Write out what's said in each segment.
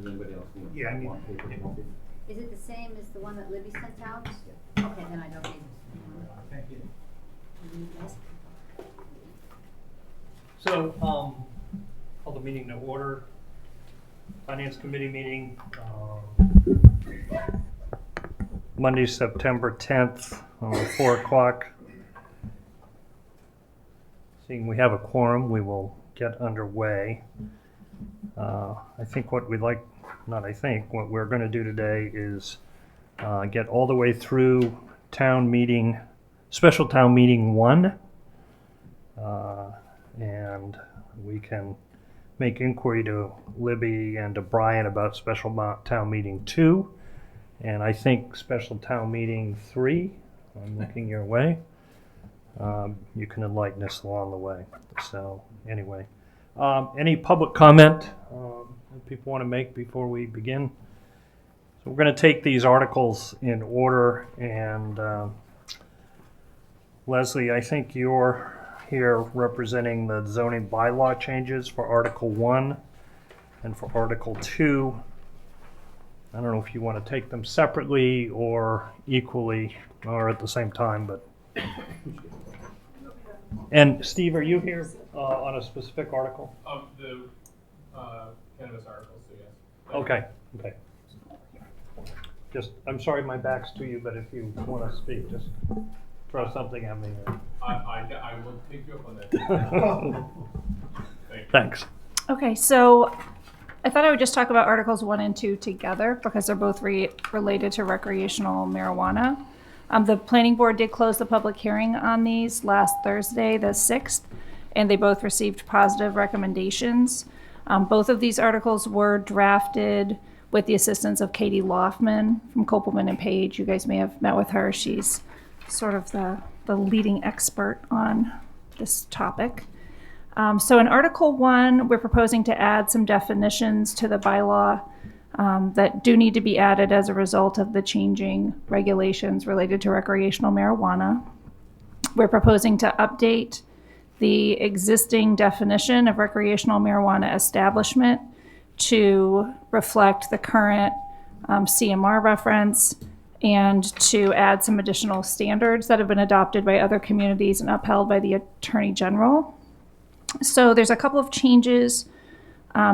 Does anybody else need Yeah, I need one paper copy? Is it the same as the one that Libby sent out? Yeah. Okay, then I don't need Thank you. this. So, call the meeting to order. Finance Committee meeting, Monday, September 10th, 4 o'clock. Seeing we have a quorum, we will get underway. I think what we'd like, not I think, what we're going to do today is get all the way through town meeting, special town meeting 1. And we can make inquiry to Libby and to Brian about special town meeting 2. And I think special town meeting 3, I'm looking your way. You can enlighten us along the way. So anyway, any public comment that people want to make before we begin? So we're going to take these articles in order, and Leslie, I think you're here representing the zoning bylaw changes for Article 1 and for Article 2. I don't know if you want to take them separately or equally or at the same time, but. And Steve, are you here on a specific article? Of the cannabis articles, so yes. Okay. Just, I'm sorry my back's to you, but if you want to speak, just throw something at me. I will take you up on that. Thank you. Thanks. Okay, so I thought I would just talk about Articles 1 and 2 together because they're both related to recreational marijuana. The planning board did close the public hearing on these last Thursday, the 6th, and they both received positive recommendations. Both of these articles were drafted with the assistance of Katie Loftman from Kopelman and Page. You guys may have met with her. She's sort of the leading expert on this topic. So in Article 1, we're proposing to add some definitions to the bylaw that do need to be added as a result of the changing regulations related to recreational marijuana. We're proposing to update the existing definition of recreational marijuana establishment to reflect the current CMR reference and to add some additional standards that have been adopted by other communities and upheld by the Attorney General. So there's a couple of changes,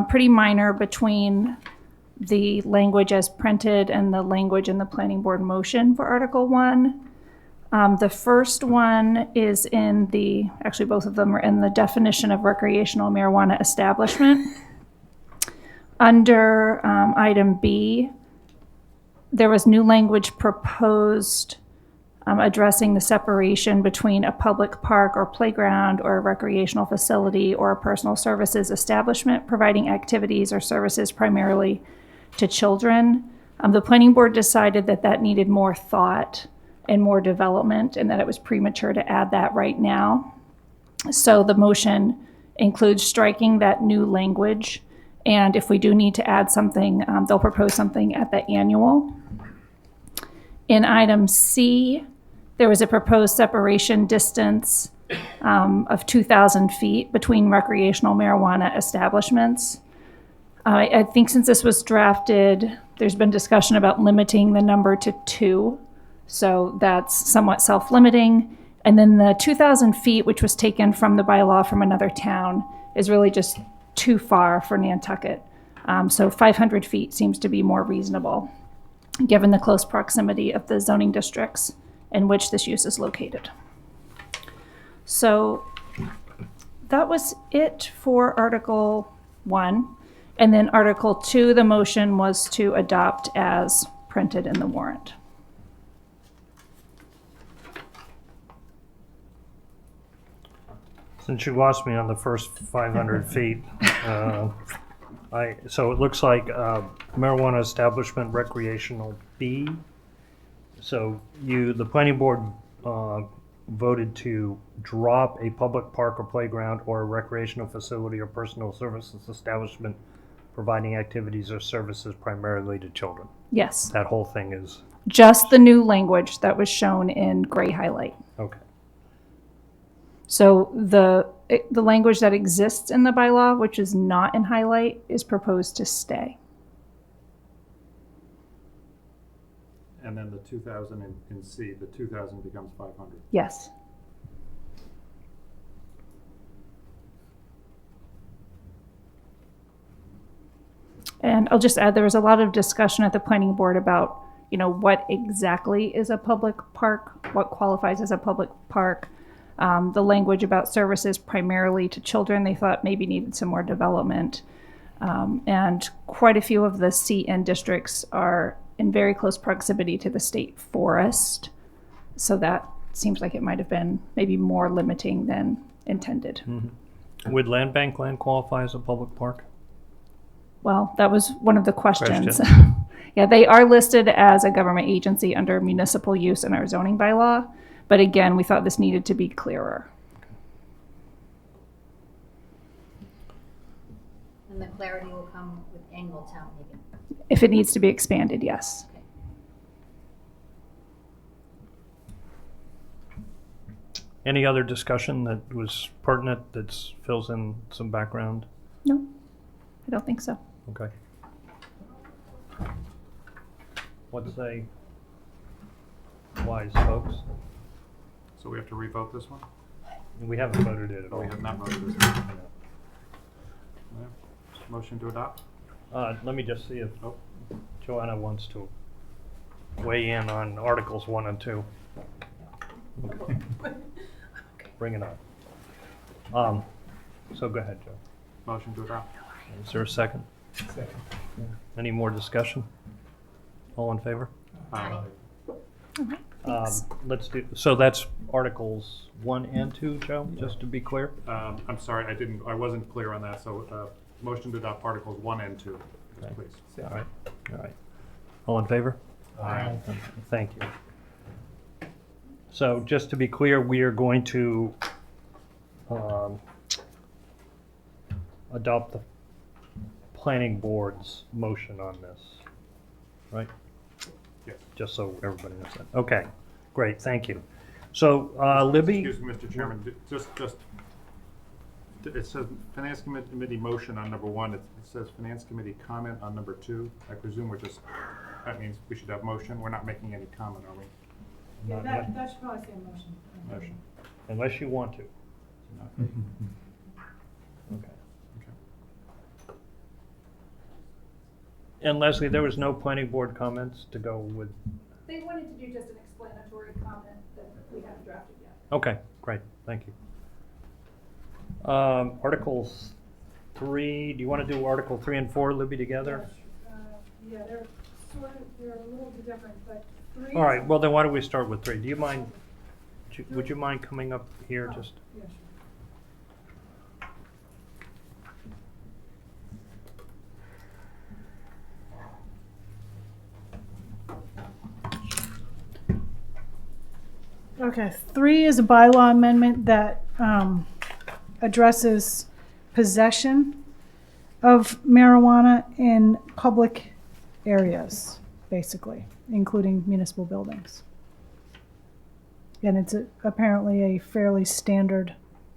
pretty minor, between the language as printed and the language in the planning board motion for Article 1. The first one is actually both of them are in the definition of recreational marijuana establishment. Under item B, there was new language proposed addressing the separation between a public park or playground or a recreational facility or a personal services establishment providing activities or services primarily to children. The planning board decided that needed more thought and more development and that it was premature to add that right now. So the motion includes striking that new language, and if we do need to add something, they'll propose something at the annual. In item C, there was a proposed separation distance of 2,000 feet between recreational marijuana establishments. I think since this was drafted, there's been discussion about limiting the number to 2, so that's somewhat self-limiting. And then the 2,000 feet, which was taken from the bylaw from another town, is really just too far for Nantucket. So 500 feet seems to be more reasonable, given the close proximity of the zoning districts in which this use is located. So that was it for Article 1. And then Article 2, the motion was to adopt as printed in the warrant. Since you lost me on the first 500 feet, so it looks like marijuana establishment recreational B. So the planning board voted to drop a public park or playground or a recreational facility or personal services establishment providing activities or services primarily to children. Yes. That whole thing is Just the new language that was shown in gray highlight. okay. So the language that exists in the bylaw, which is not in highlight, is proposed to stay. and then the 2,000 in C, the 2,000 becomes 500. Yes. And I'll just add, there was a lot of discussion at the planning board about, what exactly is a public park, what qualifies as a public park. The language about services primarily to children, they thought maybe needed some more development. And quite a few of the CN districts are in very close proximity to the state forest. So that seems like it might have been maybe more limiting than intended. Would land bank land qualify as a public park? Well, that was one of the questions. Yeah, they are listed as a government agency under municipal use in our zoning bylaw. But again, we thought this needed to be clearer. And the clarity will come with annual town meeting. If it needs to be expanded, yes. Any other discussion that was pertinent that fills in some background? No, I don't think so. Okay. What say wise folks? So we have to revote this one? We haven't voted it at all. We have not voted this one. Yeah. Motion to adopt? Let me just see if Oh. Joanna wants to weigh in on Articles 1 and 2. Okay. Bring it on. So go ahead, Joe. Motion to adopt. Is there a second? Second. Any more discussion? All in favor? Aye. All right, thanks. Let's do, so that's Articles 1 and 2, Joe, just to be clear? I'm sorry, I wasn't clear on that, so motion to adopt Articles 1 and 2, Okay. please. All right, all right. All in favor? Aye. Thank you. So just to be clear, we are going to adopt the planning board's motion on this, right? Yes. Just so everybody knows that. Okay, great, thank you. So Libby? Excuse me, Mr. Chairman, it says Finance Committee motion on number 1. It says Finance Committee comment on number 2. I presume that means we should have motion. We're not making any comment, are we? Yeah, that should probably say motion. Motion. Unless you want to. Okay. Okay. And Leslie, there was no planning board comments to go with? They wanted to do just an explanatory comment that we haven't drafted yet. Okay, great, thank you. Articles 3, do you want to do Article 3 and 4, Libby, together? Yeah, they're a little bit different, but 3. All right, well then why don't we start with 3? Do you mind, would you mind coming up here just? Yeah, sure. Okay, 3 is a bylaw amendment that addresses possession of marijuana in public areas, basically, including municipal buildings. And it's apparently a fairly standard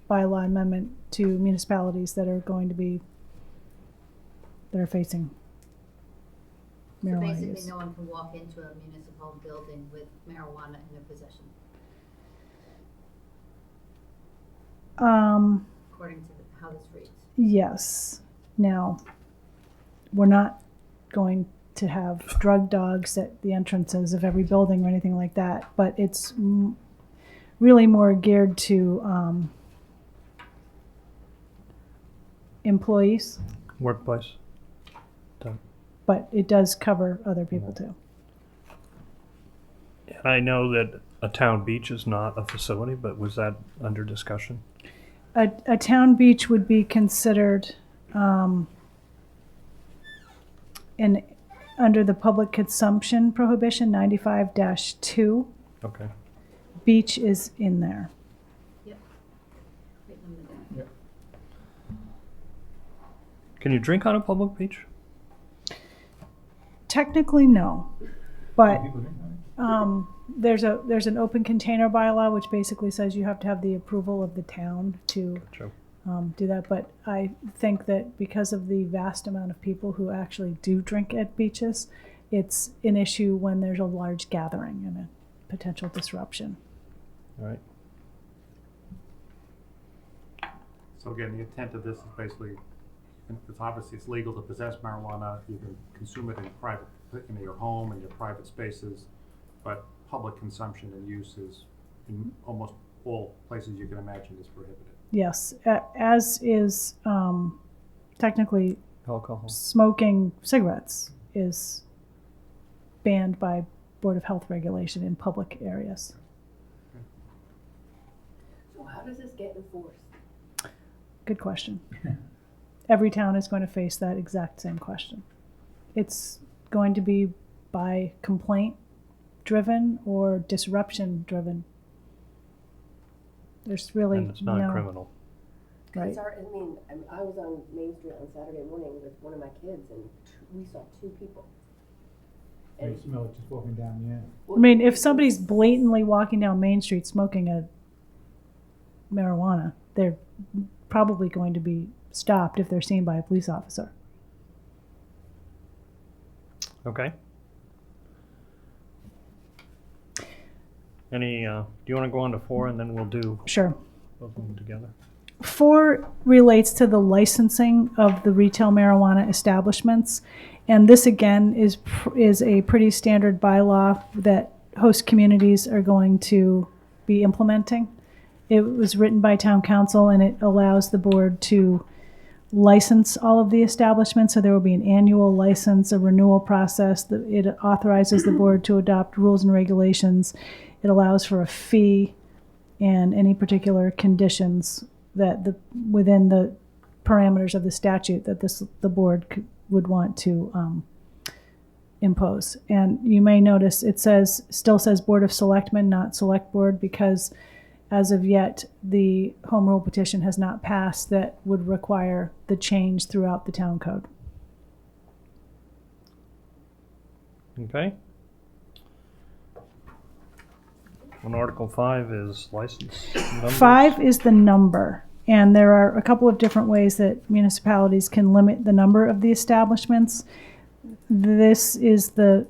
bylaw amendment to municipalities that are facing So marijuana basically, use. no one can walk into a municipal building with marijuana in their possession, according to how this reads. Yes. Now, we're not going to have drug dogs at the entrances of every building or anything like that, but it's really more geared to employees, Workplace? but it does cover other people too. And I know that a town beach is not a facility, but was that under discussion? A town beach would be considered under the public consumption prohibition 95-2. Okay. Beach is in there. Right limited. Can you drink on a public beach? Technically, no, but there's an open container bylaw which basically says you have to have the approval of the town to Joe? do that. But I think that because of the vast amount of people who actually do drink at beaches, It's an issue when there's a large gathering and a potential disruption. All right. So again, the intent of this is basically, it's obviously it's legal to possess marijuana. You can consume it in private, in your home and your private spaces, but public consumption and use is in almost all places you can imagine is prohibited. Yes, as is technically Alcohol. smoking cigarettes is banned by Board of Health regulation in public areas. So how does this get enforced? Good question. Every town is going to face that exact same question. It's going to be by complaint driven or disruption driven. There's really And it's not no criminal. right. I was on Main Street on Saturday morning with one of my kids, and we saw 2 people. You smell it just walking down, yeah. I mean, if somebody's blatantly walking down Main Street smoking a marijuana, they're probably going to be stopped if they're seen by a police officer. Okay. Any, do you want to go on to 4 and then we'll do Sure. both of them together? 4 relates to the licensing of the retail marijuana establishments. And this again is a pretty standard bylaw that host communities are going to be implementing. It was written by town council and it allows the board to license all of the establishments. So there will be an annual license, a renewal process. It authorizes the board to adopt rules and regulations. It allows for a fee and any particular conditions that within the parameters of the statute that the board would want to impose. And you may notice it still says Board of Selectmen, not Select Board, because as of yet, the home rule petition has not passed that would require the change throughout the town code. Okay. And Article 5 is license numbers. 5 is the number, and there are a couple of different ways that municipalities can limit the number of the establishments. This is the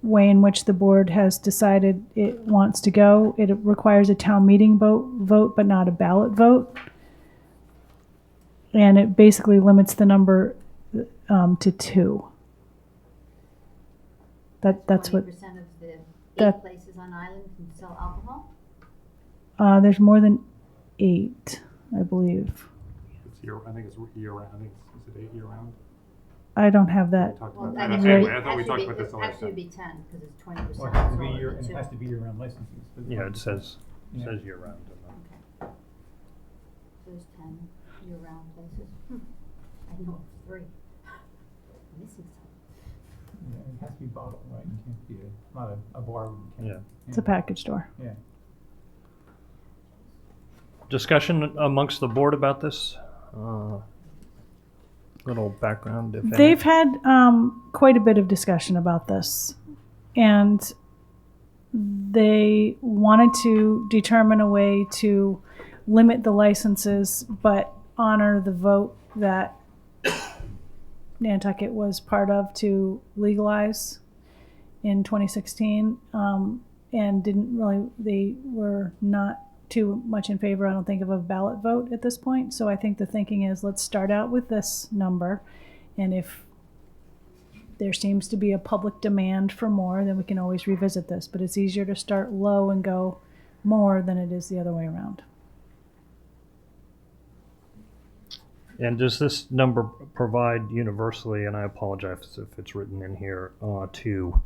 way in which the board has decided it wants to go. It requires a town meeting vote, but not a ballot vote. And it basically limits the number to 2. That's what 20% of the 8 that- places on island can sell alcohol? there's more than 8, I believe. I think it's year round. I think is it 8 year round? I don't have that. We talked Well, about I that. think Anyway, it I thought we has to talked be- about this the last Actually, time. it'd be 10, because it's 20%. Well, it has to be sold year, at and the it has two. to be year-round licenses. Yeah, it says Yeah. year round. Okay. So there's 10 year-round places. I know of 3. I'm missing some. Yeah, it has to be bottled, right? You can't be not a bar. You can't- Yeah. It's a package store. Yeah. Discussion amongst the board about this? Little background, if any. They've had quite a bit of discussion about this, and they wanted to determine a way to limit the licenses but honor the vote that Nantucket was part of to legalize in 2016, and they were not too much in favor, I don't think, of a ballot vote at this point. So I think the thinking is, let's start out with this number, and if there seems to be a public demand for more, then we can always revisit this. But it's easier to start low and go more than it is the other way around. And does this number provide universally, and I apologize if it's written in here, to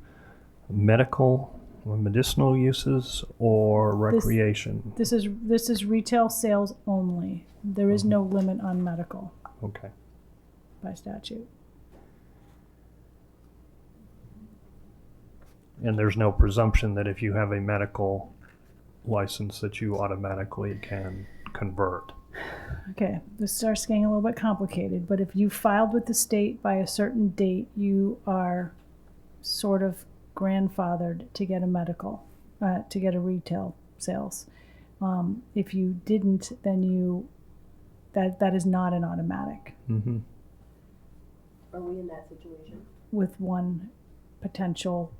medical or medicinal uses or recreation? This is retail sales only. There is no limit on medical Okay. by statute. And there's no presumption that if you have a medical license that you automatically can convert. Okay, this starts getting a little bit complicated, but if you filed with the state by a certain date, you are sort of grandfathered to get a medical, to get a retail sales. If you didn't, then that is not an automatic Mm-hmm. Are we in that situation? with one potential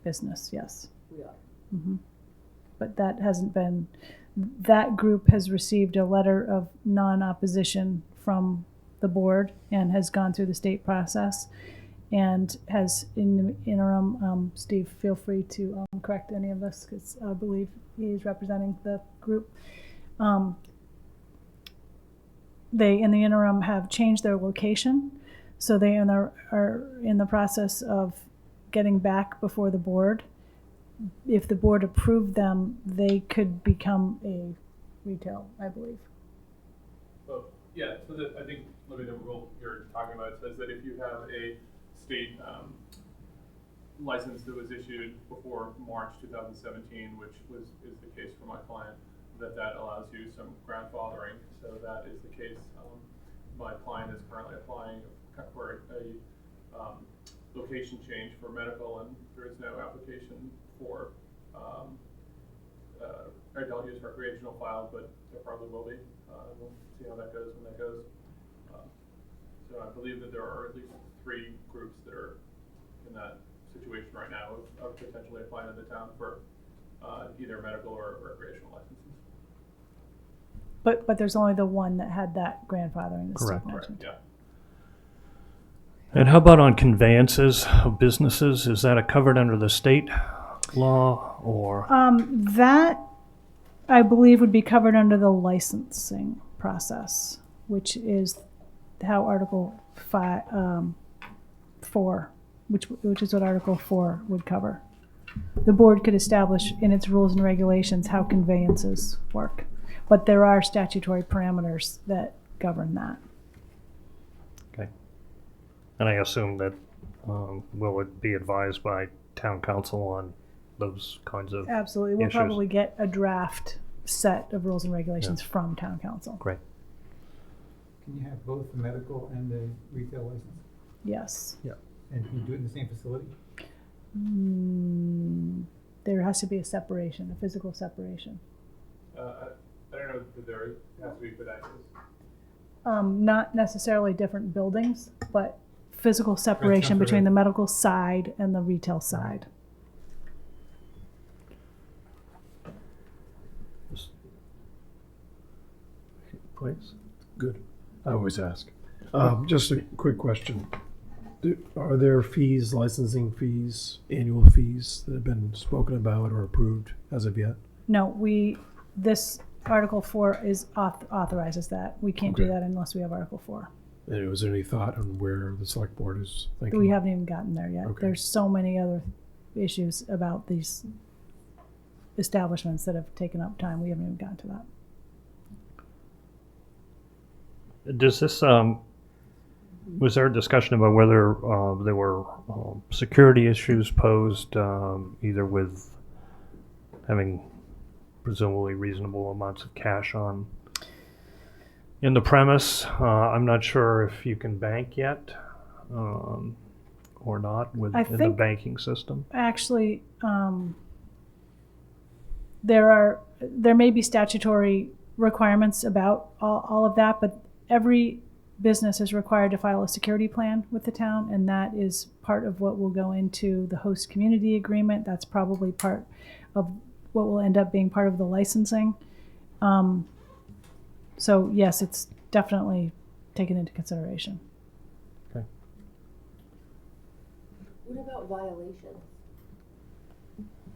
business, yes. We are. Mhm. But that hasn't been, that group has received a letter of non-opposition from the board and has gone through the state process and has in the interim, Steve, feel free to correct any of this because I believe he's representing the group. They, in the interim, have changed their location. So they are in the process of getting back before the board. If the board approved them, they could become a retail, I believe. Well, yeah, so that, I think, Libby, the rule you're talking about says that if you have a state license that was issued before March 2017, which is the case for my client, that allows you some grandfathering. So that is the case. My client is currently applying for a location change for medical, and there is no application for adult use recreational filed, but there probably will be. We'll see how that goes when that goes. So I believe that there are at least 3 groups that are in that situation right now of potentially applying to the town for either medical or recreational licenses. But there's only the one that had that grandfathering that Steve Correct. mentioned. Yeah. And how about on conveyances of businesses? Is that covered under the state law or? That, I believe, would be covered under the licensing process, which is how Article 4, which is what Article 4 would cover. The board could establish in its rules and regulations how conveyances work, but there are statutory parameters that govern that. Okay. And I assume that will it be advised by town council on those kinds of Absolutely. We'll issues? probably get a draft set of rules and regulations Yeah. from town council. Great. Can you have both the medical and the retail license? Yes. And can you do it in the same facility? There has to be a separation, a physical separation. I don't know if there has to be good access. Not necessarily different buildings, but physical separation between the medical side and the retail side. Please. Good. I always ask. Just a quick question. Are there fees, licensing fees, annual fees that have been spoken about or approved as of yet? No, this Article 4 authorizes that. We can't do Okay. that unless we have Article 4. And was there any thought on where the select board is thinking? We haven't even gotten there yet. Okay. There's so many other issues about these establishments that have taken up time. We haven't even gotten to that. Does this, was there a discussion about whether there were security issues posed either with having presumably reasonable amounts of cash on in the premise? I'm not sure if you can bank yet or not in the think- banking system. Actually, there may be statutory requirements about all of that, but every business is required to file a security plan with the town, and that is part of what will go into the host community agreement. That's probably part of what will end up being part of the licensing. So yes, it's definitely taken into consideration. Okay. What about violations?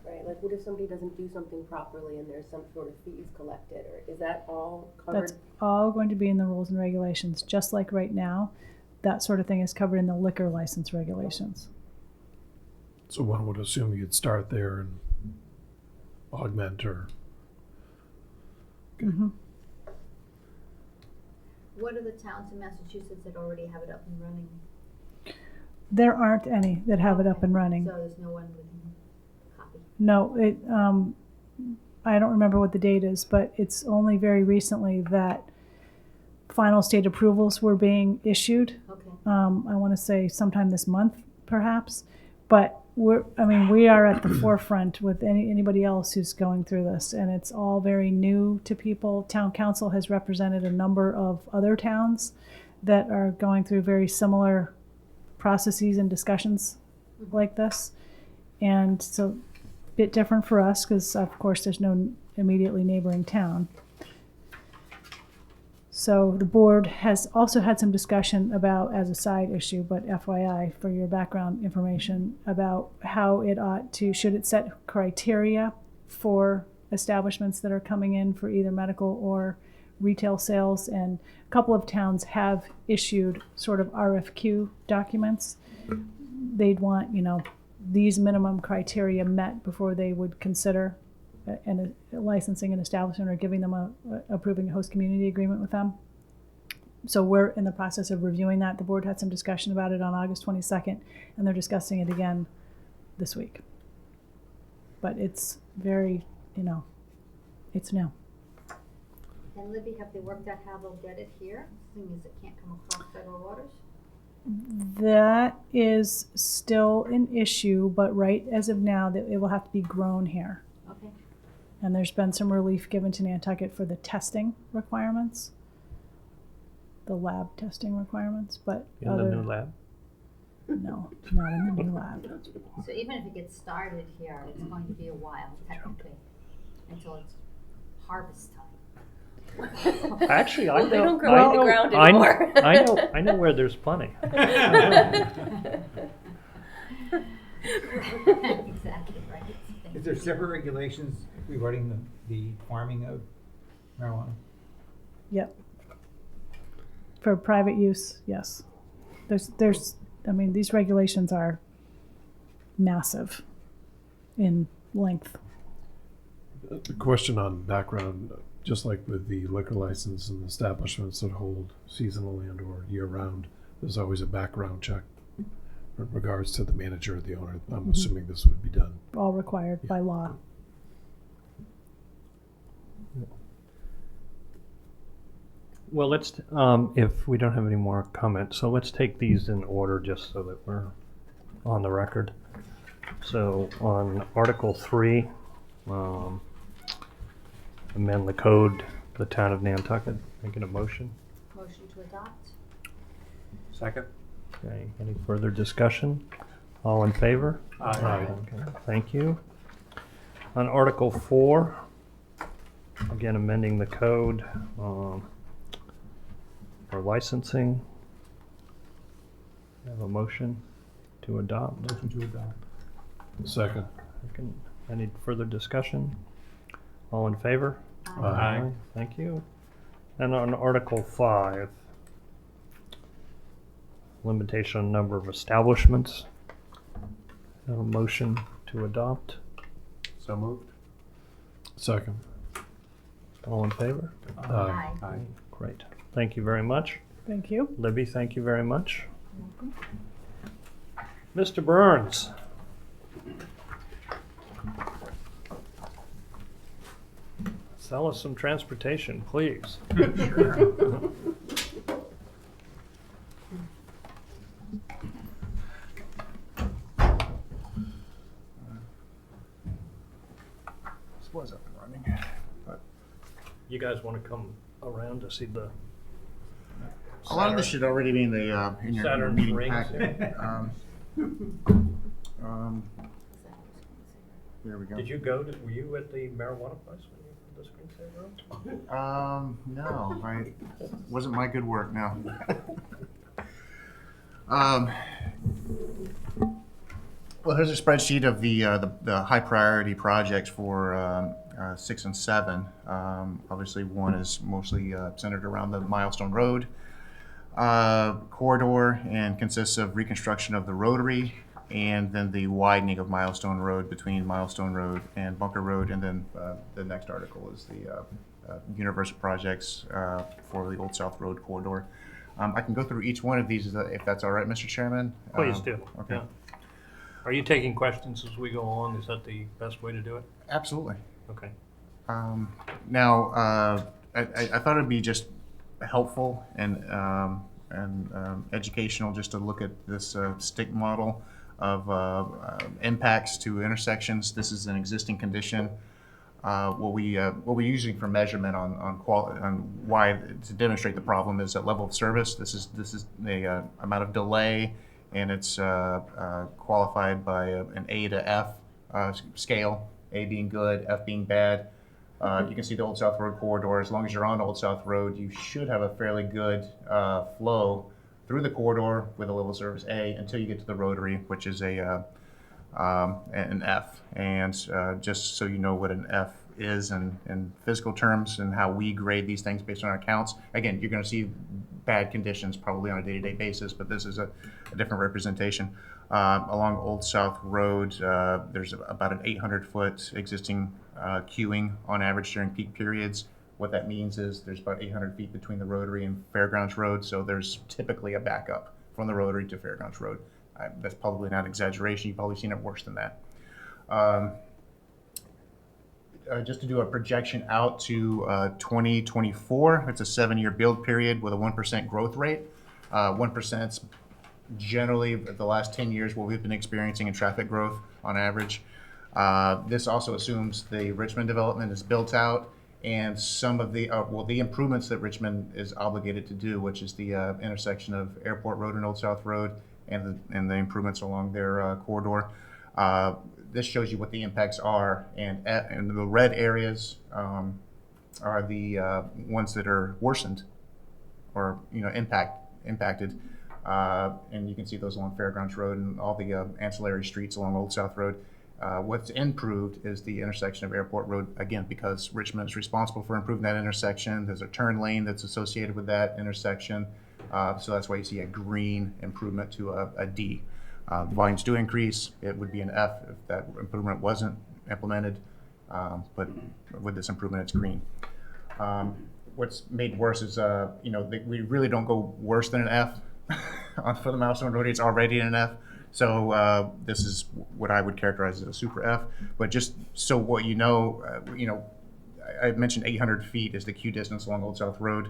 Right, like what if somebody doesn't do something properly and there's some sort of fees collected, or is that all covered? That's all going to be in the rules and regulations, just like right now. That sort of thing is covered in the liquor license regulations. So one would assume you'd start there and augment or. Mhm. What are the towns in Massachusetts that already have it up and running? There aren't any that have it up and running. So there's no one we can copy. No, I don't remember what the date is, but it's only very recently that final state approvals were being issued. Okay. I want to say sometime this month, perhaps. But we are at the forefront with anybody else who's going through this, and it's all very new to people. Town council has represented a number of other towns that are going through very similar processes and discussions like this. And so a bit different for us because, of course, there's no immediately neighboring town. So the board has also had some discussion about, as a side issue, but FYI for your background information, about how it ought to, should it set criteria for establishments that are coming in for either medical or retail sales. And a couple of towns have issued sort of RFQ documents. They'd want, these minimum criteria met before they would consider licensing an establishment or giving them approving a host community agreement with them. So we're in the process of reviewing that. The board had some discussion about it on August 22nd, and they're discussing it again this week. But it's very, it's new. And Libby, have they worked out how they'll get it here, seeing as it can't come across federal waters? That is still an issue, but right as of now, that it will have to be grown here. Okay. And there's been some relief given to Nantucket for the testing requirements, the lab testing requirements, but In the new lab? No, not in the new lab. So even if it gets started here, it's going to be a while technically, until it's harvest time. Actually, I Well, know. they don't grow in the ground I know- anymore. I know where there's plenty. Exactly, right. Is there separate regulations regarding the farming of marijuana? Yep. For private use, yes. These regulations are massive in length. The question on background, just like with the liquor license and establishments that hold seasonal and or year round, there's always a background check in regards to the manager or the owner. I'm assuming this would be done. All required by law. Well, let's, if we don't have any more comments, so let's take these in order just so that we're on the record. So on Article 3, amend the code, the town of Nantucket, making a motion. Motion to adopt? Second? Okay, any further discussion? All in favor? Aye. Okay, thank you. On Article 4, again amending the code for licensing. Have a motion to adopt. Motion to adopt. Second. Any further discussion? All in favor? Aye. Thank you. And on Article 5, limitation on number of establishments. Have a motion to adopt. So moved? Second. All in favor? Aye. Aye. Great. Thank you very much. Thank you. Libby, thank you very much. Mr. Burns. Sell us some transportation, please. This was up and running, but You guys want to come around to see the A lot of this should already be in the in your Saturn's meeting rings. packet. There we go. Did you go to, were you at the marijuana place when you put the screensaver on? No, wasn't my good work. No. Well, here's a spreadsheet of the high priority projects for 6 and 7. Obviously, one is mostly centered around the Milestone Road corridor and consists of reconstruction of the rotary and then the widening of Milestone Road between Milestone Road and Bunker Road. And then the next article is the universal projects for the Old South Road corridor. I can go through each one of these if that's all right, Mr. Chairman. Please do. Okay. Yeah. Are you taking questions as we go on? Is that the best way to do it? Absolutely. Okay. Now, I thought it'd be just helpful and educational just to look at this stick model of impacts to intersections. This is an existing condition. What we're using for measurement on why to demonstrate the problem is at level of service. This is the amount of delay and it's qualified by an A to F scale, A being good, F being bad. You can see the Old South Road corridor. As long as you're on Old South Road, you should have a fairly good flow through the corridor with a level of service A until you get to the rotary, which is an F. And just so you know what an F is in physical terms and how we grade these things based on our counts. Again, you're going to see bad conditions probably on a day-to-day basis, but this is a different representation. Along Old South Road, there's about an 800-foot existing queuing on average during peak periods. What that means is there's about 800 feet between the Rotary and Fairgrounds Road, so there's typically a backup from the Rotary to Fairgrounds Road. That's probably not exaggeration. You've probably seen it worse than that. Just to do a projection out to 2024, it's a 7-year build period with a 1% growth rate. 1% generally the last 10 years what we've been experiencing in traffic growth on average. This also assumes the Richmond development is built out and some of the, the improvements that Richmond is obligated to do, which is the intersection of Airport Road and Old South Road and the improvements along their corridor. This shows you what the impacts are, and the red areas are the ones that are worsened or impacted. And you can see those along Fairgrounds Road and all the ancillary streets along Old South Road. What's improved is the intersection of Airport Road, again, because Richmond is responsible for improving that intersection. There's a turn lane that's associated with that intersection. So that's why you see a green improvement to a D. The volumes do increase. It would be an F if that improvement wasn't implemented. But with this improvement, it's green. What's made worse is, we really don't go worse than an F. For the Milestone Road, it's already an F. So this is what I would characterize as a super F. But just so what I mentioned 800 feet is the queue distance along Old South Road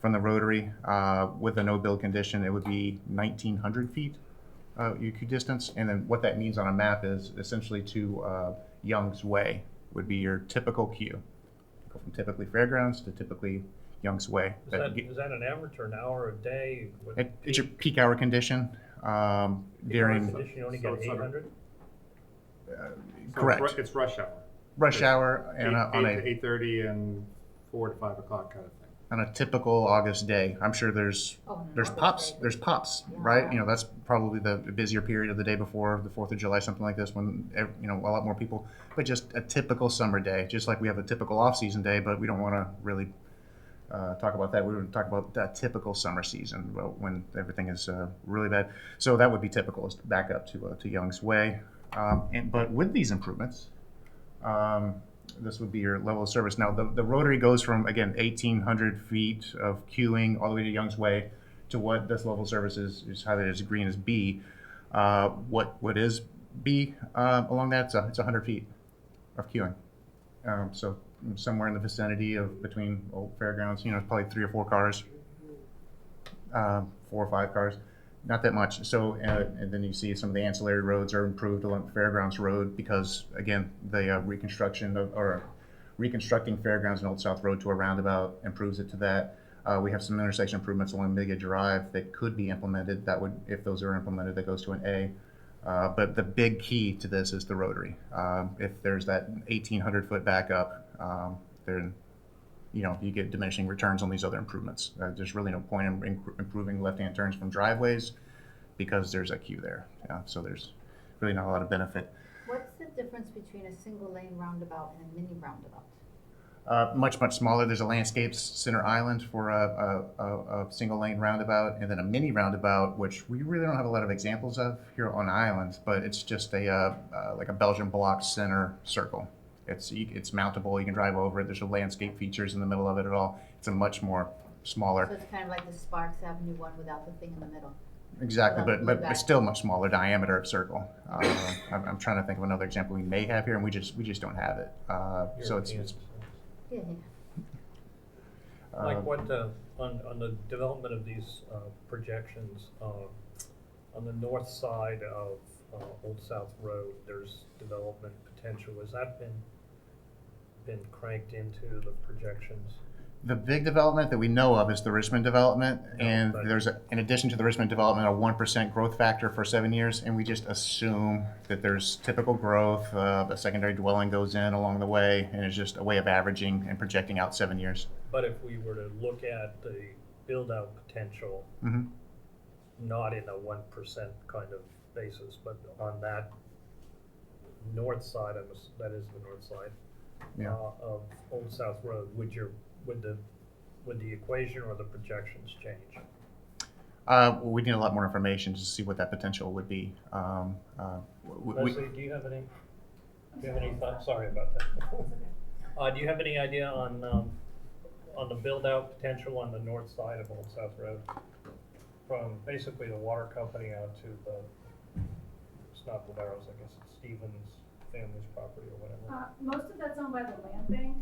from the Rotary. With a no-build condition, it would be 1,900 feet queue distance. And then what that means on a map is essentially to Young's Way would be your typical queue. Go from typically Fairgrounds to typically Young's Way. Is that an average or an hour a day? It's your peak hour condition. During condition, you only get 800? Correct. It's rush hour. Rush hour and on a 8:30 and 4 to 5 o'clock kind of thing. On a typical August day, I'm sure there's pops, right? That's probably the busier period of the day before the 4th of July, something like this, when a lot more people. But just a typical summer day, just like we have a typical off-season day, but we don't want to really talk about that. We would talk about that typical summer season when everything is really bad. So that would be typical, is back up to Young's Way. But with these improvements, this would be your level of service. Now the Rotary goes from, again, 1,800 feet of queuing all the way to Young's Way to what this level of service is highlighted as green as B. What is B along that? It's 100 feet of queuing. So somewhere in the vicinity of between Old Fairgrounds, probably 3 or 4 cars, 4 or 5 cars, not that much. So, and then you see some of the ancillary roads are improved along Fairgrounds Road because, again, the reconstructing Fairgrounds and Old South Road to a roundabout improves it to that. We have some intersection improvements along Miga Drive that could be implemented. That would, if those are implemented, that goes to an A. But the big key to this is the Rotary. If there's that 1,800-foot backup, then you get diminishing returns on these other improvements. There's really no point in improving left-hand turns from driveways because there's a queue there. So there's really not a lot of benefit. What's the difference between a single-lane roundabout and a mini roundabout? Much smaller. There's a landscapes center island for a single-lane roundabout, and then a mini roundabout, which we really don't have a lot of examples of here on islands, but it's just like a Belgian block center circle. It's mountable. You can drive over it. There's no landscape features in the middle of it at all. It's a much more smaller. So it's kind of like the Sparks Avenue one without the thing in the middle. Exactly, but it's still much smaller diameter of circle. I'm trying to think of another example we may have here, and we just don't have it. So it's Yeah. Like what on the development of these projections on the north side of Old South Road, there's development potential. Has that been cranked into the projections? The big development that we know of is the Richmond development, and but- there's, in addition to the Richmond development, a 1% growth factor for 7 years, and we just assume that there's typical growth, a secondary dwelling goes in along the way, and it's just a way of averaging and projecting out 7 years. But if we were to look at the build-out potential, Mhm. not in a 1% kind of basis, but on that north side of us, that is the north side, Yeah. of Old South Road, would the equation or the projections change? We need a lot more information to see what that potential would be. Leslie, do you have any thoughts? Sorry about that. Do you have any idea on the build-out potential on the north side of Old South Road? From basically the water company out to it's not Vallero's, I guess it's Stevens family's property or whatever. Most of that's owned by the land bank.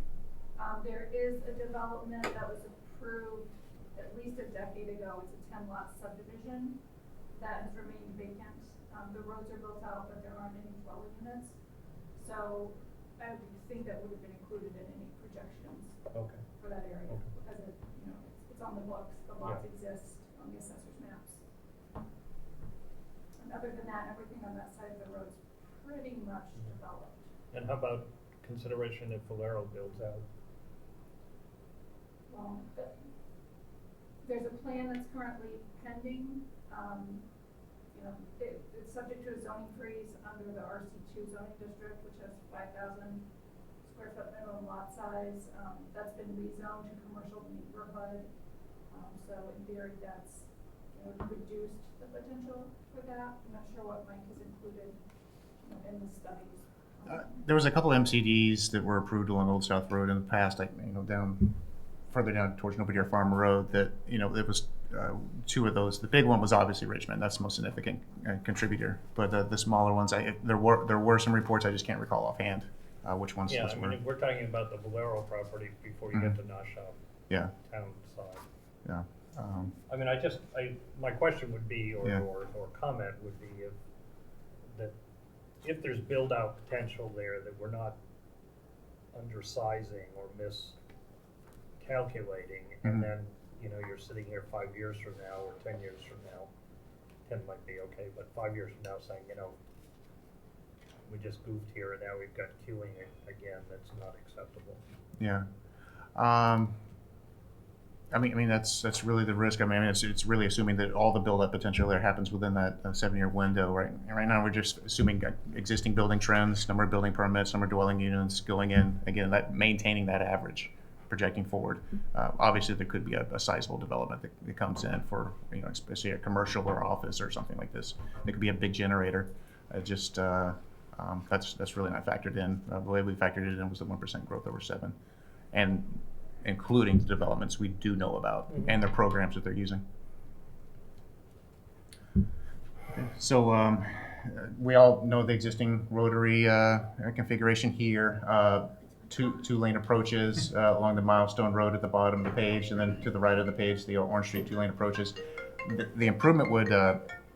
There is a development that was approved at least a decade ago. It's a 10-lot subdivision that has remained vacant. The roads are built out, but there aren't any dwelling units. So I would think that would have been included in any projections Okay. for that area. Okay. Because it's on the books, the lots exist on the assessor's maps. And other than that, everything on that side of the road's pretty much developed. And how about consideration if Valero builds out? Well, there's a plan that's currently pending. It's subject to a zoning freeze under the RC2 zoning district, which has 5,000 square foot minimum lot size. That's been rezoned to commercial neighborhood. So in theory, that's reduced the potential for that. I'm not sure what Mike has included in the studies. There was a couple MCDs that were approved along Old South Road in the past, down further down towards Nobody Farm Road, that, it was two of those. The big one was obviously Richmond. That's the most significant contributor. But the smaller ones, there were some reports, I just can't recall offhand which ones Yeah, those I were. mean, we're talking about the Valero property before you get to Nashop Yeah, town side. yeah. I mean, my question would be, or, Yeah. or comment would be if there's build-out potential there, that we're not undersizing or miscalculating, Mhm. and then, you're sitting here 5 years from now or 10 years from now, 10 might be okay, but 5 years from now saying, we just goofed here and now we've got queuing again, that's not acceptable. Yeah. I mean that's really the risk. I mean, it's really assuming that all the build-up potential there happens within that 7-year window, right? And right now, we're just assuming existing building trends, number of building permits, number of dwelling units going in. Again, that maintaining that average, projecting forward. Obviously, there could be a sizable development that comes in for, especially a commercial or office or something like this. It could be a big generator. That's really not factored in. The way we factored it in was the 1% growth over 7, and including the developments we do know about and the programs that they're using. So we all know the existing rotary configuration here. Two-lane approaches along the Milestone Road at the bottom of the page, and then to the right of the page, the Orange Street 2-lane approaches. The improvement would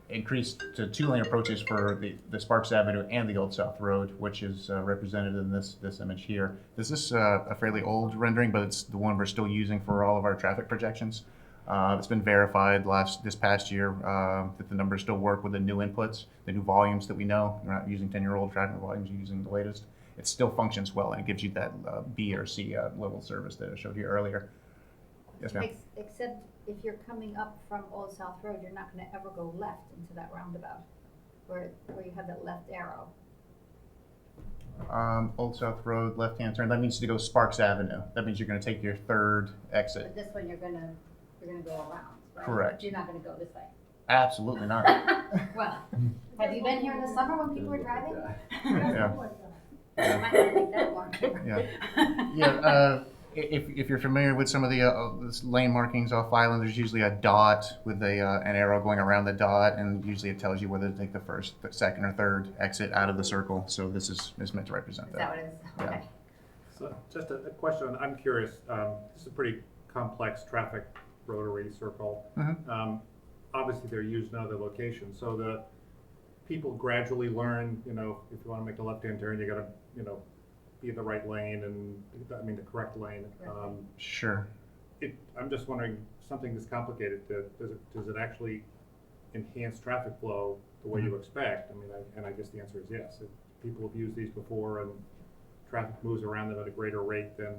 increase to 2-lane approaches for the Sparks Avenue and the Old South Road, which is represented in this image here. This is a fairly old rendering, but it's the one we're still using for all of our traffic projections. It's been verified this past year that the numbers still work with the new inputs, the new volumes that we know. We're not using 10-year-old traffic volumes, we're using the latest. It still functions well, and it gives you that B or C level service that I showed you earlier. Yes, ma'am. Except if you're coming up from Old South Road, you're not gonna ever go left into that roundabout, where you have that left arrow. Old South Road, left-hand turn, that means to go Sparks Avenue. That means you're gonna take your third exit. But this one, you're gonna go around, right? Correct. But you're not gonna go this way. Absolutely not. Well, have you been here in the summer when people are driving? Yeah. You might wanna make that more. Yeah. If you're familiar with some of the lane markings off Island, there's usually a dot with an arrow going around the dot, and usually it tells you whether to take the first, the second, or third exit out of the circle. So this is meant to represent Is that what it is? Yeah. Okay. So just a question, I'm curious, this is a pretty complex traffic rotary circle. Mhm. Obviously they're used in other locations, so the people gradually learn, if you want to make a left-hand turn, you gotta, be in the right lane and, the correct lane. Sure. I'm just wondering, something this complicated, does it actually enhance traffic flow the way you expect? I mean, I guess the answer is yes. People have used these before and traffic moves around them at a greater rate than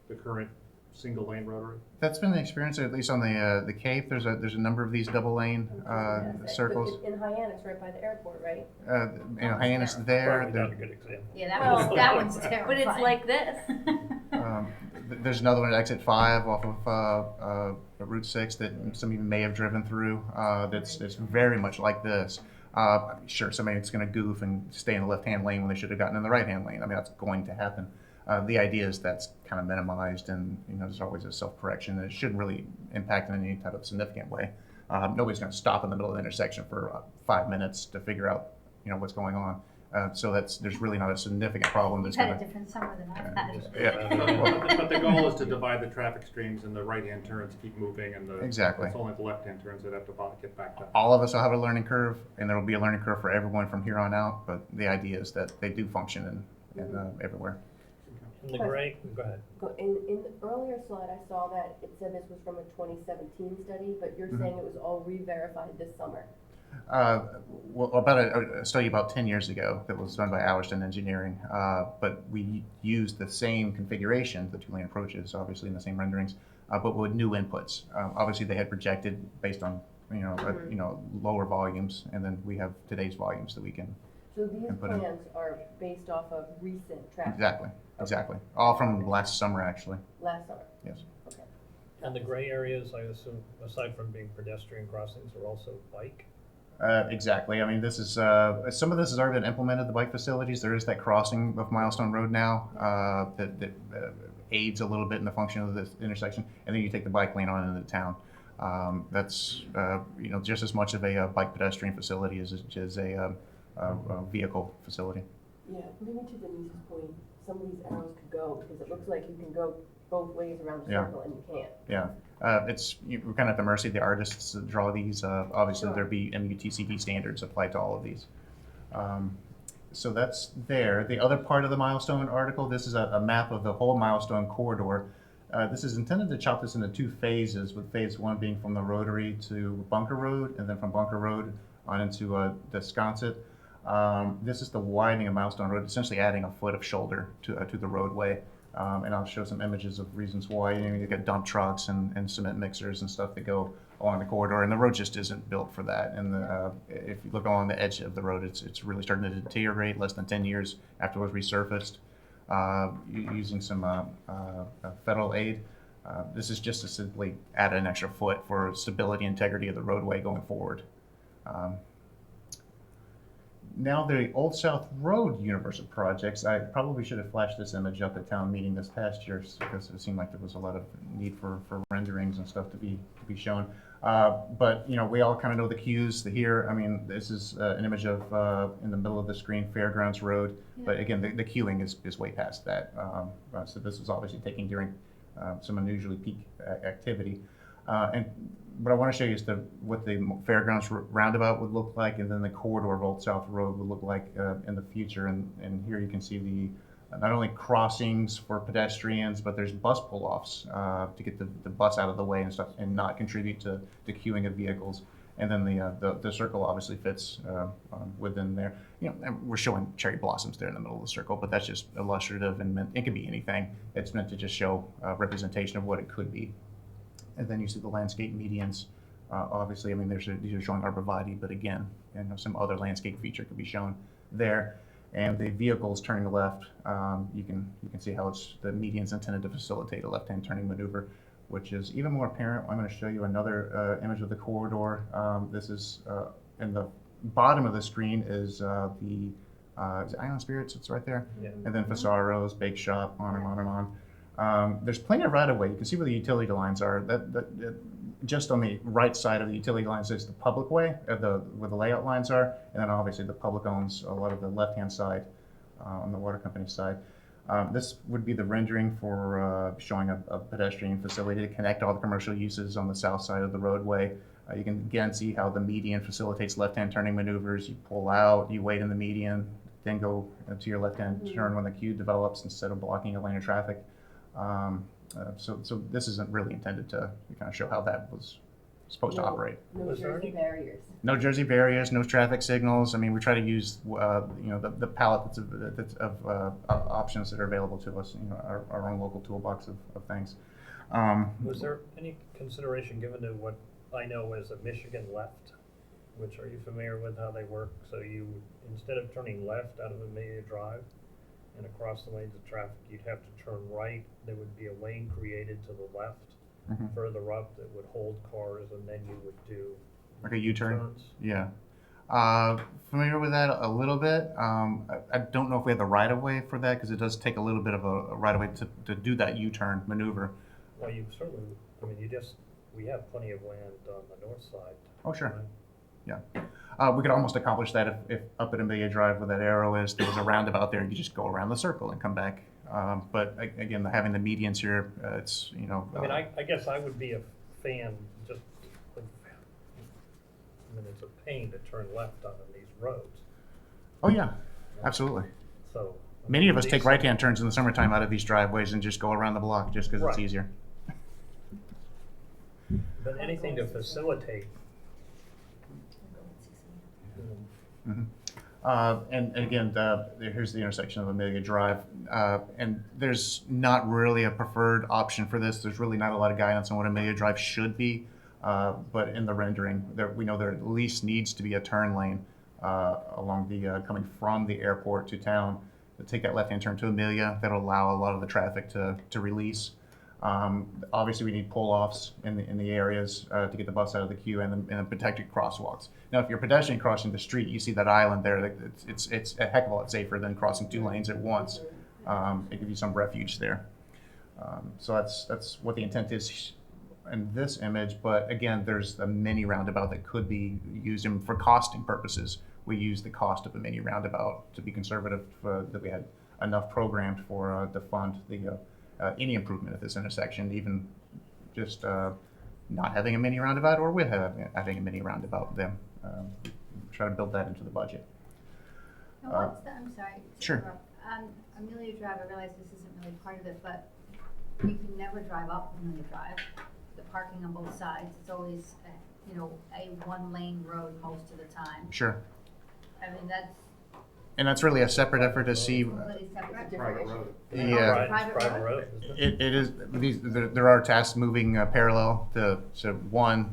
the current single lane rotary. That's been the experience, at least on the Cape. There's a number of these double lane circles. In Hyannis, right by the airport, right? Hyannis there. Probably not a good example. Yeah, Well, that one's terrifying. But it's like this. There's another one at exit 5 off of Route 6 that some of you may have driven through. That's very much like this. Sure, somebody's going to goof and stay in the left-hand lane when they should have gotten in the right-hand lane. I mean, that's going to happen. The idea is that's kind of minimized, and there's always a self-correction. It shouldn't really impact in any type of significant way. Nobody's going to stop in the middle of the intersection for 5 minutes to figure out what's going on. So there's really not a significant problem. You've That's had a going different summer than I've had. Yeah. But the goal is to divide the traffic streams, and the right-hand turns keep moving, and Exactly. it's only the left-hand turns that have to get backed up. All of us will have a learning curve, and there will be a learning curve for everyone from here on out. But the idea is that they do function in everywhere. In the gray, go ahead. In the earlier slide, I saw that it said this was from a 2017 study, but you're saying it was all re-verified this summer. Well, about a study about 10 years ago that was done by Allerston Engineering, but we used the same configuration, the two-lane approaches, obviously in the same renderings, but with new inputs. Obviously, they had projected based on lower volumes, and then we have today's volumes that we can. So these And put in. plans are based off of recent traffic? Exactly. All from last summer, actually. Last summer? Yes. Okay. And the gray areas, I assume, aside from being pedestrian crossings, are also bike? Exactly. I mean, this is some of this has already been implemented. The bike facilities. There is that crossing of Milestone Road now that aids a little bit in the function of this intersection, and then you take the bike lane on into town. That's just as much of a bike pedestrian facility as a vehicle facility. Yeah, maybe to Denise's point, some of these arrows could go, because it looks like you can go both ways around the Yeah. circle and you can't. Yeah, we're kind of at the mercy of the artists that draw these. Obviously, Sure. there'd be MUTCD standards applied to all of these. So that's there. The other part of the Milestone article, this is a map of the whole Milestone corridor. This is intended to chop this into 2 phases, with phase 1 being from the Rotary to Bunker Road, and then from Bunker Road on into Desconset. This is the widening of Milestone Road, essentially adding a foot of shoulder to the roadway. And I'll show some images of reasons why. You get dump trucks and cement mixers and stuff that go along the corridor, and the road just isn't built for that. And if you look along the edge of the road, it's really starting to deteriorate less than 10 years after it was resurfaced. Using some federal aid. This is just to simply add an extra foot for stability and integrity of the roadway going forward. Now the Old South Road universe of projects, I probably should have flashed this image up at town meeting this past year because it seemed like there was a lot of need for renderings and stuff to be shown. But we all kind of know the cues here. I mean, this is an image of in the middle of the screen, Fairgrounds Road. Yeah. But again, the queuing is way past that. So this is obviously taking during some unusually peak activity. And what I want to show you is what the Fairgrounds roundabout would look like, and then the corridor of Old South Road would look like in the future. And here you can see the not only crossings for pedestrians, but there's bus pull-offs to get the bus out of the way and stuff, and not contribute to the queuing of vehicles. And then the circle obviously fits within there. And we're showing cherry blossoms there in the middle of the circle, but that's just illustrative, and it could be anything. It's meant to just show representation of what it could be. And then you see the landscape medians. Obviously, I mean, these are showing arborvitae, but again, some other landscape feature could be shown there. And the vehicles turning left, you can see how the median's intended to facilitate a left-hand turning maneuver, which is even more apparent. I'm going to show you another image of the corridor. This is in the bottom of the screen is the is it Island Spirits? It's right there. Yeah. And then Fasaro's, Bake Shop, on and on and on. There's plenty of right-of-way. You can see where the utility lines are. That just on the right side of the utility lines is the public way, where the layout lines are, and then obviously the public owns a lot of the left-hand side on the water company side. This would be the rendering for showing a pedestrian facility to connect all the commercial uses on the south side of the roadway. You can again see how the median facilitates left-hand turning maneuvers. You pull out, you wait in the median, then go to your left-hand turn when the queue develops instead of blocking a lane of traffic. So this isn't really intended to kind of show how that was supposed to No. operate. No Was there Jersey any- barriers. No Jersey barriers, no traffic signals. I mean, we try to use, the palette of options that are available to us, our own local toolbox of things. Was there any consideration given to what I know as a Michigan left? Which, are you familiar with how they work? So you, instead of turning left out of Amelia Drive and across the lanes of traffic, you'd have to turn right. There would be a lane created to the left, Mhm. further up, that would hold cars, and then you would do Like a U-turn? turns. Yeah. Familiar with that a little bit. I don't know if we have the right of way for that because it does take a little bit of a right of way to do that U-turn maneuver. Well, you certainly, I mean, we have plenty of land on the north side. Oh, sure. right? Yeah. We could almost accomplish that if up at Amelia Drive where that arrow is, there was a roundabout there. You just go around the circle and come back. But again, having the medians here, it's, I mean, I guess I would be a fan just of, I mean, it's a pain to turn left on these roads, oh yeah, absolutely. so. I Many mean, of us these- take right-hand turns in the summertime out of these driveways and just go around the block just because it's Right. easier. But anything to facilitate. Mhm. And again, here's the intersection of Amelia Drive. And there's not really a preferred option for this. There's really not a lot of guidance on what Amelia Drive should be. But in the rendering, we know there at least needs to be a turn lane along the coming from the airport to town. To take that left-hand turn to Amelia, that'll allow a lot of the traffic to release. Obviously, we need pull-offs in the areas to get the bus out of the queue and the protected crosswalks. Now, if you're pedestrian crossing the street, you see that island there. It's a heck of a lot safer than crossing two lanes at once. It gives you some refuge there. So that's what the intent is in this image. But again, there's a mini roundabout that could be used for costing purposes. We use the cost of a mini roundabout to be conservative, that we had enough programmed for to fund any improvement at this intersection, even just not having a mini roundabout or with having a mini roundabout. Then try to build that into the budget. Now, I'm sorry. to Sure. interrupt. On Amelia Drive, I realize this isn't really part of it, but you can never drive up Amelia Drive. The parking on both sides, it's always, a one-lane road most of the time. Sure. I mean, that's And that's really a separate effort to see. completely separate. Private road. Yeah. Private road? Isn't it? It is. There are tasks moving parallel to one,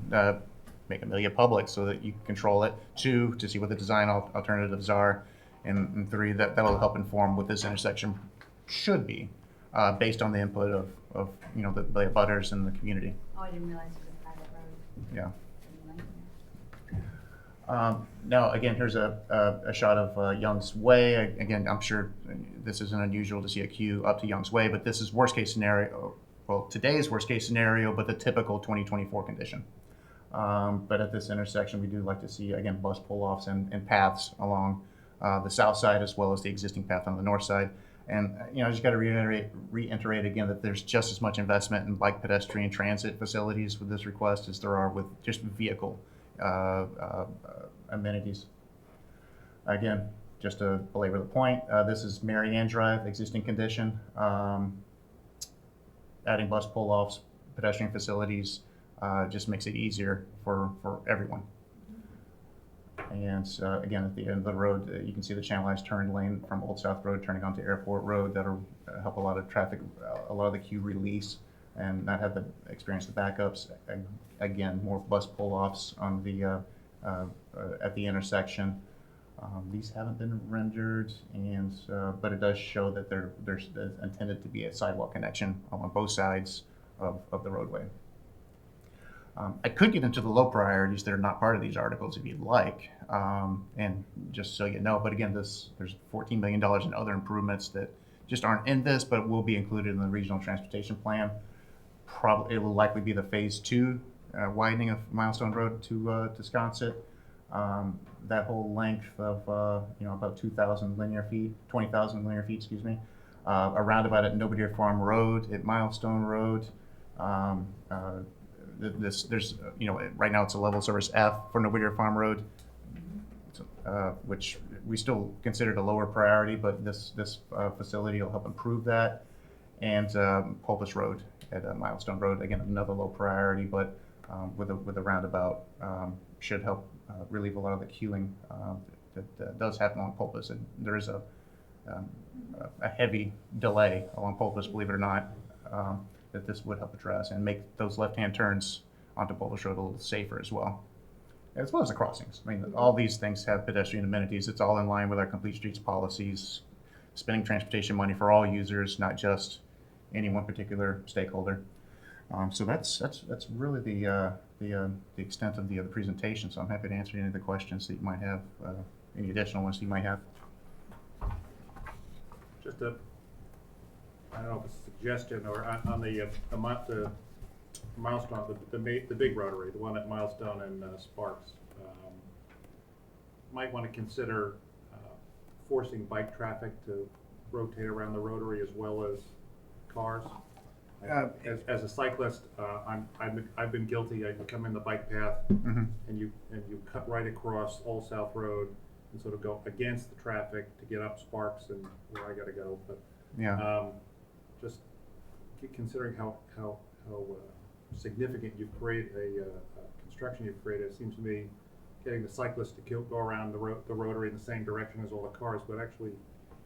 make Amelia public so that you can control it. Two, to see what the design alternatives are, and three, that'll help inform what this intersection should be, based on the input of the abutters and the community. Oh, I didn't realize it was a private road. Yeah. I didn't like that. Now, again, here's a shot of Young's Way. Again, I'm sure this isn't unusual to see a queue up to Young's Way, but this is worst case scenario. Well, today's worst case scenario, but the typical 2024 condition. But at this intersection, we do like to see, again, bus pull-offs and paths along the south side as well as the existing path on the north side. And I just got to reiterate again that there's just as much investment in bike, pedestrian, transit facilities with this request as there are with just vehicle amenities. Again, just to belabor the point, this is Mary Ann Drive, existing condition. Adding bus pull-offs, pedestrian facilities, just makes it easier for everyone. And again, at the end of the road, you can see the channelized turn lane from Old South Road turning onto Airport Road. That'll help a lot of traffic, a lot of the queue release, and not have to experience the backups. Again, more bus pull-offs on the at the intersection. These haven't been rendered, and but it does show that there's intended to be a sidewalk connection on both sides of the roadway. I could get into the low priorities that are not part of these articles if you'd like, and just so you know. But again, there's $14 million in other improvements that just aren't in this, but will be included in the regional transportation plan. Probably it will likely be the phase 2 widening of Milestone Road to Sconset. That whole length of about 2,000 linear feet, 20,000 linear feet, excuse me. A roundabout at Nobadeer Farm Road, at Milestone Road. There's right now it's a level service F for Nobadeer Farm Road, which we still considered a lower priority, but this facility will help improve that. And Pulpus Road at Milestone Road. Again, another low priority, but with a roundabout should help relieve a lot of the queuing that does happen along Pulpus. And there is a heavy delay along Pulpus, believe it or not, that this would help address and make those left-hand turns onto Pulpus Road a little safer as well as the crossings. I mean, all these things have pedestrian amenities. It's all in line with our Complete Streets policies, spending transportation money for all users, not just any one particular stakeholder. So that's really the extent of the presentation. So I'm happy to answer any of the questions that you might have, any additional ones you might have. Just a, I don't know if it's a suggestion or on the Milestone, the big rotary, the one at Milestone and Sparks, might want to consider forcing bike traffic to rotate around the rotary as well as cars. As a cyclist, I've been guilty. I come in the bike path, Mm-hmm. and you cut right across Old South Road and sort of go against the traffic to get up Sparks and where I got to go. But Yeah. just considering how significant you've created a construction you've created, it seems to me getting the cyclists to go around the rotary in the same direction as all the cars would actually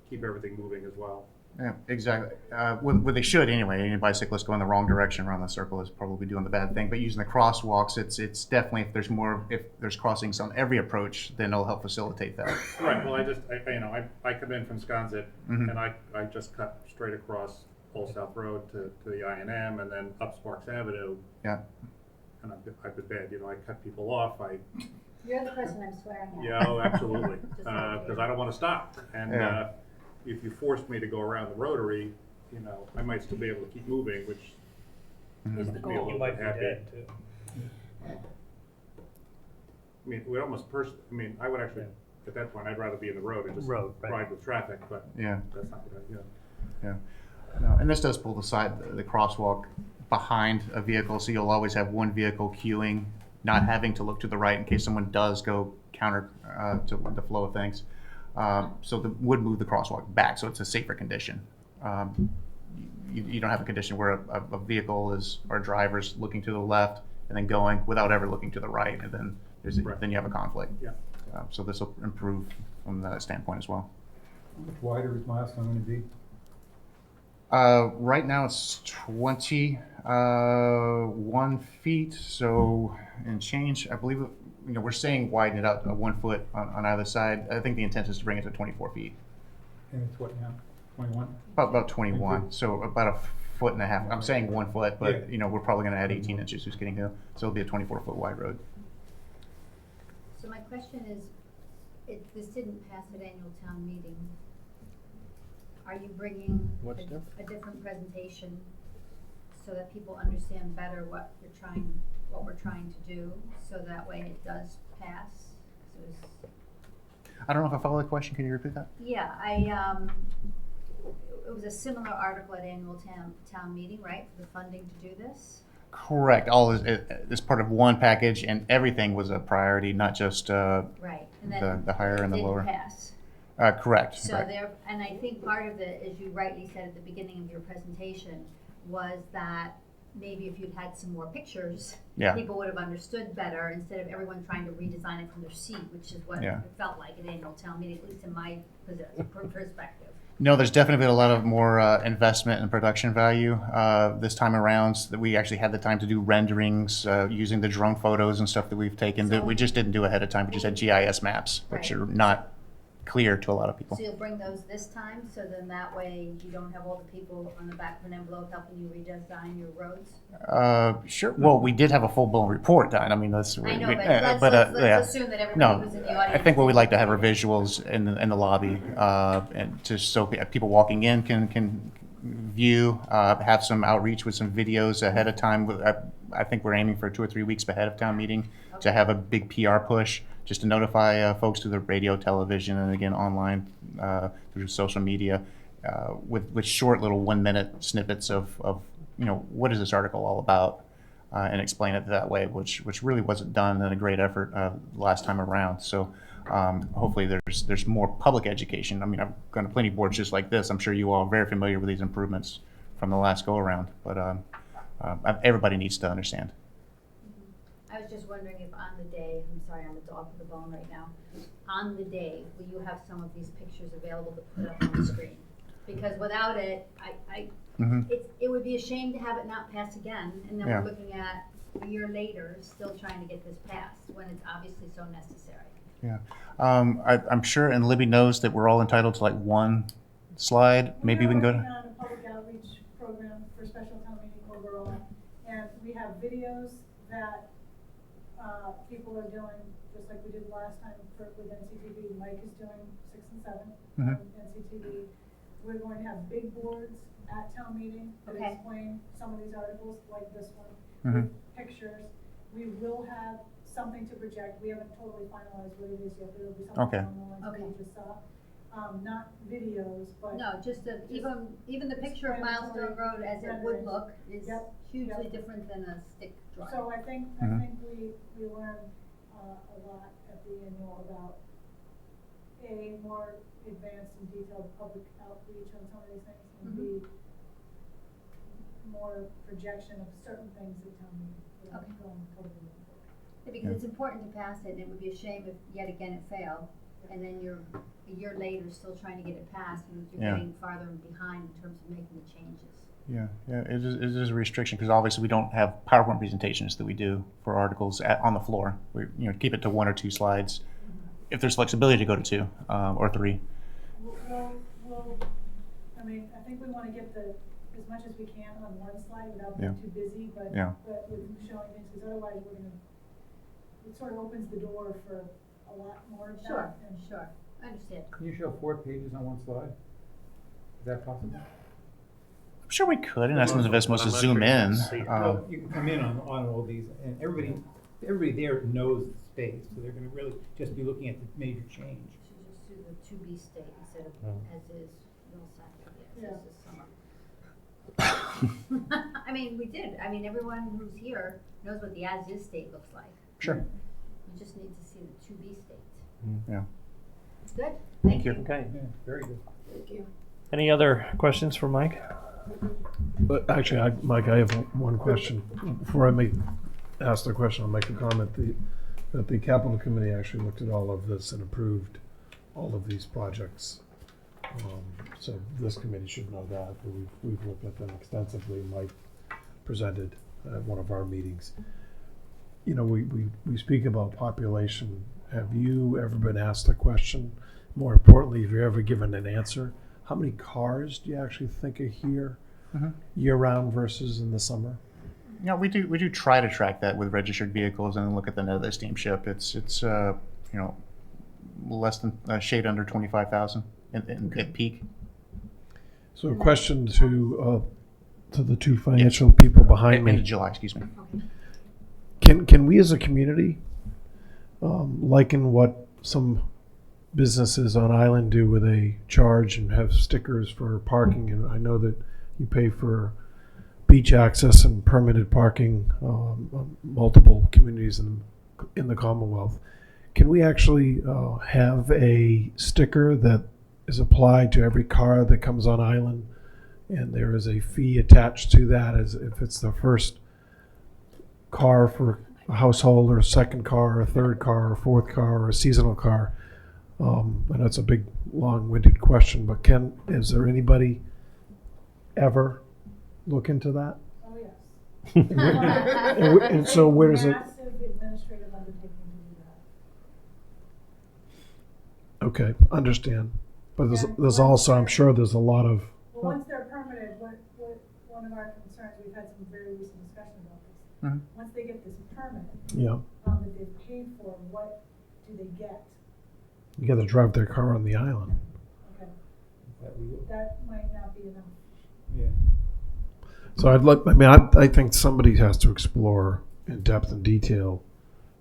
keep everything moving as well. Yeah, exactly. What they should anyway. Any bicyclist going the wrong direction around the circle is probably doing the bad thing. But using the crosswalks, it's definitely if there's crossings on every approach, then it'll help facilitate that. Right. Well, I come in from Sconset, Mhm. and I just cut straight across Old South Road to the I&M and then up Sparks Avenue. Yeah. And I've been bad. I cut people off. You're the person I'm swearing at. Yeah, oh, absolutely. Just Because I don't want to stop. And Yeah. if you forced me to go around the rotary, I might still be able to keep moving, which Mhm. makes me a little bit happy. I mean, we almost I would actually, at that point, I'd rather be in the road and just Road, right. ride with traffic, but Yeah. that's not what I, Yeah. No, and this does pull the crosswalk behind a vehicle, so you'll always have one vehicle queuing, not having to look to the right in case someone does go counter to the flow of things. So would move the crosswalk back, so it's a safer condition. You don't have a condition where a vehicle or a driver's looking to the left and then going without ever looking to the right, and then Right. then you have a conflict. Yeah. So this will improve from that standpoint as well. How much wider is Milestone going to be? Right now it's 21 feet, so and change. I believe we're saying widen it out 1 foot on either side. I think the intent is to bring it to 24 feet. And it's what now, 21? About 21, so about a foot and a half. I'm saying 1 foot, but Yeah. we're probably going to add 18 inches. Who's getting here? So it'll be a 24-foot wide road. So my question is, this didn't pass at annual town meeting. Are you bringing What's a different? different presentation so that people understand better what we're trying to do, so that way it does pass? I don't know if I follow the question. Can you repeat that? Yeah, it was a similar article at annual town meeting, right, for the funding to do this? Correct. All is part of one package, and everything was a priority, not just Right, and then the higher and the it lower. didn't pass. Correct. So right. and I think part of it, as you rightly said at the beginning of your presentation, was that maybe if you'd had some more pictures, Yeah. people would have understood better instead of everyone trying to redesign it from their seat, which is what Yeah. it felt like at annual town meeting, at least in my perspective. No, there's definitely been a lot of more investment in production value this time around. That we actually had the time to do renderings using the drone photos and stuff that we've taken that we just didn't do ahead of time. We just had GIS maps, which Right. are not clear to a lot of people. So you'll bring those this time, so then that way you don't have all the people on the back of an envelope helping you redesign your roads? Sure. Well, we did have a full-blown report done. I mean, that's. I know, we- but let's yeah. assume that everybody No, who's in the audience. I think what we'd like to have are visuals in the lobby, and just so people walking in can view, have some outreach with some videos ahead of time. I think we're aiming for 2 or 3 weeks ahead of town meeting to have a big PR push, just to notify folks through the radio, television, and again online through social media, with short little 1-minute snippets of what is this article all about, and explain it that way, which really wasn't done in a great effort last time around. So hopefully there's more public education. I mean, I've gone to plenty of boards just like this. I'm sure you all are very familiar with these improvements from the last go around, but everybody needs to understand. I was just wondering if on the day, I'm sorry, I'm a dog with a bone right now. On the day, will you have some of these pictures available to put up on the screen? Because without it, it would be a shame to have it not pass again, and then Yeah. we're looking at a year later, still trying to get this passed, when it's obviously so necessary. Yeah, I'm sure, and Libby knows that we're all entitled to like one slide. Maybe we can go We're to. working on a public outreach program for special town meeting overall, and we have videos that people are doing, just like we did last time with NCTV. Mike is doing 6 and 7 on NCTV. We're going to have big boards at town meeting that Okay. explain some of these articles, like this one, Mhm. with pictures. We will have something to project. We haven't totally finalized what it is yet, but it'll be something Okay. along the lines of what Okay. you just saw. Not videos, but. No, just even the picture of Milestone Road as it would look is Yep. hugely Yep. different than a stick drawing. So I think we learned a lot at the annual about more advanced and detailed public outreach on some of these things, and B, more projection of certain things at town meeting without Okay. going totally overboard. Yeah, because it's important to pass it, and it would be a shame if yet again it failed, and then you're a year later still trying to get it passed, and you're Yeah. getting farther and behind in terms of making the changes. Yeah, it is a restriction because obviously we don't have PowerPoint presentations that we do for articles on the floor. We keep it to 1 or 2 slides. If there's flexibility to go to 2 or 3. We'll, I mean, I think we want to get as much as we can on one slide without being too busy, but with showing things, because otherwise it sort of opens the door for a lot more of that. Sure, and sure, I understand. Can you show 4 pages on one slide? Is that possible? I'm sure we could, and that's supposed to I'm not zoom sure you can in. see it. Well, you can come in on all these, and everybody there knows the space, so they're gonna really just be looking at the major change. Should just do the to be state instead of as is, real sign, as is summer. I mean, we did, everyone who's here knows what the as is state looks like. Sure. We just need to see the to be state. Yeah. Good, Thank you. Okay. Yeah, very good. Thank you. Any other questions for Mike? But actually, Mike, I have one question. Before I ask the question, I'll make a comment. That the capital committee actually looked at all of this and approved all of these projects. So this committee should know that, but we've looked at them extensively. Mike presented at one of our meetings. We speak about population. Have you ever been asked a question? More importantly, have you ever given an answer? How many cars do you actually think are here year-round versus in the summer? Yeah, we do try to track that with registered vehicles and look at the net of the steamship. It's less than a shade under 25,000 at peak. So a question to the two financial people behind End of me. July, excuse me. Can we as a community liken what some businesses on Island do where they charge and have stickers for parking? And I know that you pay for beach access and permitted parking, multiple communities in the Commonwealth. Can we actually have a sticker that is applied to every car that comes on Island, and there is a fee attached to that as if it's the first car for a household, or a second car, or a third car, or a fourth car, or a seasonal car? I know it's a big, long-winded question, but is there anybody ever look into that? Oh, yes. And so where does it? Massive administrative undertaking to do that. Okay, understand. But Yeah. there's also, I'm sure there's a lot of, Well, once they're permitted, one of our concerns, we've had some very recent discussion about this. Mhm. Once they get this permit, yeah, that they've paid for, what do they get? you got to drive their car on the island. Okay, Is that legal? that might not be enough. Yeah. So I think somebody has to explore in depth and detail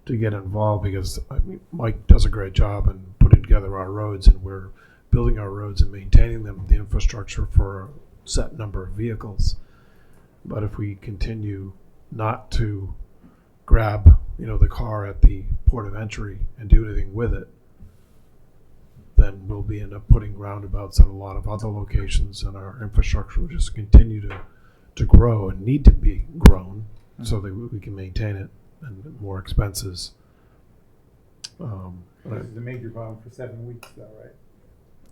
to get involved, because Mike does a great job in putting together our roads, and we're building our roads and maintaining them, the infrastructure for a set number of vehicles. But if we continue not to grab, the car at the port of entry and do anything with it, then we'll end up putting roundabouts at a lot of other locations, and our infrastructure will just continue to grow and need to be grown so that we can maintain it, and more expenses. This is a major problem for 7 weeks though, right?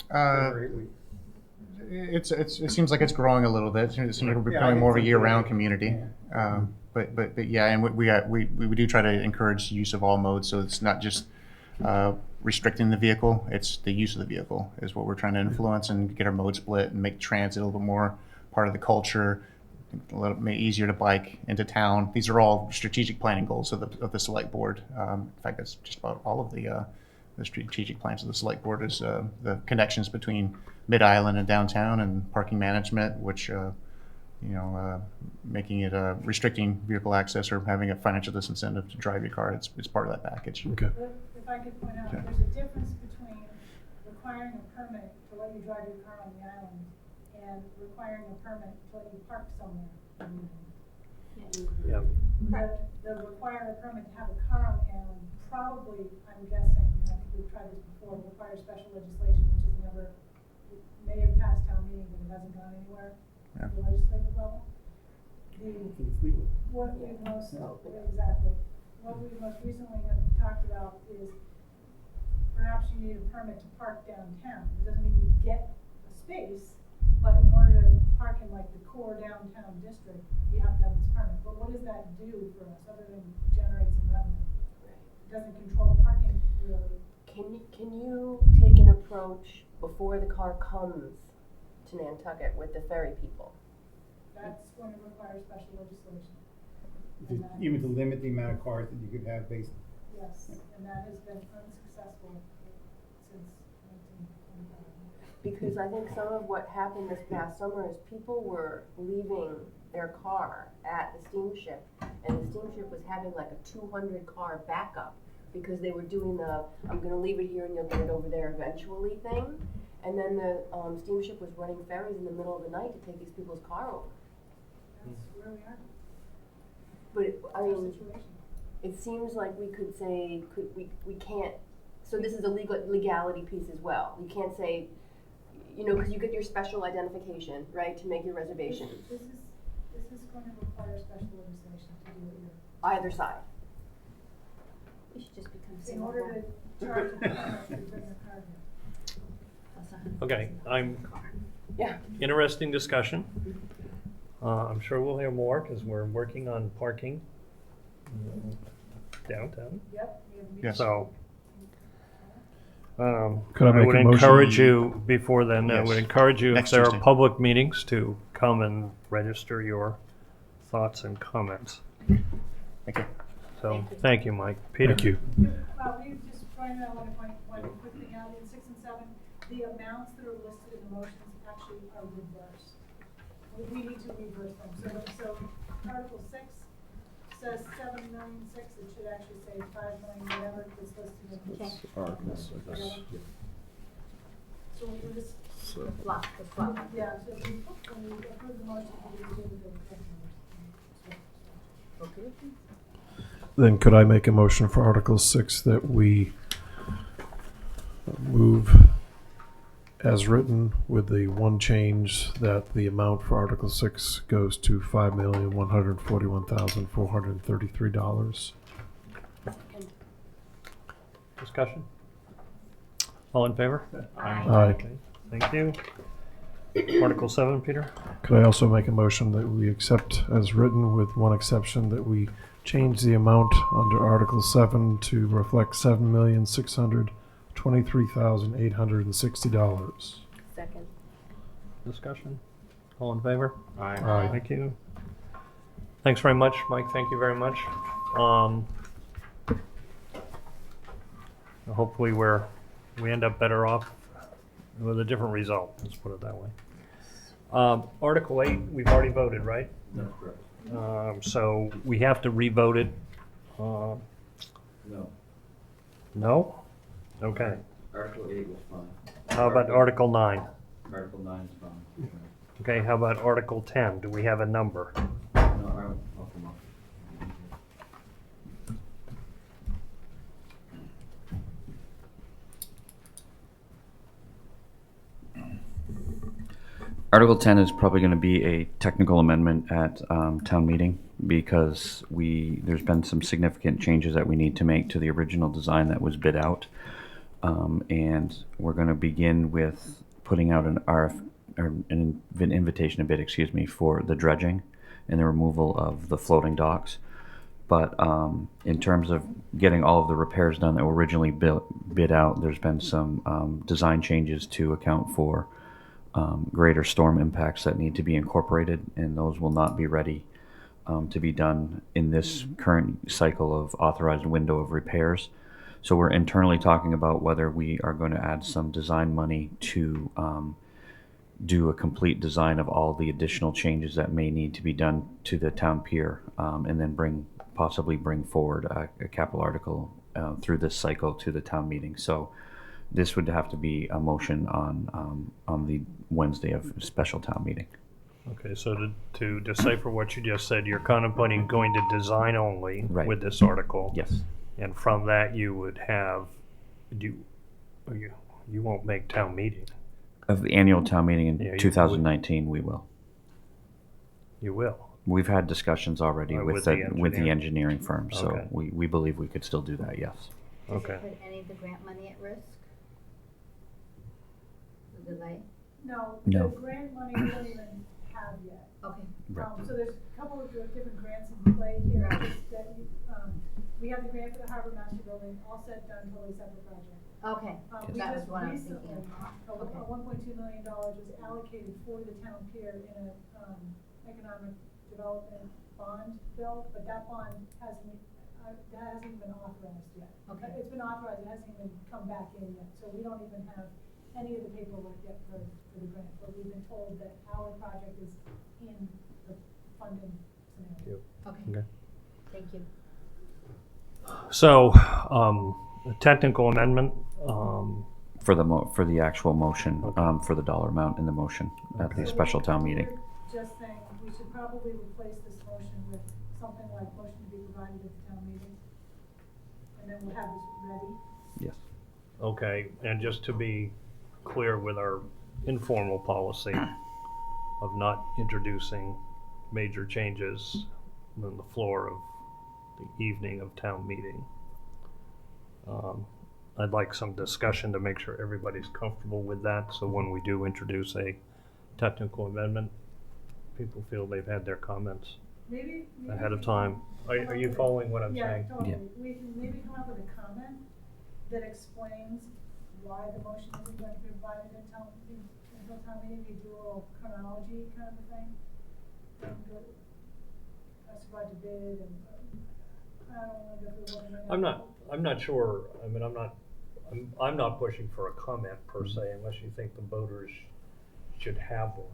7 Uh, or 8 weeks. it seems like it's growing a little bit. It seems like we're Yeah, becoming more of a it's year-round yeah. community. But yeah, and we do try to encourage use of all modes, so it's not just restricting the vehicle, it's the use of the vehicle is what we're trying to influence, and get our mode split and make transit a little bit more part of the culture, a little bit easier to bike into town. These are all strategic planning goals of the select board. In fact, that's just about all of the strategic plans of the select board is the connections between Mid-Island and downtown, and parking management, which making it restricting vehicle access or having a financial disincentive to drive your car. It's part of that package. Okay. If I could point out, Yeah. there's a difference between requiring a permit to let you drive your car on the island and requiring a permit to let you park somewhere on the island. Yeah. The require a permit to have a car on the island, probably, I'm guessing, and I think we've tried this before, requires special legislation, which is never, may have passed town meeting, but it hasn't gone anywhere Yeah. at the legislative level. It's legal. What we most, No. exactly, what we most recently have talked about is perhaps you need a permit to park downtown. It doesn't mean you get a space, but in order to park in like the core downtown district, you have to have this permit. But what does that do for us other than generate some revenue? It doesn't control parking really. Can you take an approach before the car comes to Nantucket with the ferry people? That's going to require special legislation. Even to limit the amount of cars that you could have based. Yes, and that has been unsuccessful since 1925. Because I think some of what happened this past summer is people were leaving their car at the steamship, and the steamship was having like a 200 car backup because they were doing the I'm going to leave it here and you'll get it over there eventually thing. And then the steamship was running ferries in the middle of the night to take these people's car over. That's where we are. But it, I That's our mean, situation. it seems like we could say we can't. So this is a legality piece as well. You can't say, because you get your special identification, right, to make your reservation. This is going to require special legislation to do it here. Either side. We should just become In single. order to charge a permit to bring a car here. Okay, Yeah. interesting discussion. I'm sure we'll hear more because we're working on parking downtown. Yep. We have a meeting. Yes. So Could I make would a motion? encourage you before then. I would Yes. encourage you, Next if there Tuesday. are public meetings, to come and register your thoughts and comments. Thank you. So thank you, Mike. Peter. Thank you. We just find out one quick thing out in 6 and 7, the amounts that are listed in the motions actually are reversed. We need to reverse them. So Article 6 says 7,000,006, it should actually say 5,000,000, whatever is listed in the. So we're just, The flop, the flop. yeah, so when we approve the motion, we do the correct numbers. Okay. Then could I make a motion for Article 6 that we move as written with the one change that the amount for Article 6 goes to $5,141,433. Discussion? All in favor? Aye. Okay, thank you. Article 7, Peter? Could I also make a motion that we accept as written with one exception, that we change the amount under Article 7 to reflect $7,623,860. Second. Discussion? All in favor? Aye. Thank you. Thanks very much, Mike. Thank you very much. Hopefully we end up better off with a different result. Let's put it that way. Article 8, we've already voted, right? That's correct. So we have to re-vote it. No, No? Okay. Article 8 was fine. How about Article 9? Article 9 is fine. Okay, how about Article 10? Do we have a number? No, I'll come up. Article 10 is probably going to be a technical amendment at town meeting because there's been some significant changes that we need to make to the original design that was bid out. And we're going to begin with putting out an an invitation to bid, excuse me, for the dredging and the removal of the floating docks. But in terms of getting all of the repairs done that were originally bid out, there's been some design changes to account for greater storm impacts that need to be incorporated, and those will not be ready to be done in this current cycle of authorized window of repairs. So we're internally talking about whether we are going to add some design money to do a complete design of all the additional changes that may need to be done to the town pier, and then possibly bring forward a capital article through this cycle to the town meeting. So this would have to be a motion on the Wednesday of special town meeting. Okay, so to decipher what you just said, you're contemplating going to design only Right. with this article. Yes. And from that, you would have, you won't make town meeting. Of the annual town meeting in Yeah, you 2019, we will. You will. We've had discussions already With with the with the engineer? engineering firm, so Okay. we believe we could still do that, yes. Does Okay. it put any of the grant money at risk? The delay? No, No. the grant money we don't even have yet. Okay. Right. So there's a couple of different grants in play here, Right. just that, we have the grant for the Harbor Master Building, all set, done, totally separate project. Okay, We that was just what I was recently, thinking of. Okay. $1.2 million was allocated for the town pier in a, economic development bond bill, but that bond hasn't even been authorized yet. Okay. It's been authorized, it hasn't even come back in yet, so we don't even have any of the paperwork yet for the grant, but we've been told that our project is in the funding scenario. Okay. Okay. Thank you. So, a technical amendment, For the actual motion, for the dollar amount in the motion at the special town meeting. We're just saying, we should probably replace this motion with something like motion to be provided at the town meeting. And then we'll have this ready. Yes. okay, and just to be clear with our informal policy of not introducing major changes on the floor of the evening of town meeting. I'd like some discussion to make sure everybody's comfortable with that, so when we do introduce a technical amendment, people feel they've had their comments Maybe ahead of we time. can Are you following what I'm Yeah, saying? totally. Yeah. We can maybe come up with a comment that explains why the motion isn't going to be provided until town meeting. We do a little chronology kind of a thing. And go, provide to bid and, I don't want to go through what I'm not sure, I mean, I'm not pushing for a comment per se unless you think the voters should have one.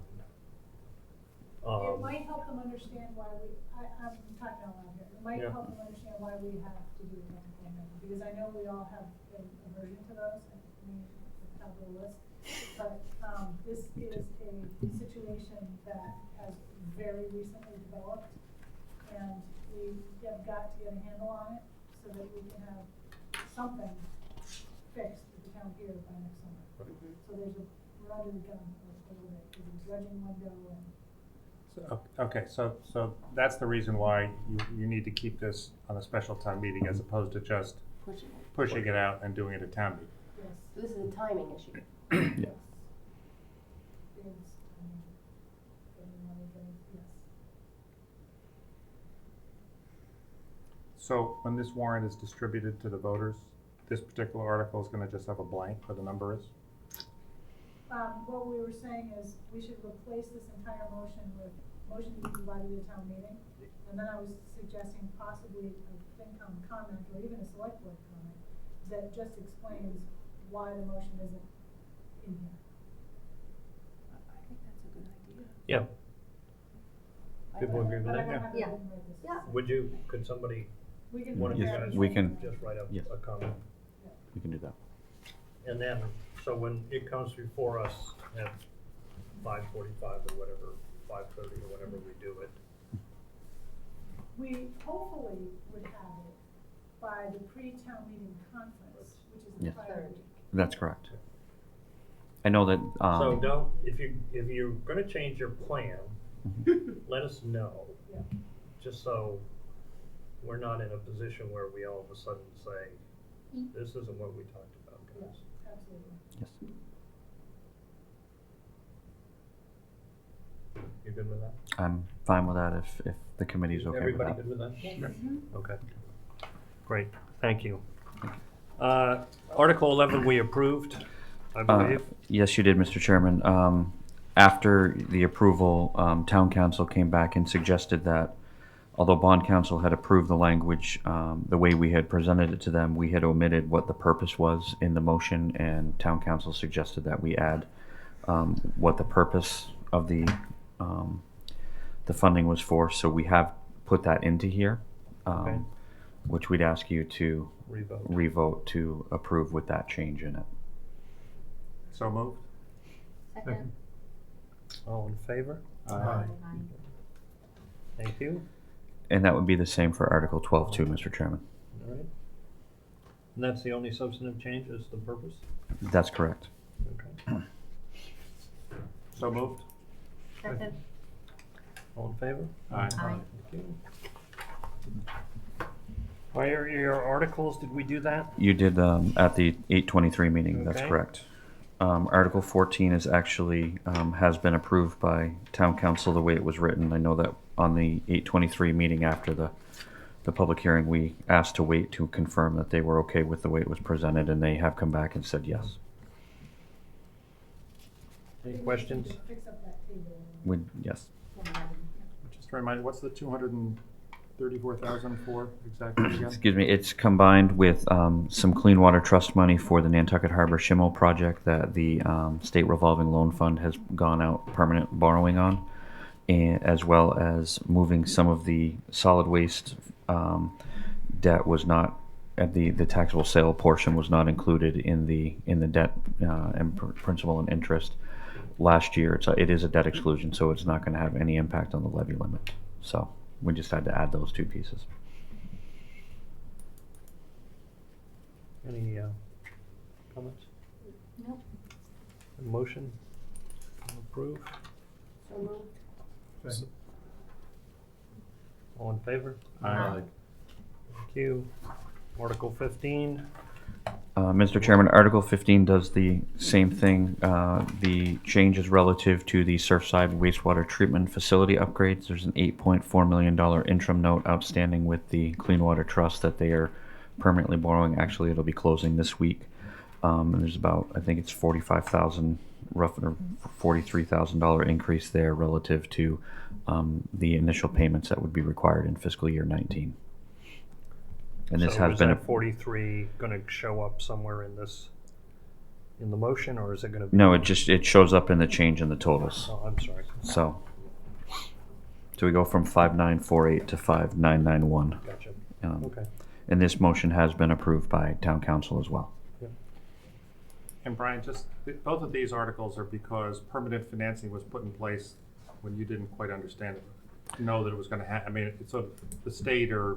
It might help them understand why I'm talking out loud here, it might Yeah. help them understand why we have to do a technical amendment, because I know we all have an aversion to those, and we have the list. But, this is a situation that has very recently developed, and we have got to get a handle on it, so that we can have something fixed at the town pier by next summer. So we're under the gun a little bit, because it's dredging window and. Okay, so that's the reason why you need to keep this on a special town meeting as opposed to just pushing it out and doing it at town meeting. Yes. So this is a timing issue. Yeah. Yes. So when this warrant is distributed to the voters, this particular article is gonna just have a blank where the number is? What we were saying is, we should replace this entire motion with motion to be provided at town meeting. And then I was suggesting possibly a FinCom comment, or even a select board comment, that just explains why the motion isn't in here. I think that's a good idea. Yeah. People agree with But I that? don't have it Yeah. written right this Yeah. second. Could somebody, We can. one of you Yes, guys we can. just write up Yes. a comment? We can do that. And then, so when it comes before us at 5:45 or whatever, 5:30 or whatever we do it, We hopefully would have it by the pre-town meeting conference, which is the Yes. prior week. That's correct. I know that, So don't, if you're gonna change your plan, let us know. Just so we're not in a position where we all of a sudden say, this isn't what we talked about, guys. yes. You good with that? I'm fine with that if the committee's okay with Everybody that. good with that? Okay. Great, thank you. Article 11 we approved, I believe. Yes, you did, Mr. Chairman. After the approval, town council came back and suggested that although bond council had approved the language, the way we had presented it to them, we had omitted what the purpose was in the motion, and town council suggested that we add what the purpose of the funding was for. So we have put that into here, Okay. which we'd ask you to Revote. to approve with that change in it. So moved. Second. All in favor? Aye. Thank you. And that would be the same for Article 12 too, Mr. Chairman. All right. And that's the only substantive change, is the purpose? That's correct. Okay. So moved. Second. All in favor? Aye. Aye. Thank you. Your articles, did we do that? You did at the 823 meeting, that's Okay. correct. Article 14 is actually, has been approved by town council the way it was written. I know that on the 823 meeting after the public hearing, we asked to wait to confirm that they were okay with the way it was presented, and they have come back and said yes. Any questions? Yes. Just a reminder, what's the 234,000 for exactly again? Excuse me, it's combined with some Clean Water Trust money for the Nantucket Harbor Shimmo project that the State Revolving Loan Fund has gone out permanent borrowing on, and as well as moving some of the solid waste debt was not, at the taxable sale portion was not included in the debt and principal and interest last year. It is a debt exclusion, so it's not going to have any impact on the levy limit. So we just had to add those two pieces. Any comments? Nope. Motion? Approve? So moved. Second. All in favor? Aye. Thank you. Article 15. Mr. Chairman, Article 15 does the same thing. The changes relative to the Surfside wastewater treatment facility upgrades. There's an $8.4 million interim note outstanding with the Clean Water Trust that they are permanently borrowing. Actually, it'll be closing this week. And there's about, I think it's 45,000, rough or $43,000 increase there relative to the initial payments that would be required in fiscal year 19. And this So has is been that 43 going to show up somewhere in the motion, or is it going to be? no, it shows up in the change in the totals. Oh, I'm sorry. So we go from 5948 to 5991. Gotcha. Um, Okay. And this motion has been approved by town council as well. And Brian, both of these articles are because permanent financing was put in place when you didn't quite understand it. Know that it was going to happen. I mean, it's so the state or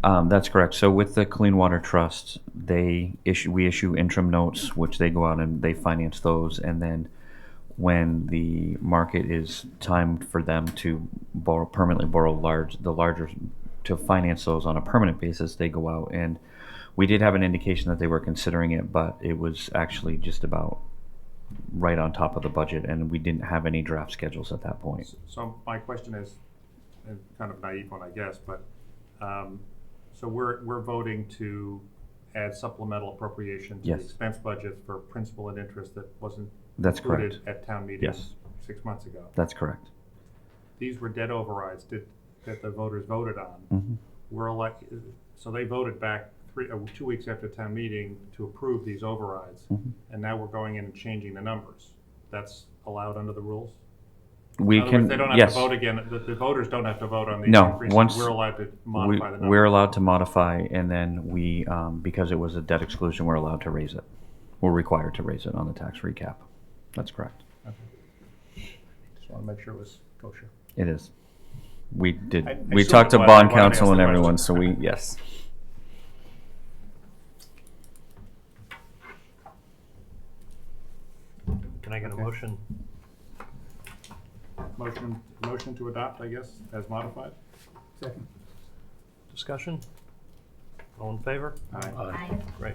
That's correct. So with the Clean Water Trust, we issue interim notes, which they go out and they finance those, and then when the market is timed for them to permanently borrow the larger to finance those on a permanent basis, they go out, and we did have an indication that they were considering it, but it was actually just about right on top of the budget, and we didn't have any draft schedules at that point. So my question is, and kind of naive one, I guess, but so we're voting to add supplemental appropriation to Yes. the expense budget for principal and interest that wasn't That's included correct. at town meeting Yes. 6 months ago. That's correct. These were debt overrides that the voters voted on. Mhm. So they voted back 2 weeks after town meeting to approve these overrides, Mhm. and now we're going in and changing the numbers. That's allowed under the rules? We In other can, words, they don't have yes. to vote again, the voters don't have to vote on these No, increases. once We're allowed to modify the numbers. We're allowed to modify, and then we, because it was a debt exclusion, we're allowed to raise it. We're required to raise it on the tax recap. That's correct. Just want to make sure it was kosher. It is. We I talked to assume bond that's why I council asked and the everyone, question. so yes. Can I get a Okay. motion? Motion to adopt, I guess, as modified? Second. Discussion? All in favor? I, Great.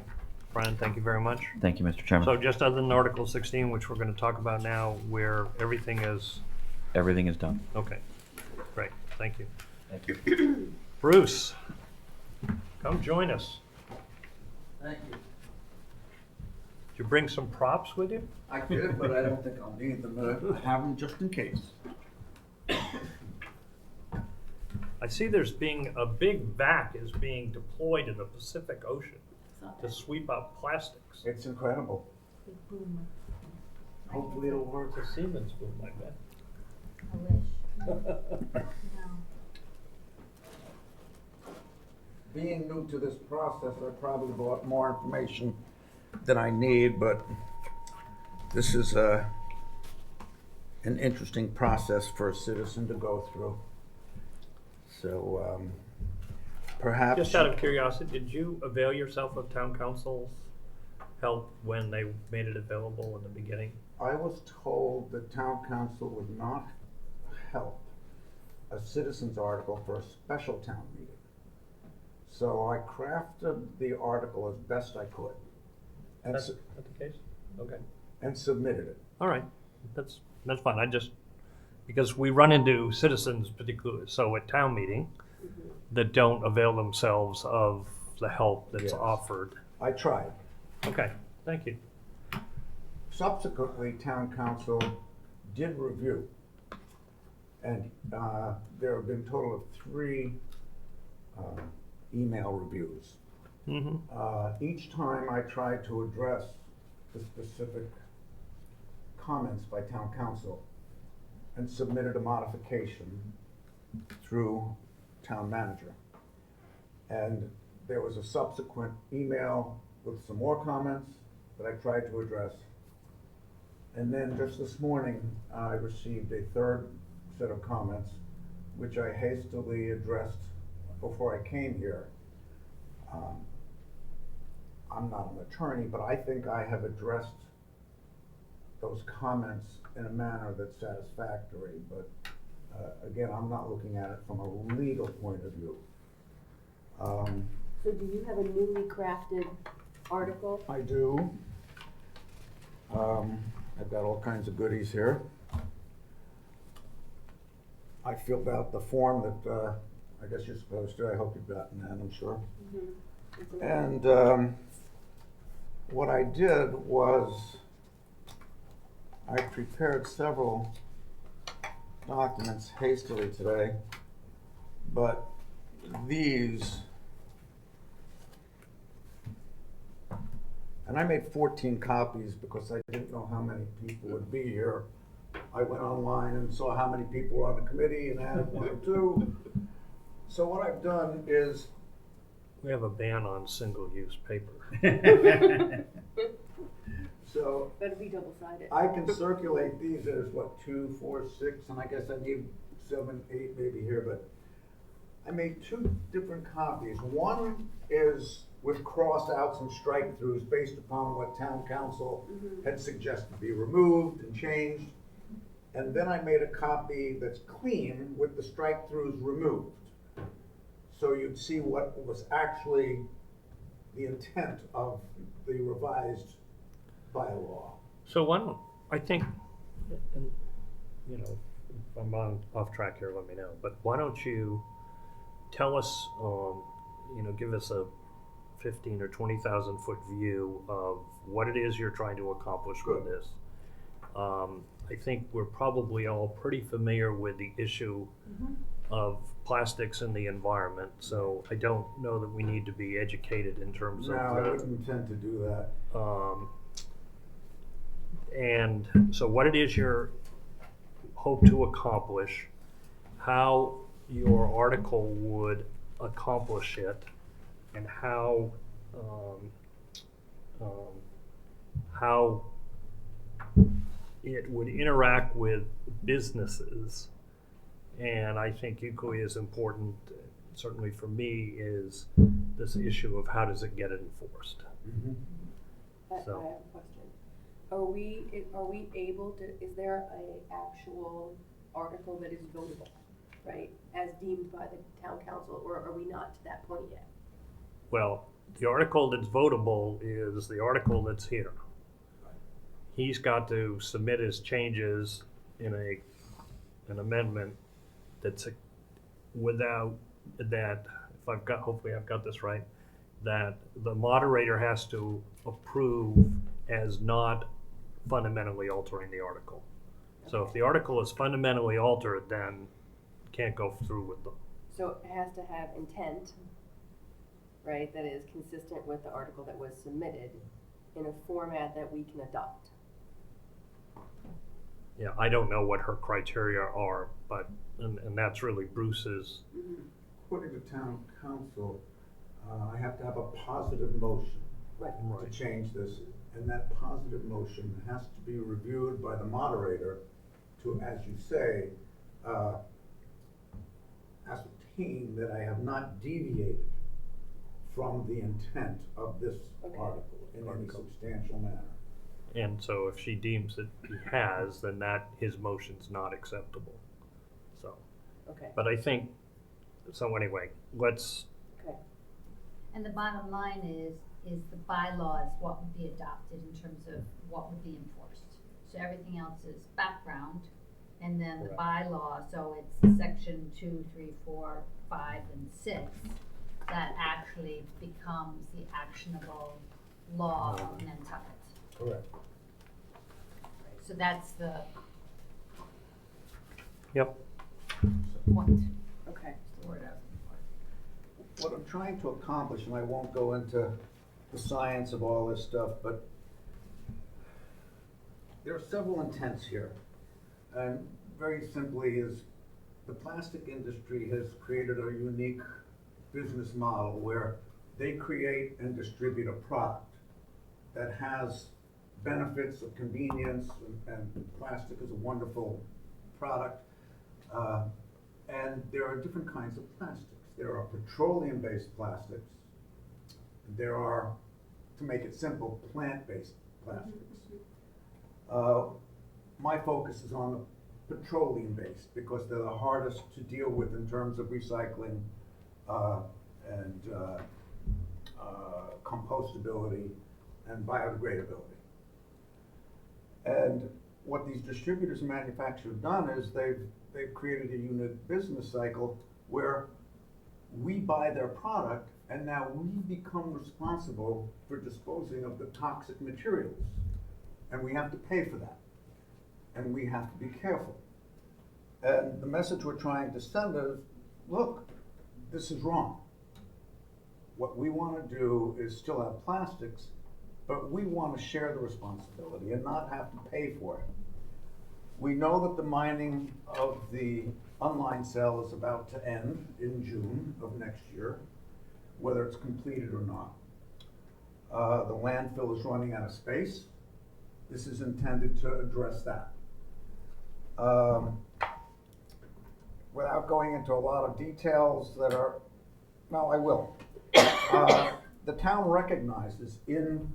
Brian, thank you very much. Thank you, Mr. Chairman. So just other than Article 16, which we're going to talk about now, where everything is, Everything is done. okay, great, thank you. Thank you. Bruce, come join us. Thank you. Did you bring some props with you? I did, but I don't think I'll need them. I have them just in case. I see there's being, a big vac is being deployed in the Pacific Ocean to sweep up plastics. It's incredible. Hopefully it'll work. It's a Siemens boom, I bet. I wish. No. Being new to this process, I probably brought more information than I need, but this is an interesting process for a citizen to go through. So perhaps. Just out of curiosity, did you avail yourself of town council's help when they made it available in the beginning? I was told that town council would not help a citizen's article for a special town meeting. So I crafted the article as best I could and, That's that the case? Okay. and submitted it. All right, that's fine. I just, because we run into citizens particularly, so at town meeting, that don't avail themselves of the help that's Yes. offered. I tried. Okay, thank you. Subsequently, town council did review, and there have been a total of 3 email reviews. Mm-hmm. Each time I tried to address the specific comments by town council and submitted a modification through town manager. And there was a subsequent email with some more comments that I tried to address. And then just this morning, I received a 3rd set of comments, which I hastily addressed before I came here. I'm not an attorney, but I think I have addressed those comments in a manner that's satisfactory. But again, I'm not looking at it from a legal point of view. So do you have a newly crafted article? I do. I've got all kinds of goodies here. I filled out the form that I guess you're supposed to. I hope you've gotten that, I'm sure. And what I did was I prepared several documents hastily today, but these, and I made 14 copies because I didn't know how many people would be here. I went online and saw how many people were on the committee and added 1 or 2. So what I've done is, We have a ban on single-use paper. so Better be double-sided. I can circulate these as what, 2, 4, 6, and I guess I need 7, 8 maybe here, but I made 2 different copies. One is with cross-outs and strike-throughs based upon what town council had suggested be removed and changed. And then I made a copy that's clean with the strike-throughs removed. So you'd see what was actually the intent of the revised bylaw. So why don't, I think, and, you know, if I'm off track here, let me know, but why don't you tell us, you know, give us a 15 or 20,000 foot view of what it is you're trying to accomplish with this. I think we're probably all pretty familiar with the issue of plastics in the environment, so I don't know that we need to be educated in terms No, of I wouldn't intend to do that. And so what it is you hope to accomplish, how your article would accomplish it, and how it would interact with businesses. And I think equally as important, certainly for me, is this issue of how does it get enforced. I have So. a question. Are we able to, is there a actual article that is votable, right? As deemed by the town council, or are we not to that point yet? Well, the article that's votable is the article that's here. He's got to submit his changes in an amendment that's without that, hopefully I've got this right, that the moderator has to approve as not fundamentally altering the article. So if the article is fundamentally altered, then can't go through with them. So it has to have intent, right, that is consistent with the article that was submitted in a format that we can adopt. Yeah, I don't know what her criteria are, but, and that's really Bruce's. According to town council, I have to have a positive motion to change this, and that positive motion has to be reviewed by the moderator to, as you say, ascertain that I have not deviated from the intent of this article in any substantial manner. And so if she deems that he has, then that, his motion's not acceptable. So, Okay. but I think, so anyway, let's, Okay. And the bottom line is the bylaws, what would be adopted in terms of what would be enforced. So everything else is background, and then the bylaw, so it's section 2, 3, 4, 5, and 6, that actually becomes the actionable law of Nantucket. Correct. So that's the yep. point. Okay. What I'm trying to accomplish, and I won't go into the science of all this stuff, but there are several intents here. And very simply is the plastic industry has created a unique business model where they create and distribute a product that has benefits of convenience, and plastic is a wonderful product. And there are different kinds of plastics. There are petroleum-based plastics. There are, to make it simple, plant-based plastics. My focus is on the petroleum-based because they're the hardest to deal with in terms of recycling and compostability and biodegradability. And what these distributors and manufacturers have done is they've created a unit business cycle where we buy their product and now we become responsible for disposing of the toxic materials. And we have to pay for that. And we have to be careful. And the message we're trying to send is, look, this is wrong. What we want to do is still have plastics, but we want to share the responsibility and not have to pay for it. We know that the mining of the unlined cell is about to end in June of next year, whether it's completed or not. The landfill is running out of space. This is intended to address that. Without going into a lot of details that are, no, I will. The town recognizes in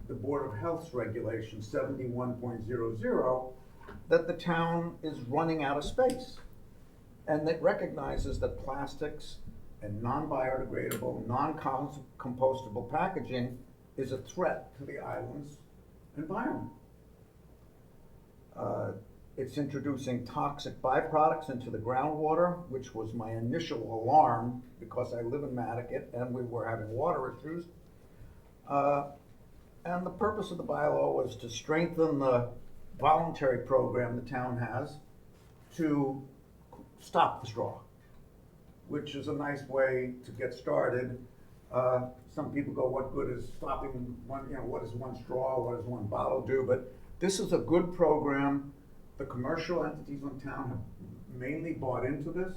the Board of Health's regulation 71.00 that the town is running out of space. And it recognizes that plastics and non-biodegradable, non-compostable packaging is a threat to the island's environment. It's introducing toxic byproducts into the groundwater, which was my initial alarm because I live in Nantucket and we were having water issues. And the purpose of the bylaw was to strengthen the voluntary program the town has to stop the straw, which is a nice way to get started. Some people go, what good is stopping one, what does one straw, what does one bottle do? But this is a good program. The commercial entities in town have mainly bought into this,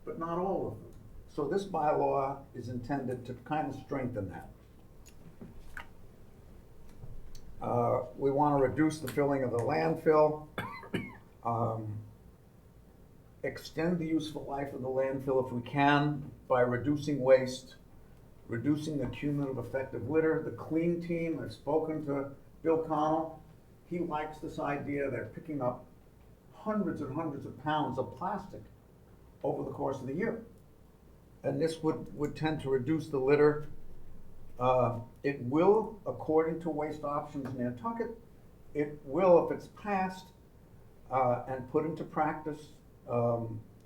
but not all of them. So this bylaw is intended to kind of strengthen that. We want to reduce the filling of the landfill, extend the useful life of the landfill if we can by reducing waste, reducing the cumulative effect of litter. The clean team, I've spoken to Bill Connell, he likes this idea they're picking up hundreds and hundreds of pounds of plastic over the course of the year. And this would tend to reduce the litter. It will, according to Waste Options Nantucket, it will, if it's passed and put into practice,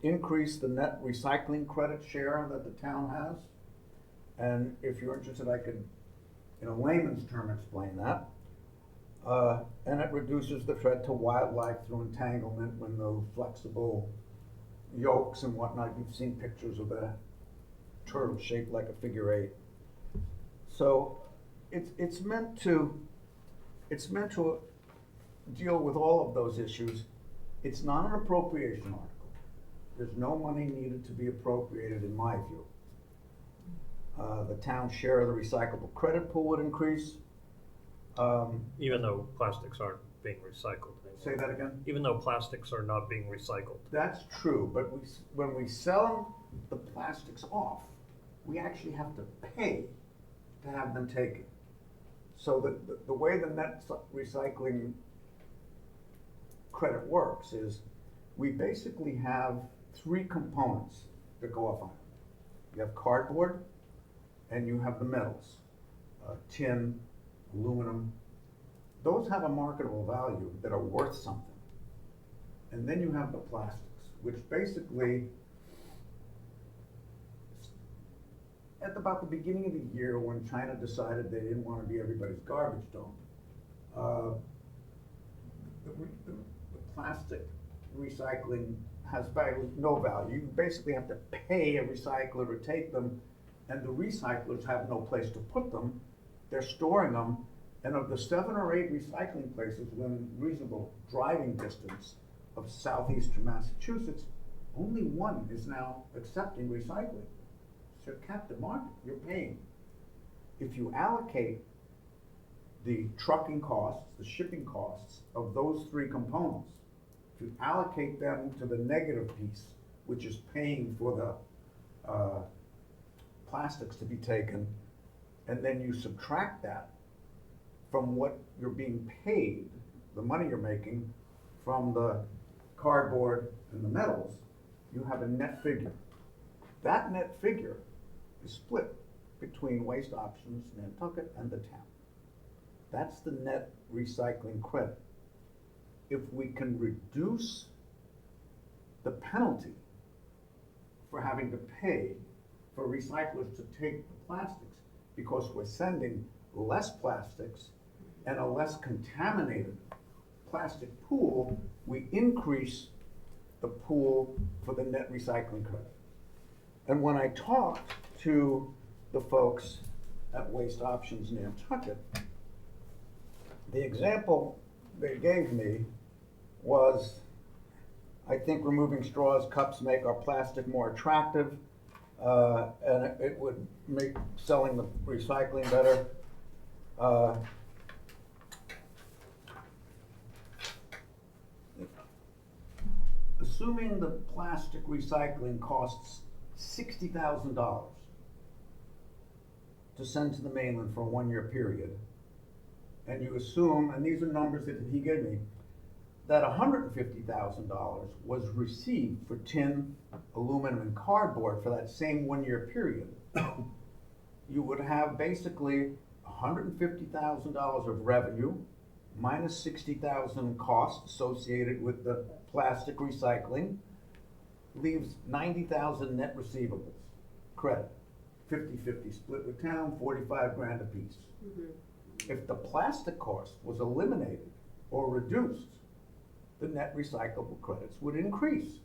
increase the net recycling credit share that the town has. And if you're interested, I could, in a layman's term, explain that. And it reduces the threat to wildlife through entanglement when those flexible yolks and whatnot, you've seen pictures of that turtle shaped like a figure 8. So it's meant to deal with all of those issues. It's not an appropriation article. There's no money needed to be appropriated in my view. The town's share of the recyclable credit pool would increase. Even though plastics aren't being recycled. Say that again? Even though plastics are not being recycled. That's true, but when we sell the plastics off, we actually have to pay to have them taken. So the way the net recycling credit works is we basically have 3 components that go off on it. You have cardboard and you have the metals, tin, aluminum. Those have a marketable value that are worth something. And then you have the plastics, which basically, at about the beginning of the year when China decided they didn't want to be everybody's garbage dump, the plastic recycling has no value. You basically have to pay a recycler to take them, and the recyclers have no place to put them. They're storing them. And of the 7 or 8 recycling places within reasonable driving distance of southeastern Massachusetts, only 1 is now accepting recycling. It's a captive market, you're paying. If you allocate the trucking costs, the shipping costs of those 3 components, if you allocate them to the negative piece, which is paying for the plastics to be taken, and then you subtract that from what you're being paid, the money you're making from the cardboard and the metals, you have a net figure. That net figure is split between Waste Options Nantucket and the town. That's the net recycling credit. If we can reduce the penalty for having to pay for recyclers to take the plastics, because we're sending less plastics and a less contaminated plastic pool, we increase the pool for the net recycling credit. And when I talked to the folks at Waste Options Nantucket, the example they gave me was, I think removing straws, cups make our plastic more attractive, and it would make selling the recycling better. Assuming the plastic recycling costs $60,000 to send to the mainland for a 1-year period, and you assume, and these are numbers that he gave me, that $150,000 was received for tin, aluminum, and cardboard for that same 1-year period, you would have basically $150,000 of revenue minus $60,000 in costs associated with the plastic recycling, leaves $90,000 net receivables, credit, 50-50 split with town, 45 grand apiece. If the plastic cost was eliminated or reduced, the net recyclable credits would increase.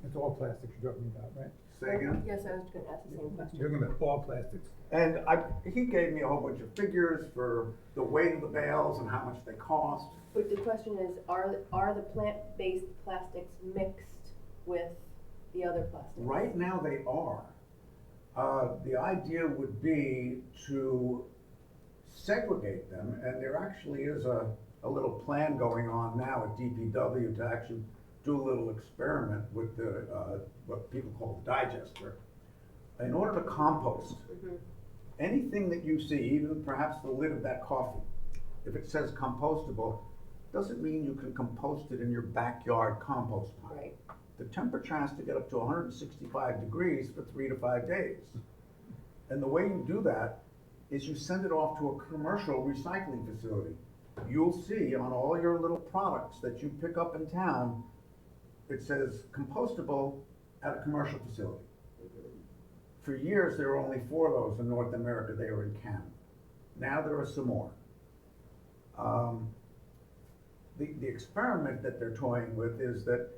It's all plastics you're talking about, right? Say again? Yes, I was gonna ask the same question. You're talking about all plastics. And he gave me a whole bunch of figures for the weight of the bales and how much they cost. But the question is, are the plant-based plastics mixed with the other plastics? Right now they are. The idea would be to segregate them, and there actually is a little plan going on now at DPW to actually do a little experiment with the what people call the digester. In order to compost, anything that you see, even perhaps the lid of that coffee, if it says compostable, doesn't mean you can compost it in your backyard compost pile. Right. The temperature has to get up to 165 degrees for 3 to 5 days. And the way you do that is you send it off to a commercial recycling facility. You'll see on all your little products that you pick up in town, it says compostable at a commercial facility. For years, there were only 4 of those in North America. They were in Canada. Now there are some more. The experiment that they're toying with is that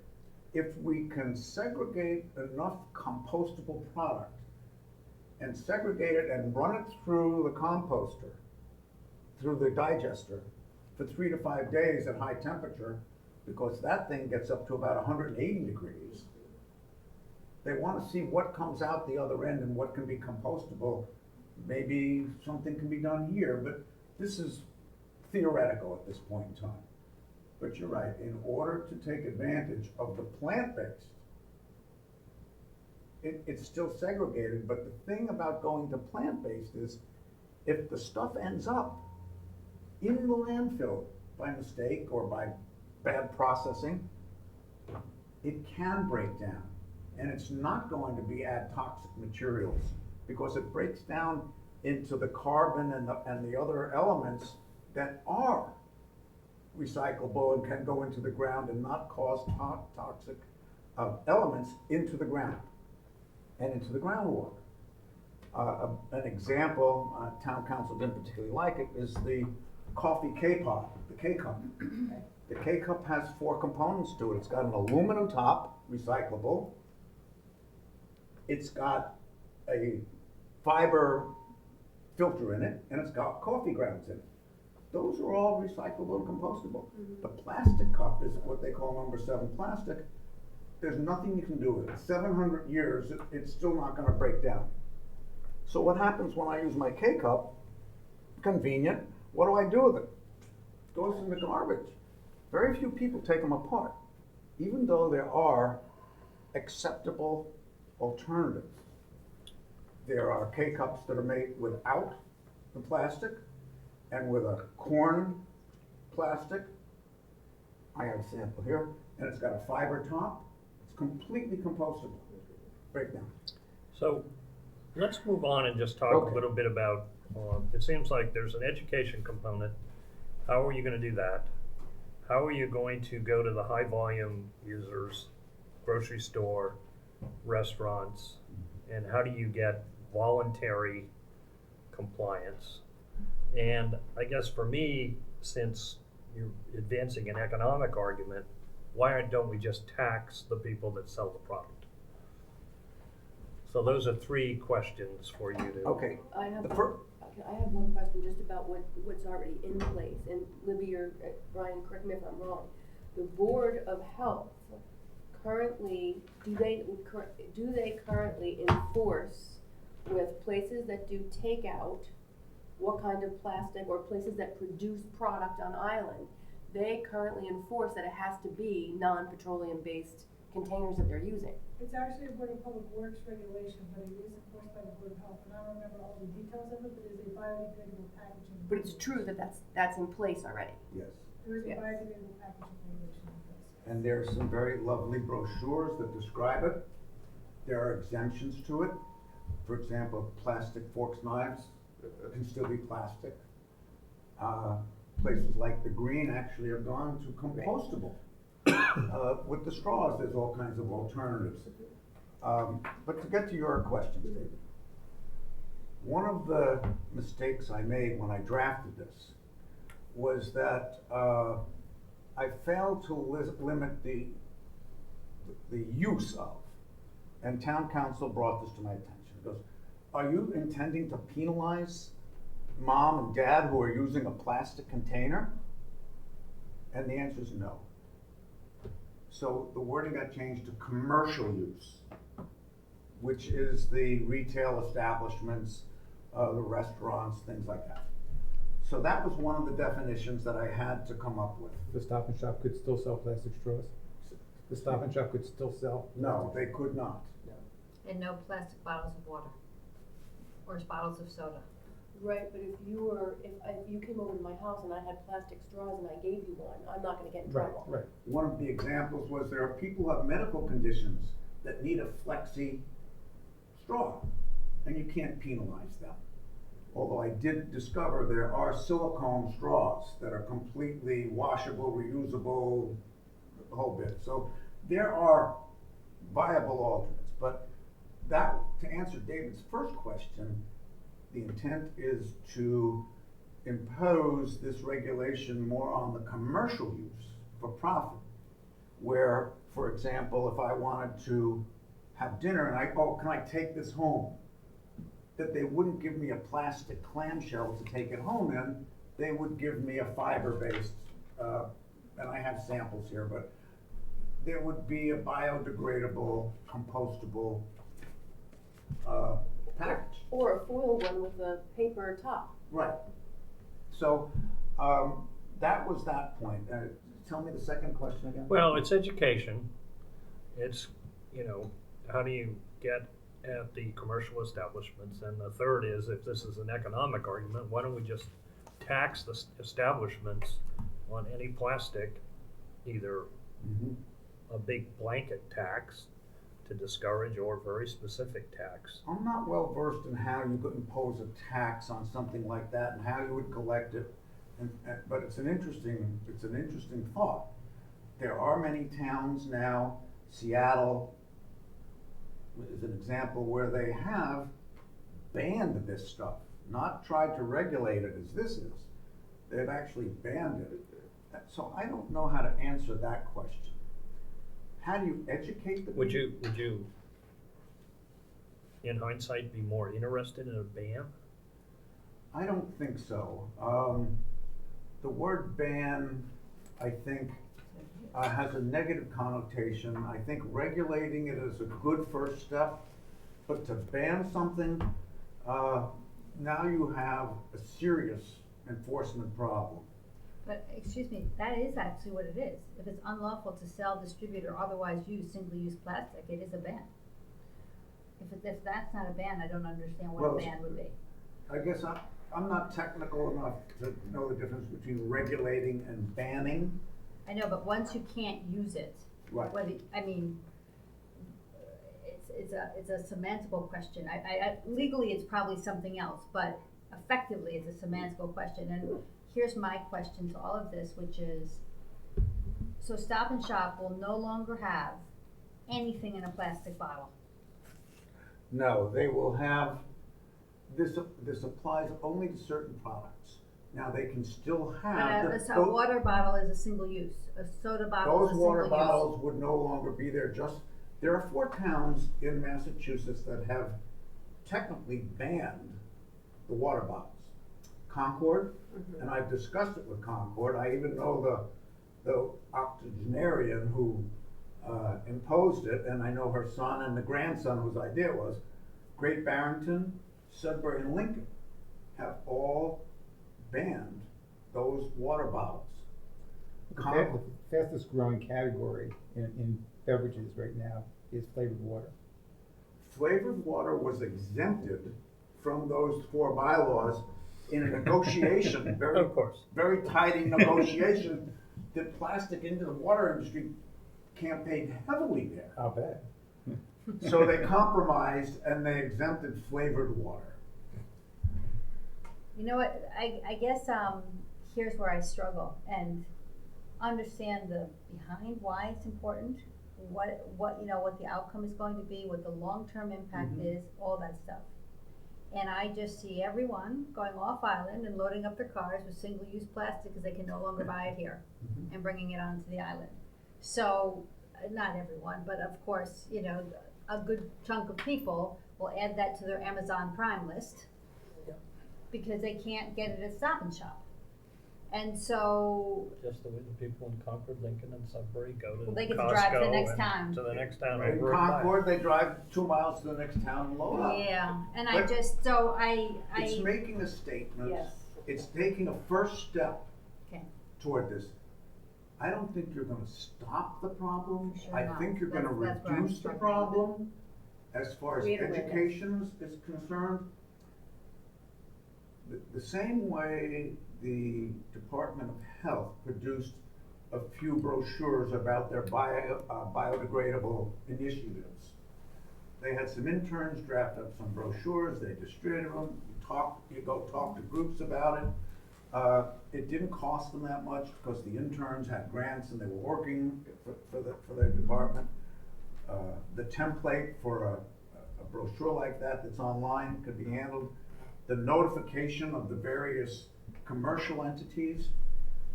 if we can segregate enough compostable product and segregate it and run it through the composter, through the digester, for 3 to 5 days at high temperature, because that thing gets up to about 180 degrees, they want to see what comes out the other end and what can be compostable. Maybe something can be done here, but this is theoretical at this point in time. But you're right, in order to take advantage of the plant-based, it's still segregated, but the thing about going to plant-based is if the stuff ends up in the landfill by mistake or by bad processing, it can break down. And it's not going to be add toxic materials because it breaks down into the carbon and the other elements that are recyclable and can go into the ground and not cause toxic elements into the ground and into the groundwater. An example, town council didn't particularly like it, is the coffee K-pot, the K-cup. The K-cup has 4 components to it. It's got an aluminum top, recyclable. It's got a fiber filter in it, and it's got coffee grounds in it. Those are all recyclable and compostable. The plastic cup is what they call number 7 plastic. There's nothing you can do with it. 700 years, it's still not gonna break down. So what happens when I use my K-cup? Convenient. What do I do with it? It goes in the garbage. Very few people take them apart, even though there are acceptable alternatives. There are K-cups that are made without the plastic and with a corn plastic. I have a sample here, and it's got a fiber top. It's completely compostable. Breakdown. So let's move on and just talk Okay. a little bit about, it seems like there's an education component. How are you going to do that? How are you going to go to the high volume users, grocery store, restaurants, and how do you get voluntary compliance? And I guess for me, since you're advancing an economic argument, why don't we just tax the people that sell the product? So those are 3 questions for you to. Okay. I have The I have one question just about what's already in place, and Libby or Brian, correct me if I'm wrong. The Board of Health currently, do they currently enforce with places that do takeout, what kind of plastic, or places that produce product on island? They currently enforce that it has to be non-petroleum based containers that they're using. It's actually a Board of Public Works regulation, but it is enforced by the Board of Health, and I don't remember all the details of it, but it is a biodegradable packaging. But it's true that that's in place already. Yes. There is a Yes. biodegradable packaging regulation in place. And there's some very lovely brochures that describe it. There are exemptions to it. For example, plastic forks, knives can still be plastic. Places like the Green actually have gone to compostable. With the straws, there's all kinds of alternatives. But to get to your questions, David, one of the mistakes I made when I drafted this was that I failed to limit the use of, and town council brought this to my attention. It goes, are you intending to penalize mom and dad who are using a plastic container? And the answer is no. So the wording got changed to commercial use, which is the retail establishments, the restaurants, things like that. So that was one of the definitions that I had to come up with. The Stop and Shop could still sell plastic straws? The Stop and Shop could still sell? No, they could not. And no plastic bottles of water or bottles of soda. Right, but if you came over to my house and I had plastic straws and I gave you one, I'm not gonna get in trouble. Right. One of the examples was there are people who have medical conditions that need a flexi straw, and you can't penalize them. Although I did discover there are silicone straws that are completely washable, reusable, the whole bit. So there are viable alternates, but to answer David's first question, the intent is to impose this regulation more on the commercial use for profit. Where, for example, if I wanted to have dinner and can I take this home? That they wouldn't give me a plastic clamshell to take it home in, they would give me a fiber-based, and I have samples here, but there would be a biodegradable, compostable package. Or a foil one with a paper top. Right. So, that was that point. Tell me the second question again. Well, it's education. It's, how do you get at the commercial establishments? And the third is, if this is an economic argument, why don't we just tax the establishments on any plastic, either a big blanket tax to discourage or very specific tax? I'm not well versed in how you could impose a tax on something like that and how you would collect it, but it's an interesting thought. There are many towns now, Seattle is an example, where they have banned this stuff, not tried to regulate it as this is. They've actually banned it. So I don't know how to answer that question. How do you educate the people? Would you, in hindsight, be more interested in a ban? I don't think so. The word ban, I think, has a negative connotation. I think regulating it is a good first step, but to ban something, now you have a serious enforcement problem. But, excuse me, that is actually what it is. If it's unlawful to sell, distribute, or otherwise use single-use plastic, it is a ban. If that's not a ban, I don't understand what a ban would be. I guess I'm not technical enough to know the difference between regulating and banning. I know, but once you can't use it, Right. It's a semantical question. Legally, it's probably something else, but effectively, it's a semantical question. And here's my question to all of this, which is, so Stop and Shop will no longer have anything in a plastic bottle. No, they will have, this applies only to certain products. Now, they can still have. A water bottle is a single use. A soda bottle is a Those single water use. bottles would no longer be there. There are 4 towns in Massachusetts that have technically banned the water bottles. Concord, and I've discussed it with Concord. I even know the octogenarian who imposed it, and I know her son and the grandson whose idea it was. Great Barrington, Sudbury, and Lincoln have all banned those water bottles. The fastest growing category in beverages right now is flavored water. Flavored water was exempted from those 4 bylaws in a negotiation, Of course. very tidy negotiation. The plastic into the water industry campaigned heavily there. I'll bet. So they compromised and they exempted flavored water. You know what, I guess, here's where I struggle and understand the behind why it's important, what the outcome is going to be, what the long-term impact is, all that stuff. And I just see everyone going off island and loading up their cars with single-use plastic because they can no longer buy it here and bringing it onto the island. So, not everyone, but of course, a good chunk of people will add that to their Amazon Prime list because they can't get it at Stop and Shop. And so, Just the way the people in Concord, Lincoln, and Sudbury go to well, they get to drive to the Costco next and town. to the next town In over and buy it. Concord, they drive 2 miles to the next town and load up. Yeah, and But it's I making a statement. Yes. It's taking a first step Okay. toward this. I don't think you're gonna stop the problem. Sure I not. think you're gonna That's where I'm reduce the struggling with it. problem as far as Create awareness. education is concerned. the same way the Department of Health produced a few brochures about their biodegradable initiatives. They had some interns draft up some brochures, they distributed them, you go talk to groups about it. It didn't cost them that much because the interns had grants and they were working for their department. The template for a brochure like that that's online could be handled. The notification of the various commercial entities,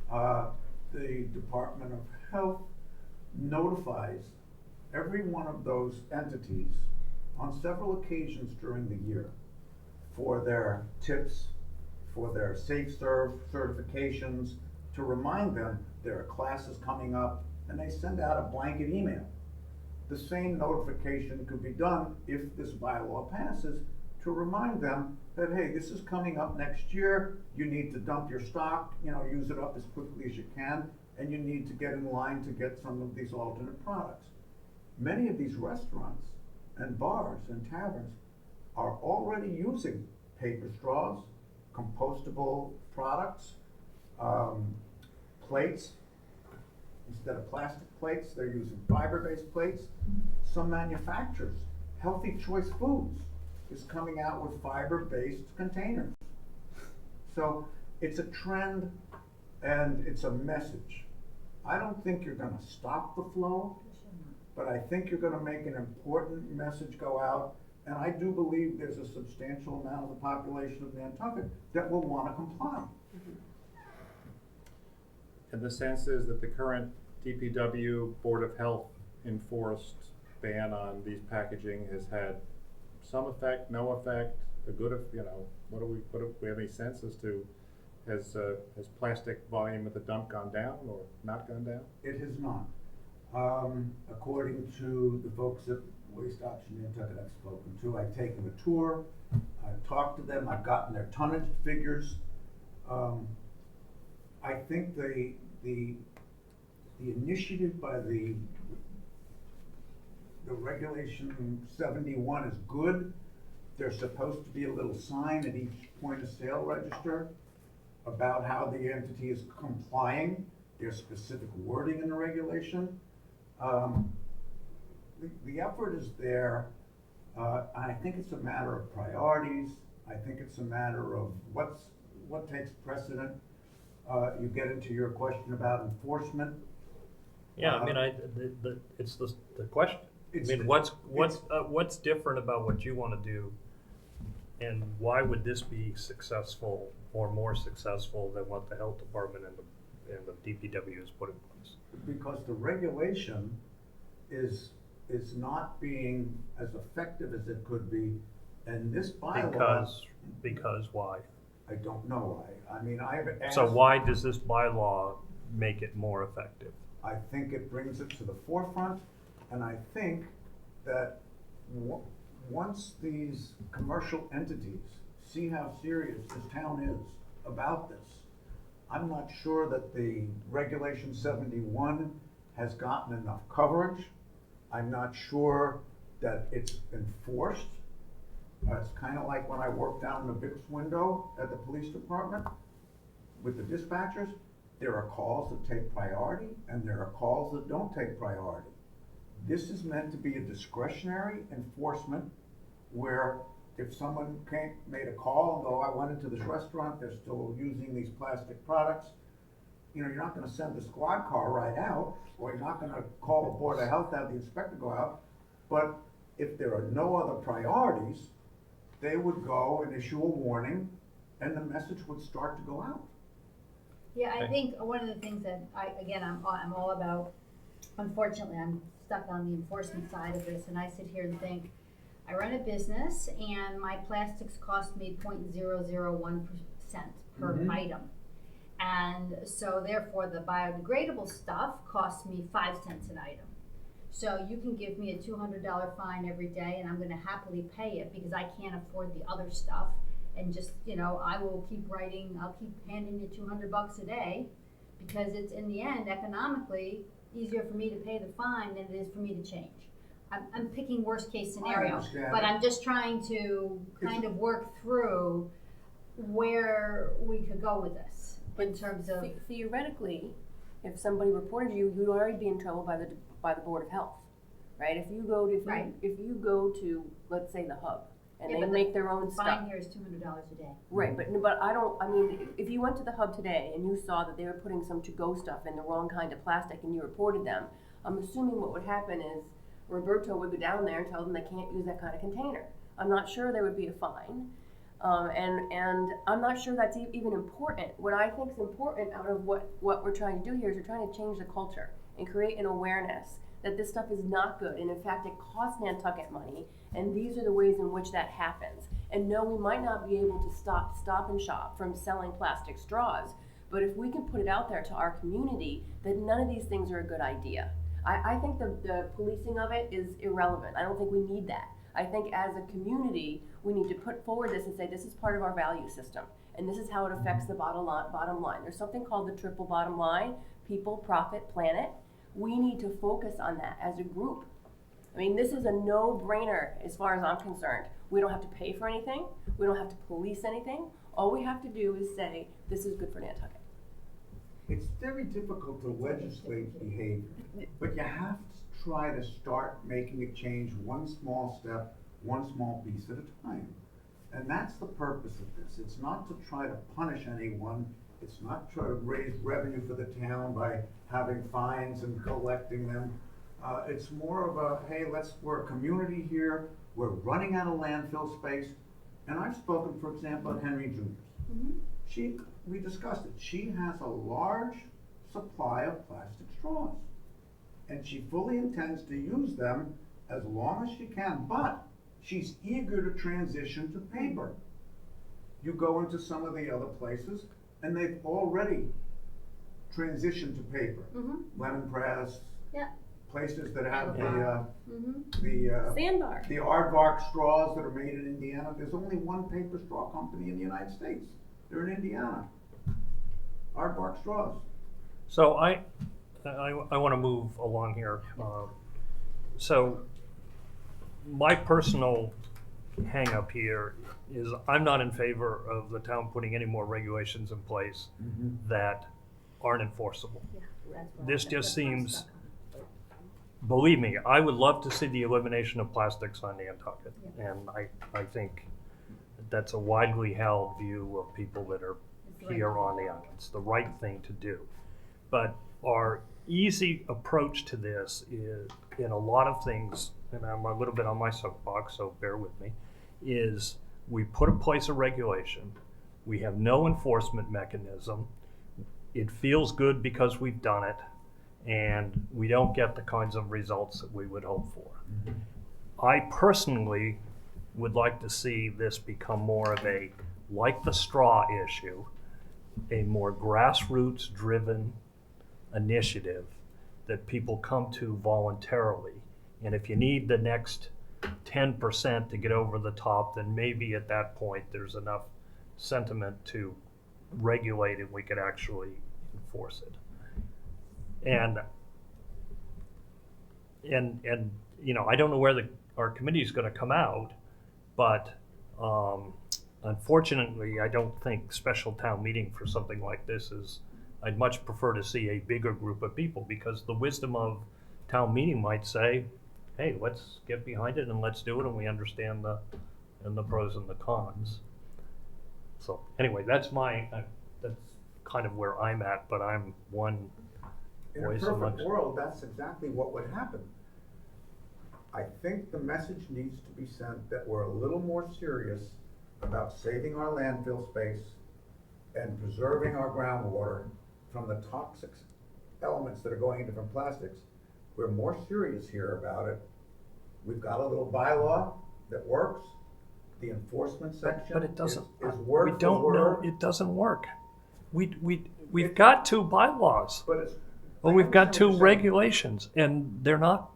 the Department of Health notifies every one of those entities on several occasions during the year for their tips, for their Safe Serve certifications, to remind them there are classes coming up, and they send out a blanket email. The same notification could be done if this bylaw passes to remind them that, hey, this is coming up next year, you need to dump your stock, use it up as quickly as you can, and you need to get in line to get some of these alternate products. Many of these restaurants and bars and taverns are already using paper straws, compostable products, plates. Instead of plastic plates, they're using fiber-based plates. Some manufacturers, Healthy Choice Foods, is coming out with fiber-based containers. So it's a trend and it's a message. I don't think you're gonna stop the flow, but I think you're gonna make an important message go out. And I do believe there's a substantial amount of the population of Nantucket that will wanna comply. And the sense is that the current DPW Board of Health enforced ban on these packaging has had some effect, no effect, a good, what do we have any sense as to, has plastic volume at the dump gone down or not gone down? It has not. According to the folks at Waste Option Nantucket I've spoken to, I've taken a tour, I've talked to them, I've gotten their tonnage figures. I think the initiative by the Regulation 71 is good. There's supposed to be a little sign at each point of sale register about how the entity is complying. There's specific wording in the regulation. The effort is there. I think it's a matter of priorities. I think it's a matter of what takes precedent. You get into your question about enforcement. Yeah, I mean, it's the question. What's different about what you want to do, and why would this be successful or more successful than what the health department and the DPW has put in place? Because the regulation is not being as effective as it could be, and this bylaw. Because why? I don't know why. I mean, I've asked. So why does this bylaw make it more effective? I think it brings it to the forefront, and I think that once these commercial entities see how serious this town is about this, I'm not sure that the Regulation 71 has gotten enough coverage. I'm not sure that it's enforced. It's kind of like when I worked down in the Bix window at the police department with the dispatchers. There are calls that take priority and there are calls that don't take priority. This is meant to be a discretionary enforcement where if someone made a call and go, I went into this restaurant, they're still using these plastic products, you're not gonna send the squad car right out, or you're not gonna call the Board of Health to have the inspector go out. But if there are no other priorities, they would go and issue a warning and the message would start to go out. Yeah, I think one of the things that I'm all about, unfortunately, I'm stuck on the enforcement side of this, and I sit here and think, I run a business and my plastics cost me 0.001% per item. And so therefore the biodegradable stuff costs me 5 cents an item. So you can give me a $200 fine every day and I'm gonna happily pay it because I can't afford the other stuff. And just, I will I'll keep handing you $200 a day because it's in the end economically easier for me to pay the fine than it is for me to change. I'm picking worst case scenario, but I'm just trying to kind of work through where we could go with this in terms of. Theoretically, if somebody reported you, you'd already be in trouble by the Board of Health, right? If you go to, Right. if you go to, let's say, the hub, and Yeah, they but the make their own stuff. Fine here is $200 a day. Right, but I mean, if you went to the hub today and you saw that they were putting some to-go stuff in the wrong kind of plastic and you reported them, I'm assuming what would happen is Roberto would go down there and tell them they can't use that kind of container. I'm not sure there would be a fine. And I'm not sure that's even important. What I think is important out of what we're trying to do here is we're trying to change the culture and create an awareness that this stuff is not good, and in fact it costs Nantucket money, and these are the ways in which that happens. And no, we might not be able to stop and shop from selling plastic straws, but if we can put it out there to our community that none of these things are a good idea. I think the policing of it is irrelevant. I don't think we need that. I think as a community, we need to put forward this and say this is part of our value system, and this is how it affects the bottom line. There's something called the triple bottom line: people, profit, planet. We need to focus on that as a group. I mean, this is a no-brainer as far as I'm concerned. We don't have to pay for anything. We don't have to police anything. All we have to do is say, this is good for Nantucket. It's very difficult to legislate behavior, but you have to try to start making a change one small step, one small piece at a time. And that's the purpose of this. It's not to try to punish anyone. It's not try to raise revenue for the town by having fines and collecting them. It's more of a, hey, we're a community here. We're running out of landfill space. And I've spoken, for example, at Henry Jr.'s. We discussed it. She has a large supply of plastic straws, and she fully intends to use them as long as she can, but she's eager to transition to paper. You go into some of the other places, and they've already transitioned to paper. Lemon Press, Yeah. places that have Sandbar. the aardvark straws that are made in Indiana. There's only one paper straw company in the United States. They're in Indiana. Aardvark straws. So I want to move along here. So my personal hang up here is I'm not in favor of the town putting any more regulations in place that aren't enforceable. This just seems, believe me, I would love to see the elimination of plastics on Nantucket. And I think that's a widely held view of people that are here on the island. It's the right thing to do. But our easy approach to this is, in a lot of things, and I'm a little bit on my soapbox, so bear with me, is we put in place a regulation. We have no enforcement mechanism. It feels good because we've done it, and we don't get the kinds of results that we would hope for. I personally would like to see this become more of a, like the straw issue, a more grassroots driven initiative that people come to voluntarily. And if you need the next 10% to get over the top, then maybe at that point there's enough sentiment to regulate and we could actually enforce it. And you know, I don't know where our committee is going to come out, but unfortunately, I don't think special town meeting for something like this is, I'd much prefer to see a bigger group of people, because the wisdom of town meeting might say, hey, let's get behind it and let's do it, and we understand the pros and the cons. So anyway, that's kind of where I'm at, but I'm one In a voice perfect amongst. world, that's exactly what would happen. I think the message needs to be sent that we're a little more serious about saving our landfill space and preserving our groundwater from the toxic elements that are going into different plastics. We're more serious here about it. We've got a little bylaw that works. The enforcement section But it doesn't. is word We for don't word. know. It doesn't work. We've got two bylaws. But it's, Well, we've got two regulations, and they're not.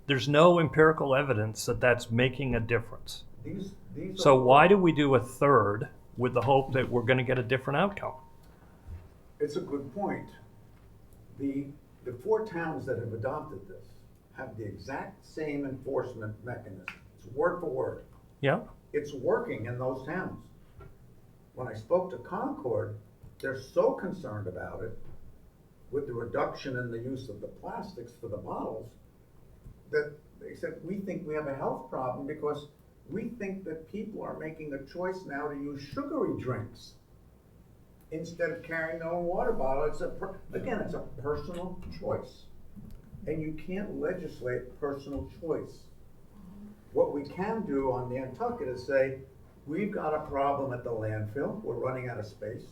There's no empirical evidence that that's making a difference. these So are, why do we do a third with the hope that we're going to get a different outcome? It's a good point. The 4 towns that have adopted this have the exact same enforcement mechanism. It's word for word. Yeah. It's working in those towns. when I spoke to Concord, they're so concerned about it with the reduction in the use of the plastics for the bottles that they said, we think we have a health problem because we think that people are making a choice now to use sugary drinks instead of carrying their own water bottle. Again, it's a personal choice. And you can't legislate personal choice. What we can do on Nantucket is say, we've got a problem at the landfill, we're running out of space.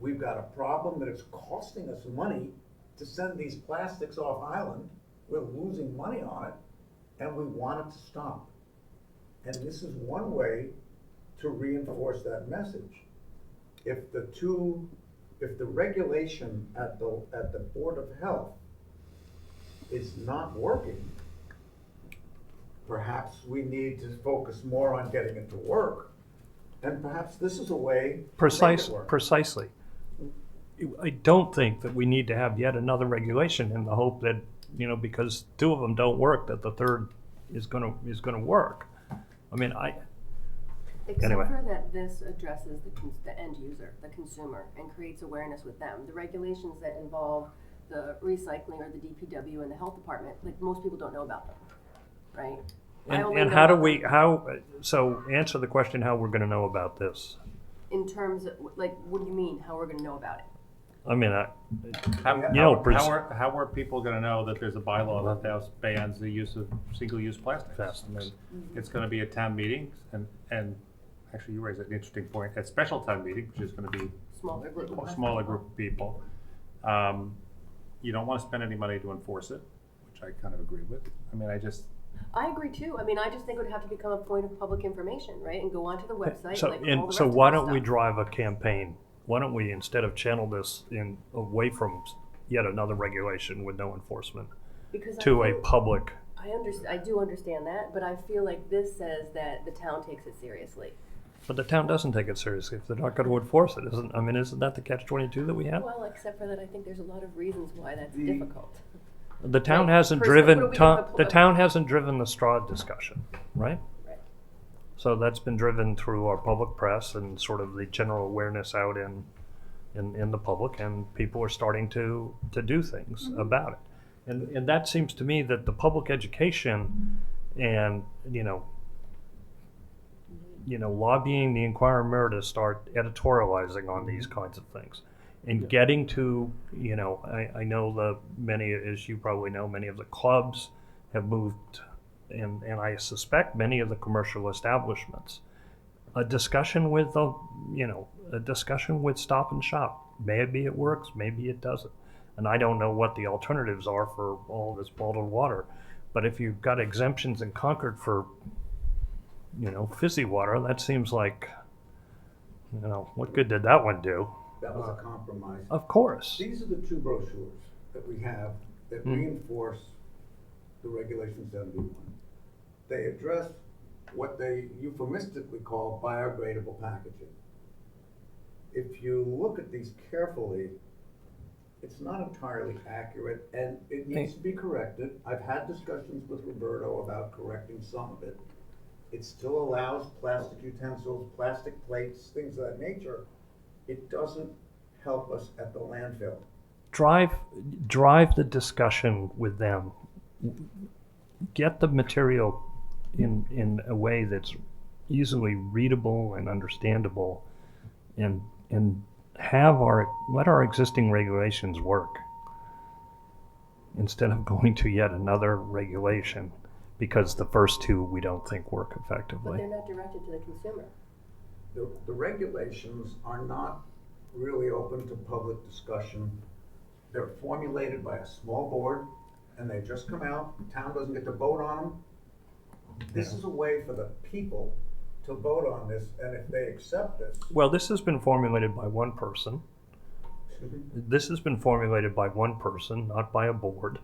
We've got a problem that it's costing us money to send these plastics off island. We're losing money on it, and we want it to stop. And this is one way to reinforce that message. If the regulation at the Board of Health is not working, perhaps we need to focus more on getting it to work, and perhaps this is a way to make it work. Precisely. I don't think that we need to have yet another regulation in the hope that, because two of them don't work, that the third is gonna work. I mean, Except anyway. for that this addresses the end user, the consumer, and creates awareness with them. The regulations that involve the recycling or the DPW and the health department, like most people don't know about them, right? And how do we, so answer the question how we're gonna know about this. In terms of, like, what do you mean, how we're gonna know about it? I mean, How are people gonna know that there's a bylaw that bans the use of single-use plastics? I mean, it's gonna be at town meetings, and actually you raise an interesting point, at special town meeting, which is gonna be Smaller group. a smaller group of people. You don't wanna spend any money to enforce it, which I kind of agree with. I mean, I agree too. I mean, I just think it would have to become a point of public information, right? And go onto the website, So, like all the rest so of why the don't we stuff. drive a campaign? Why don't we, instead of channel this away from yet another regulation with no enforcement, Because to a public? I do understand that, but I feel like this says that the town takes it seriously. But the town doesn't take it seriously if they're not going to enforce it. Isn't that the catch-22 that we have? Well, except for that, I think there's a lot of reasons why that's difficult. The town Like, hasn't what do we driven, do with the town hasn't driven the straw discussion, right? Right. So that's been driven through our public press and sort of the general awareness out in the public, and people are starting to do things about it. And that seems to me that the public education and, lobbying the Inquirer Mirror to start editorializing on these kinds of things. And getting to, I know many, as you probably know, many of the clubs have moved, and I suspect many of the commercial establishments. A discussion with Stop and Shop. Maybe it works, maybe it doesn't. And I don't know what the alternatives are for all this bottled water. But if you've got exemptions in Concord for, fizzy water, that seems like, what good did that one do? That was a compromise. Of course. These are the two brochures that we have that reinforce the Regulation 71. They address what they euphemistically call biodegradable packaging. If you look at these carefully, it's not entirely accurate, and it needs to be corrected. I've had discussions with Roberto about correcting some of it. It still allows plastic utensils, plastic plates, things of that nature. It doesn't help us at the landfill. Drive the discussion with them. Get the material in a way that's easily readable and understandable, and let our existing regulations work instead of going to yet another regulation because the first two we don't think work But effectively. they're not directed to the consumer. The regulations are not really open to public discussion. They're formulated by a small board, and they just come out. The town doesn't get to vote on them. This is a way for the people to vote on this, and if they accept this. Well, this has been formulated by one person. This has been formulated by one person, not by a board.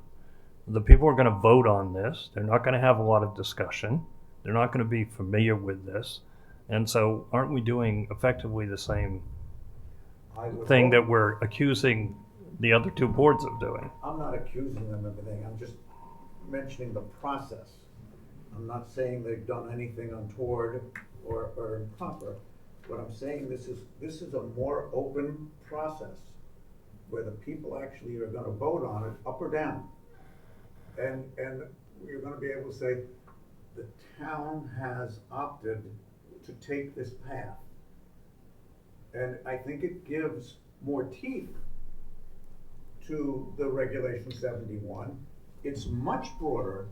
The people are going to vote on this. They're not going to have a lot of discussion. They're not going to be familiar with this. And so aren't we doing effectively the same thing that we're accusing the other two boards of doing? I'm not accusing them of anything. I'm just mentioning the process. I'm not saying they've done anything untoward or improper. What I'm saying, this is a more open process where the people actually are gonna vote on it, up or down. And you're gonna be able to say, the town has opted to take this path. And I think it gives more teeth to the Regulation 71. It's much broader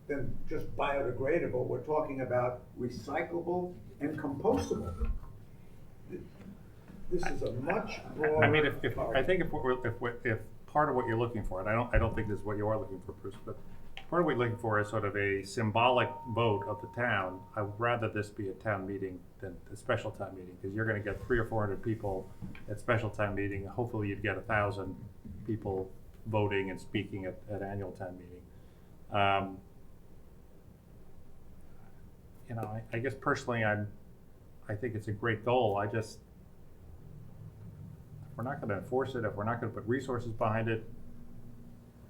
than just biodegradable. We're talking about recyclable and compostable. This is a much broader. I mean, I think if part of what you're looking for, and I don't think this is what you are looking for, Bruce, but part of what you're looking for is sort of a symbolic vote of the town. I would rather this be a town meeting than a special town meeting, because you're gonna get 300 or 400 people at special town meeting. Hopefully you'd get 1,000 people voting and speaking at annual town meeting. You know, I guess personally, I think it's a great goal. If we're not gonna enforce it, if we're not gonna put resources behind it,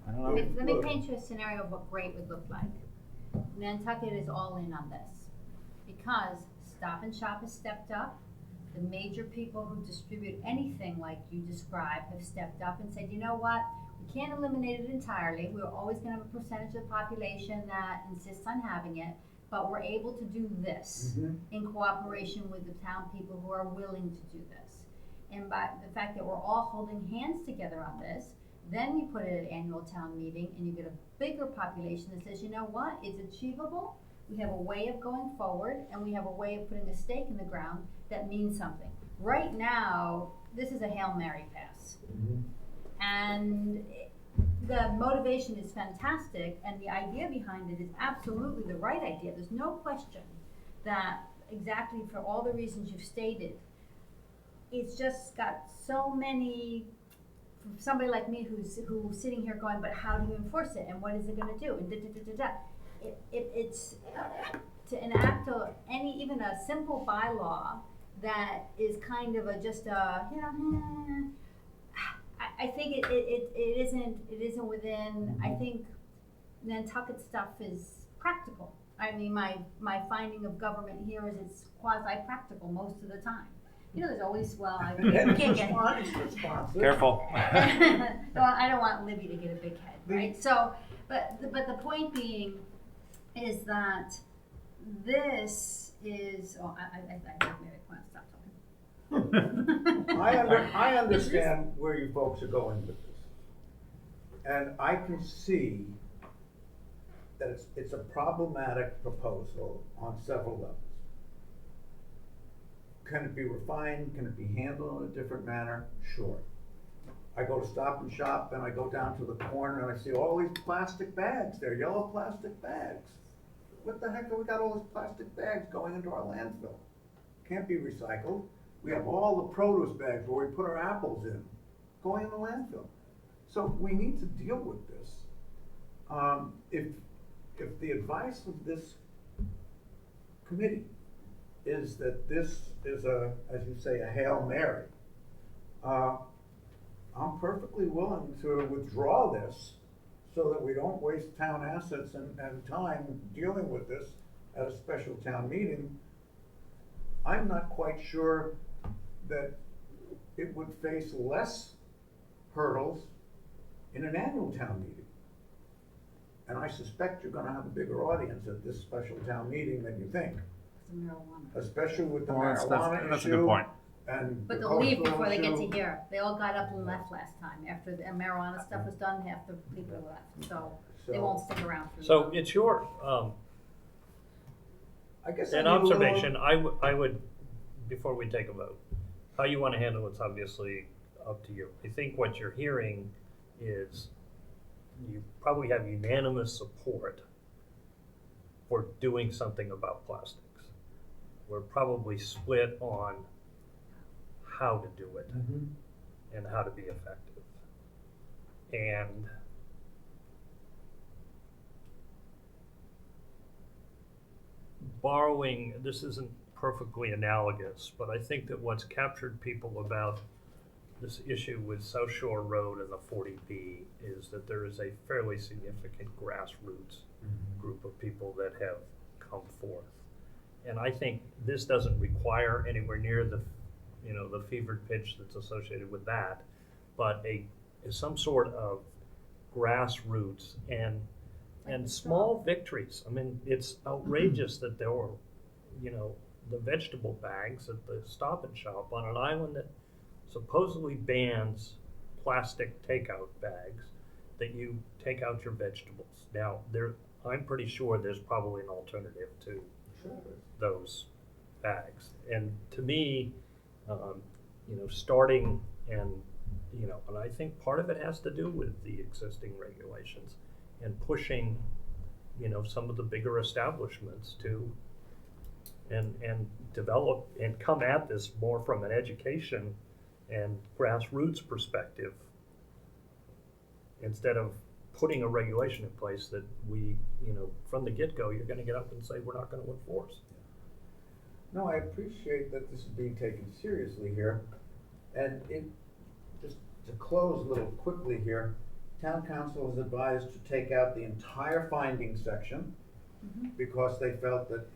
I don't know. Let me paint you a scenario of what great would look like. Nantucket is all in on this, because Stop and Shop has stepped up. The major people who distribute anything like you described have stepped up and said, you know what, we can't eliminate it entirely. We're always gonna have a percentage of the population that insists on having it, but we're able to do this in cooperation with the town people who are willing to do this. And by the fact that we're all holding hands together on this, then you put it at annual town meeting and you get a bigger population that says, you know what, it's achievable. We have a way of going forward, and we have a way of putting a stake in the ground that means something. Right now, this is a Hail Mary pass. And the motivation is fantastic, and the idea behind it is absolutely the right idea. There's no question that exactly for all the reasons you've stated, it's just got so many, for somebody like me who's sitting here going, but how do you enforce it, and what is it going to do, and it's to enact even a simple bylaw that is kind of just a, you know, I think it isn't within. I think Nantucket stuff is practical. I mean, my finding of government here is it's quasi-practical most of the time. You know, there's always, well, I can't get Careful. Well, I don't want Libby to get a big head, right? So, but the point being is that this is. Oh, I maybe I want to stop talking. I understand where you folks are going with this. And I can see that it's a problematic proposal on several levels. Can it be refined? Can it be handled in a different manner? Sure. I go to Stop and Shop and I go down to the corner and I see all these plastic bags. They're yellow plastic bags. What the heck have we got all these plastic bags going into our landfill? Can't be recycled. We have all the produce bags where we put our apples in, going in the landfill. So we need to deal with this. If the advice of this committee is that this is as you say, a Hail Mary, I'm perfectly willing to withdraw this so that we don't waste town assets and time dealing with this at a special town meeting. I'm not quite sure that it would face less hurdles in an annual town meeting. And I suspect you're gonna have a bigger audience at this special town meeting than you think. Especially with the marijuana issue. That's a good point. And But the they'll leave coastal before they get to issue. here. They all got up and left last time. After the marijuana stuff was done, half the people left. So they won't stick around for So long. it's your, I guess I an need a little- observation, I would, before we take a vote, how you want to handle it's obviously up to you. I think what you're hearing is you probably have unanimous support for doing something about plastics. We're probably split on how to do it and how to be effective. And borrowing, this isn't perfectly analogous, but I think that what's captured people about this issue with South Shore Road and the 40B is that there is a fairly significant grassroots group of people that have come forth. And I think this doesn't require anywhere near the, you know, the fevered pitch that's associated with that, but some sort of grassroots and small victories. I mean, it's outrageous that there were, you know, the vegetable bags at the Stop and Shop on an island that supposedly bans plastic takeout bags, that you take out your vegetables. Now, I'm pretty sure there's probably an alternative to those bags. And to me, you know, starting and, you know, and I think part of it has to do with the existing regulations and pushing, you know, some of the bigger establishments to and develop and come at this more from an education and grassroots perspective, instead of putting a regulation in place that we, you know, from the get-go, you're gonna get up and say, we're not gonna enforce. No, I appreciate that this is being taken seriously here. And just to close a little quickly here, town council is advised to take out the entire findings section because they felt that,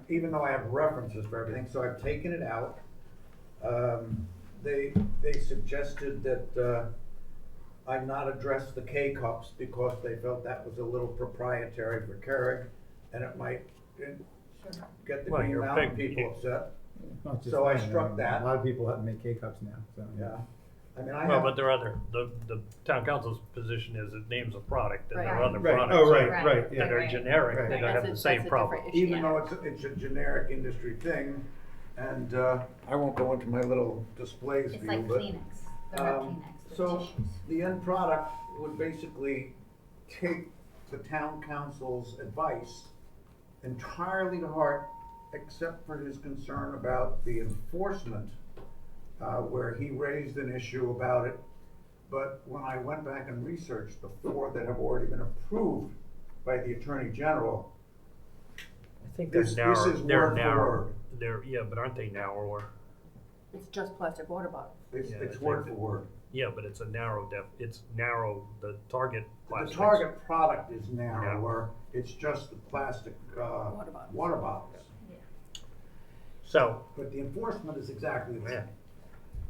even though I have references for everything, so I've taken it out. They suggested that I not address the K-cups because they felt that was a little proprietary for Keurig, and it might get the Green Mountain people upset. Not just So I that, struck that. A lot of people have to make K-cups now, so. Yeah. I mean, Well, but there are other, the town council's position is it names a product, and there are Right. other Right. products Oh, right, yeah. that are generic, Right. that don't have the same problem. Even though it's a generic industry thing, and I won't go into my little displays It's view, like but. Kleenex, they're not Kleenex, they're So tissues. the end product would basically take the town council's advice entirely to heart, except for his concern about the enforcement, where he raised an issue about it. But when I went back and researched the 4 that have already been approved by the Attorney General, I think this they're narrow, is they're word for narrow, word. yeah, but aren't they narrower? It's just plastic water bottles. It's I word think for word. Yeah, but it's a narrow it's narrow, the target The plastics. target product is narrower, it's just the plastic, water bottles. So, But the enforcement is exactly the yeah, same.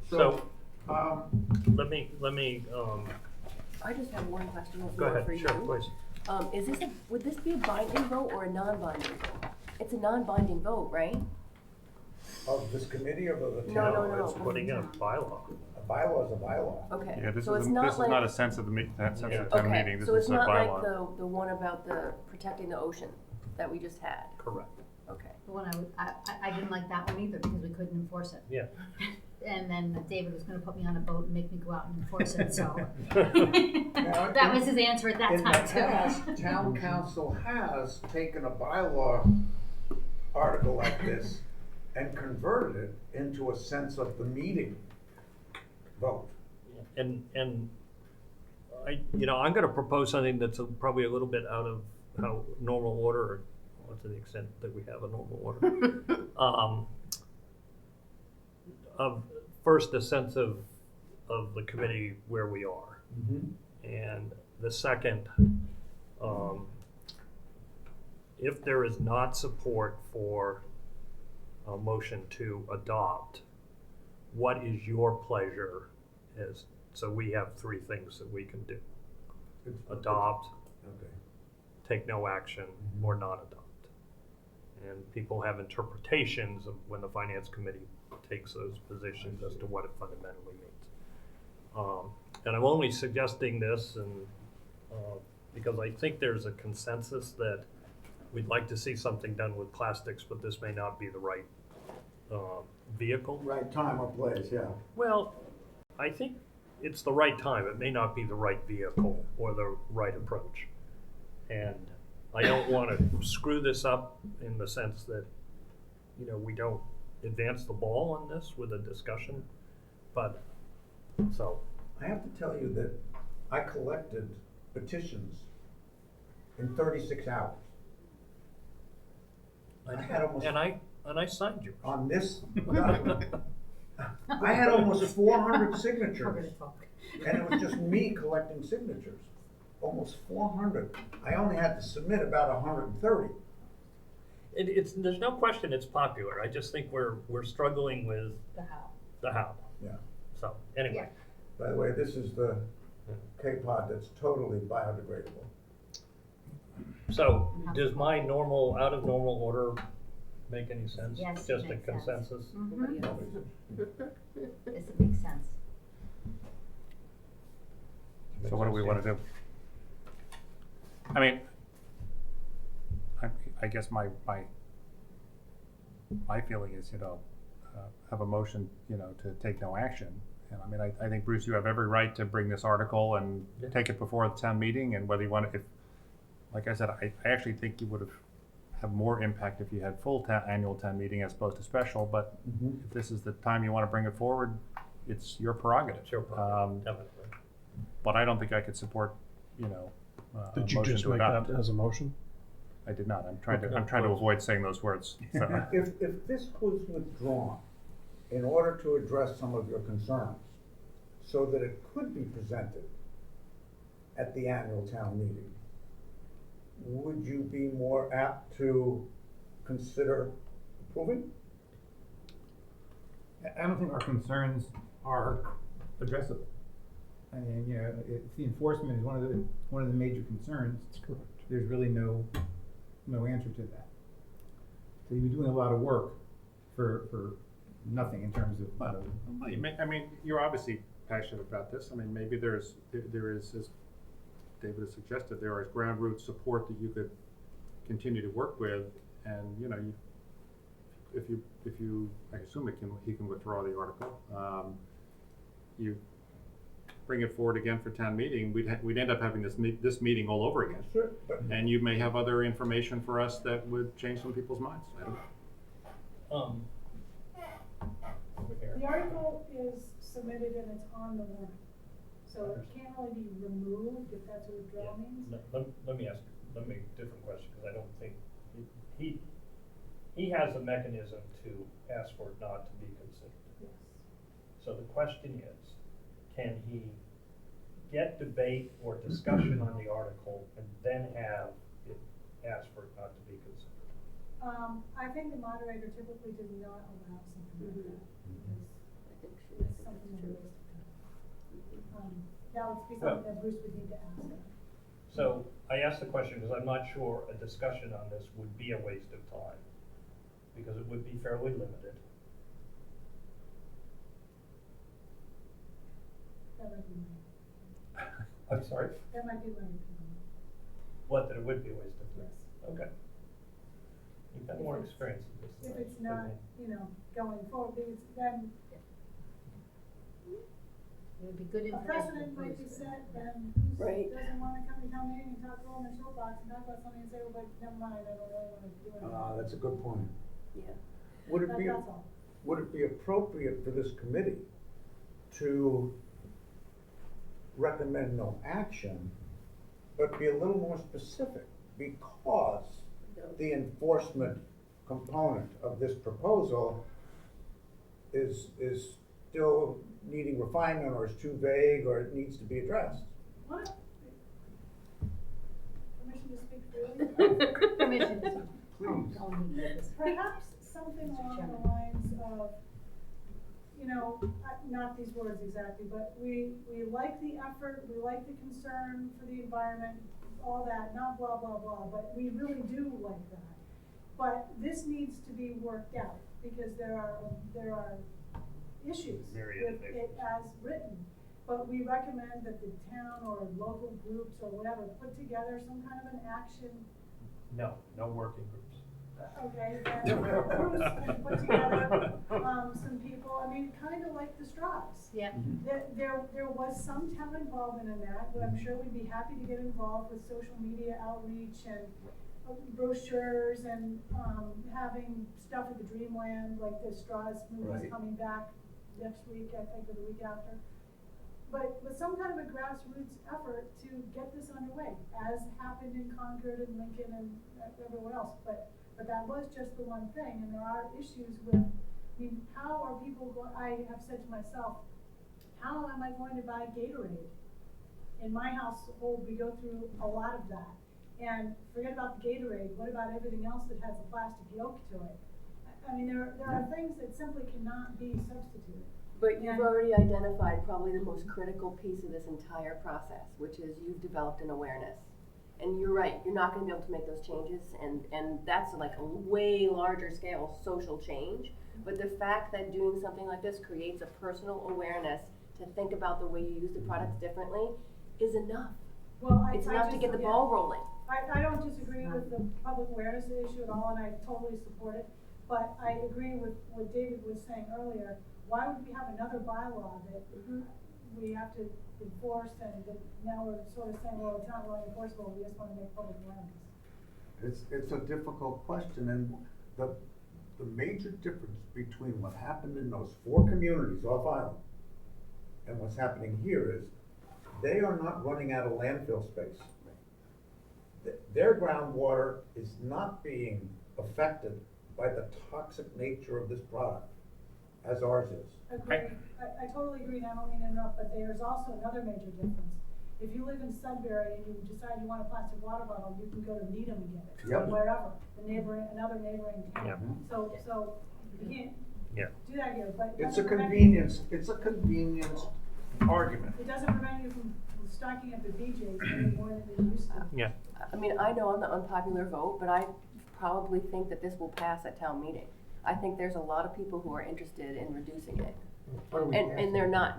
so, Let me, I just have one question go ahead, for you. sure, please. Would this be a binding vote or a non-binding vote? It's a non-binding vote, right? Of this committee or of the No, town? no, no. It's putting in a bylaw. A bylaw is a bylaw. Okay. Yeah, this so is, it's not this is like, not a sense of the town okay, meeting, this so it's is a not like bylaw. the one about the protecting the ocean that we just had. Correct. Okay. The one I didn't like that one either because we couldn't enforce it. Yeah. And then David was gonna put me on a boat and make me go out and enforce it, so. Now, That was his answer at that In the time too. past, town council has taken a bylaw article like this and converted it into a sense of the meeting vote. And I'm gonna propose something that's probably a little bit out of how normal order, or to the extent that we have a normal order. Of first, a sense of the committee where we are. And the second, if there is not support for a motion to adopt, what is your pleasure as, so we have 3 things that we can do. Adopt, Okay. take no action, or not adopt. And people have interpretations of when the finance committee takes those positions as to what it fundamentally means. And I'm only suggesting this because I think there's a consensus that we'd like to see something done with plastics, but this may not be the right vehicle. Right time or place, yeah. Well, I think it's the right time. It may not be the right vehicle or the right approach. And I don't want to screw this up in the sense that, we don't advance the ball on this with a discussion, but, so. I have to tell you that I collected petitions in 36 hours. I had almost, And I signed yours. on this document, I had almost 400 signatures. And it was just me collecting signatures, almost 400. I only had to submit about 130. there's no question it's popular. I just think we're struggling with The how. the how. Yeah. So, anyway. By the way, this is the K-Pod that's totally biodegradable. So, does my out of normal order make any sense? Yes, it Just a makes sense. consensus? Mhm. Yes, it makes sense. So what do we wanna do? I mean, I guess my feeling is, have a motion, to take no action. And I mean, I think, Bruce, you have every right to bring this article and Yeah. take it before the town meeting, and whether you want to, like I said, I actually think you would have more impact if you had full annual town meeting as opposed to special, but if this is the time you want to bring it forward, it's your prerogative. It's your problem, definitely. But I don't think I could support, a Did you motion just to make adopt. that as a motion? I did not. I'm trying Okay. to avoid saying those words. So. If this was withdrawn in order to address some of your concerns, so that it could be presented at the annual town meeting, would you be more apt to consider approving? I don't think our concerns are addressable. I mean, if the enforcement is one of the major concerns, That's correct. there's really no answer to that. So you're doing a lot of work for nothing in terms of. I mean, you're obviously passionate about this. I mean, maybe there is, as David has suggested, there is ground root support that you could continue to work with, and if you, I assume he can withdraw the article. You bring it forward again for town meeting, we'd end up having this meeting all over again. Sure. But And you may have other information for us that would change some people's minds. I don't know. Over here. The article is submitted and it's on the warrant, so it can't really be removed if that's what withdrawal means. Let me ask a different question, because I don't think, he has a mechanism to ask for it not to be considered. Yes. So the question is, can he get debate or discussion on the article and then have it ask for it not to be considered? I think the moderator typically does not allow something like that, because it's something that is. That would be something that Bruce would need to ask him. So I asked the question because I'm not sure a discussion on this would be a waste of time, because it would be fairly limited. That might be my, I'm sorry? that might be my opinion, What, that it would be a waste of time? yes. Okay. You've got more experience in this. If than I- it's than not, me. going forward, because then It would be good a information. precedent might be set, then who Right. doesn't wanna come to town meeting and talk on their soapbox and talk about something and say, well, but never mind, I don't really wanna do it. that's a good point. Yeah. Would it be, That's all. would it be appropriate for this committee to recommend no action, but be a little more specific? Because the enforcement component of this proposal is still needing refinement, or is too vague, or it needs to be addressed. What? Permission to speak freely? Permission to. Please. Perhaps something along the lines of, not these words exactly, but we like the effort, we like the concern for the environment, all that, not blah, blah, blah, but we really do like that. But this needs to be worked out, because there are issues Myriad with of it as written. But we recommend that the town or local groups or whatever put together some kind of an action. No working groups. Okay, then Bruce can put together, some people, kind of like the Straws. Yeah. There was some town involvement in that, but I'm sure we'd be happy to get involved with social media outreach and brochures and, having stuff at the Dreamland, like the Straws movie's Right. coming back next week, I think, or the week after. But with some kind of a grassroots effort to get this underway, as happened in Concord and Lincoln and everywhere else. But that was just the one thing, and there are issues with, how are people I have said to myself, how am I going to buy Gatorade? In my household, we go through a lot of that. And forget about the Gatorade, what about everything else that has a plastic yolk to it? I mean, there are things that simply cannot be substituted. But you've already identified probably the most critical piece of this entire process, which is you've developed an awareness. And you're right, you're not gonna be able to make those changes, and that's like a way larger scale social change. But the fact that doing something like this creates a personal awareness to think about the way you use the products differently is enough. Well, It's enough to get the ball rolling. I don't disagree with the public awareness issue at all, and I totally support it. But I agree with what David was saying earlier. Why would we have another bylaw that we have to enforce, and that now we're sort of saying, well, it's not really enforceable, we just want to make public awareness? It's a difficult question, and the major difference between what happened in those 4 communities off island and what's happening here is they are not running out of landfill space. Their groundwater is not being affected by the toxic nature of this product, as ours is. Agree. I totally agree, and I don't mean to interrupt, but there's also another major difference. If you live in Sudbury and you decide you want a plastic water bottle, you can go to Needham and get it, Yep. or wherever, another neighboring town. Yep. So you can't Yeah. do that here, but. It's a convenience argument. It doesn't prevent you from stocking up the BJ's any more than they used to. Yeah. I mean, I know I'm the unpopular vote, but I probably think that this will pass at town meeting. I think there's a lot of people who are interested in reducing it. And they're not,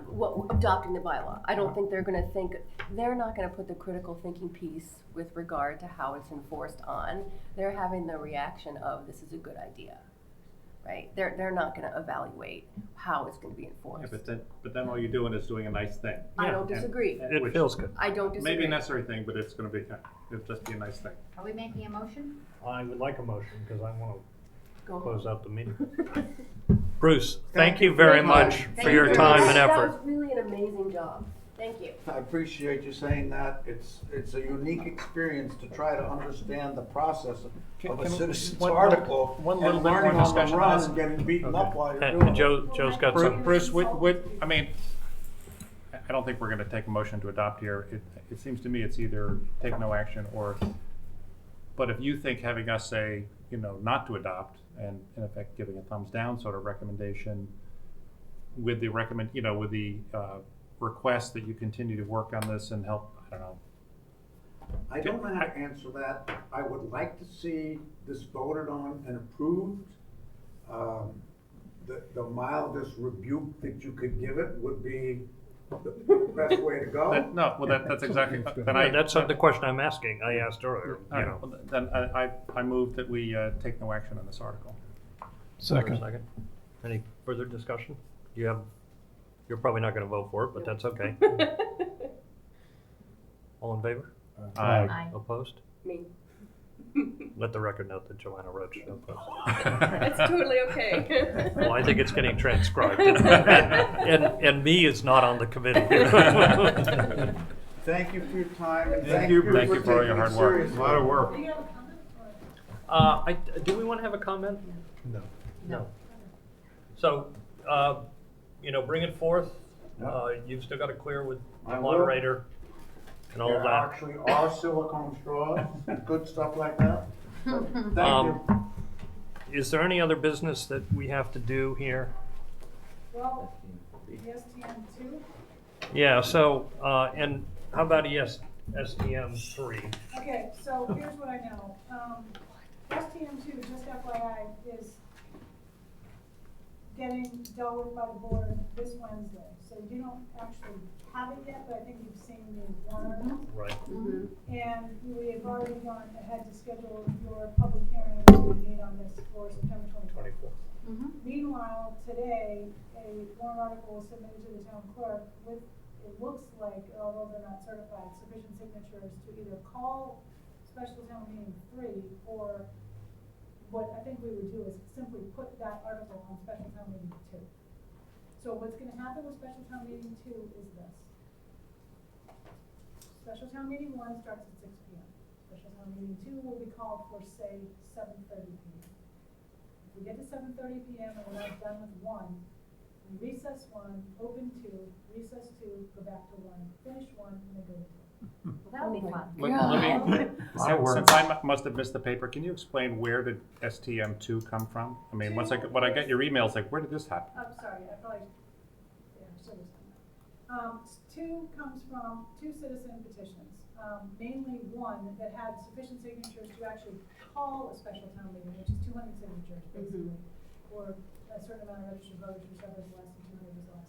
adopting the bylaw. I don't think they're gonna they're not gonna put the critical thinking piece with regard to how it's enforced on. They're having the reaction of, this is a good idea, right? They're not gonna evaluate how it's gonna be enforced. Yeah, but then all you're doing is doing a nice thing. I don't disagree. It feels good. I don't disagree. Maybe a necessary thing, but it's gonna be, it'll just be a nice thing. Are we making a motion? I would like a motion, because I want Go to close home. out the meeting. Bruce, thank you very much for your Thank you. time and That effort. was really an amazing job. Thank you. I appreciate you saying that. It's a unique experience to try to understand the process of a citizen's article one little and bit more learning on the discussion on run this. and getting beaten up while you're And doing it. Joe's got some. Bruce, I mean, I don't think we're gonna take a motion to adopt here. It seems to me it's either take no action or, but if you think having us say, not to adopt, and in effect giving a thumbs down sort of recommendation with the request that you continue to work on this and help, I don't know. I don't know how to answer that. I would like to see this voted on and approved. The mildest rebuke that you could give it would be the best way to go. That's exactly, then Yeah, that's the question I'm asking. I asked earlier, all right, well, then I move that we take no action on this article. Second. Any further discussion? You're probably not going to vote for it, but that's okay. All in favor? Aye. Opposed? Me. Let the record note that Joanna Roach opposed. That's totally okay. Well, I think it's getting transcribed. And me is not on the committee. Thank you for your time and Thank you for all your taking hard it work. seriously. A lot of work. Do you have a comment? or- Do we want to have a comment? No. No. So, bring it forth. You've still got to clear with the I will. moderator and all of There that. actually are silicone straws, good stuff like that. But Thank you. Is there any other business that we have to do here? Well, the STM2, Yeah, so, and how about STM 3? okay, so here's what I know. STM2, just FYI, is getting dealt with by the board this Wednesday. So you don't actually have it yet, but I think you've seen the warrant. Right. And we have already gone ahead to schedule your public hearing to meet on this for September 24th. Meanwhile, today, a warrant article was submitted to the town clerk with, it looks like, although they're not certified, sufficient signatures to either call special town meeting 3, or what I think we would do is simply put that article on special town meeting 2. So what's gonna happen with special town meeting 2 is this. Special town meeting 1 starts at 6 p.m. Special town meeting 2 will be called for, say, 7:30 p.m. If we get to 7:30 p.m. and we're not done with 1, we recess 1, open 2, recess 2, go back to 1, finish 1, and then go to 2. Well, that would be fun. Let me, Lot of work. since I must have missed the paper, can you explain where did STM2 come from? I mean, when I get your emails, like, where did this happen? I'm sorry, I probably, yeah, I should have done that. Two comes from two citizen petitions, mainly one that had sufficient signatures to actually call a special town meeting, which is 200 signatures, basically, or a certain amount of registered voters, whichever is less than 200 is less.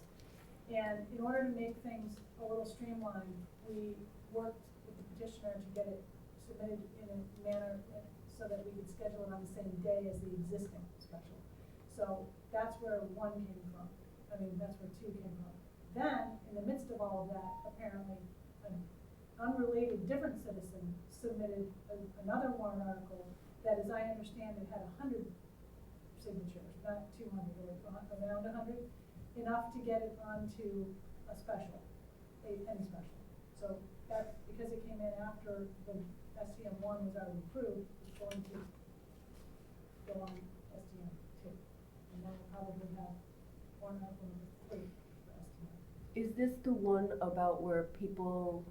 And in order to make things a little streamlined, we worked with the petitioner to get it submitted in a manner so that we could schedule it on the same day as the existing special. So that's where one came from. I mean, that's where two came from. Then, in the midst of all of that, apparently, an unrelated different citizen submitted another warrant article that, as I understand it, had 100 signatures, not 200, or around 100, enough to get it onto a special, a penny special. So that, because it came in after the STM1 was already approved, it's going to go on STM2. And then we'll probably have warrant article number 3 for STM. Is this the one about where people,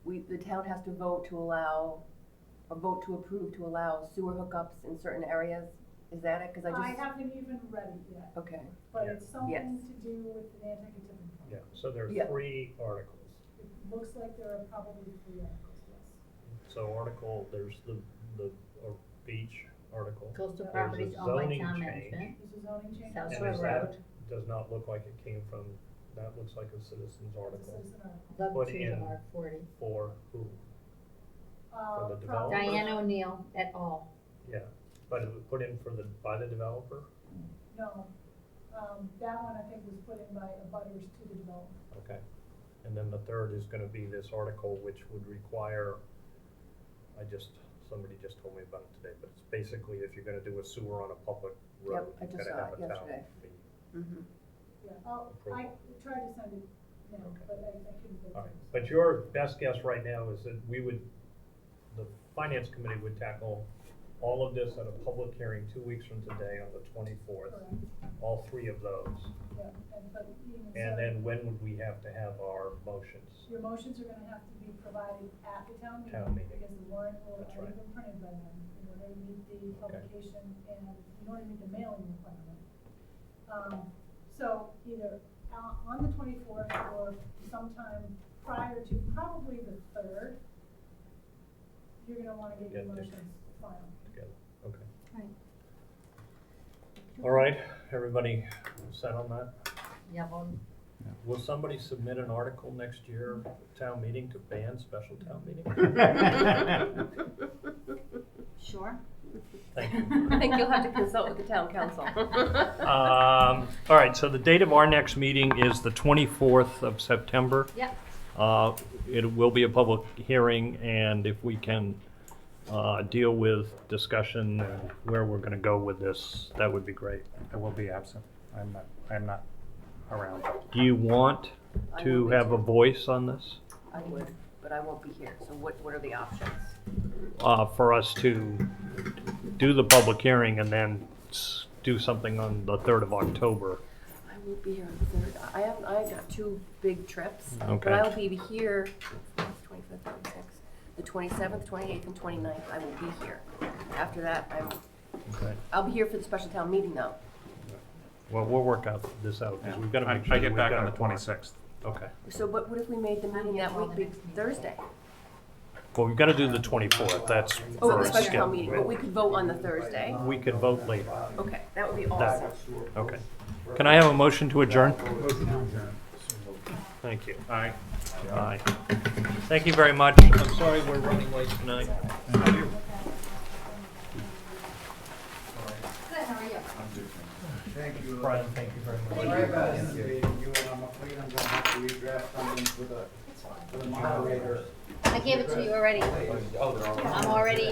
the town has to vote to allow, or vote to approve to allow sewer hookups in certain areas? Is that it? Because I haven't even read it yet, Okay. but Yeah. it's something Yes. to do with the Nantucket tipping point. Yeah, so there are Yeah. 3 articles. It looks like there are probably 3 articles, yes. So there's the beach article. Coastal There's a properties owned by zoning town change. management. This is zoning change. South And Shore is that, Road. does not look like it came from, that looks like a citizen's It's a article. citizen article. Love Put trees in. are 40. For who? For the Probably- developer? Diane O'Neill et al. Yeah, but it was put in by the developer? No, that one I think was put in by abutters to the development. Okay. And then the third is gonna be this article which would require, somebody just told me about it today, but it's basically if you're gonna do a sewer on a public road, I you've just gotta saw have it a town yesterday. meeting. Mm-hmm. Yeah, I tried to send it now, Okay. but I couldn't get it. All right, but your best guess right now is that the finance committee would tackle all of this at a public hearing 2 weeks from today on the 24th, Correct, all 3 of those. yeah, but even so. And then when would we have to have our motions? Your motions are gonna have to be provided at the town meeting. Town meeting. Because the warrant will That's already right. been printed by then, in order to meet the publication and in order to meet the mailing requirement. So either on the 24th or sometime prior to probably the 3rd, you're gonna wanna get your Get this. motions filed. Together, okay. Right. All right, everybody set on that? Yeah, well, Will somebody submit an article next year, town meeting, to ban special town meeting? sure. Thank you. I think you'll have to consult with the town council. All right, so the date of our next meeting is the 24th of September. Yep. It will be a public hearing, and if we can deal with discussion and where we're going to go with this, that would be great. I will be absent. I'm not around. Do you want I to will be have a too. voice on this? I would, but I won't be here, so what are the options? For us to do the public hearing and then do something on the 3rd of October? I won't be here on the 3rd. I got 2 big trips. Okay. But I will be here, 25th, 26th, the 27th, 28th, and 29th, I will be here. After that, Okay. I'll be here for the special town meeting though. Well, we'll work this out, because we've got to make sure I that get we've back got on our the quorum. 26th. Okay. So what if we made the meeting that week be Thursday? Well, we've got to do the 24th, that's Oh, for the a special skip. town meeting, but we could vote on the Thursday. We could vote later. Okay, that would be That- awesome. Okay. Can I have a motion to adjourn? Motion to adjourn. Thank you. Aye. Aye. Thank you very much. I'm sorry we're running late tonight. Good, how are you? Thank you. Brian, thank you very much. Sorry about inundating you, and I'm afraid I'm gonna have to redraft something for the moderator. I gave it to you already. I'm already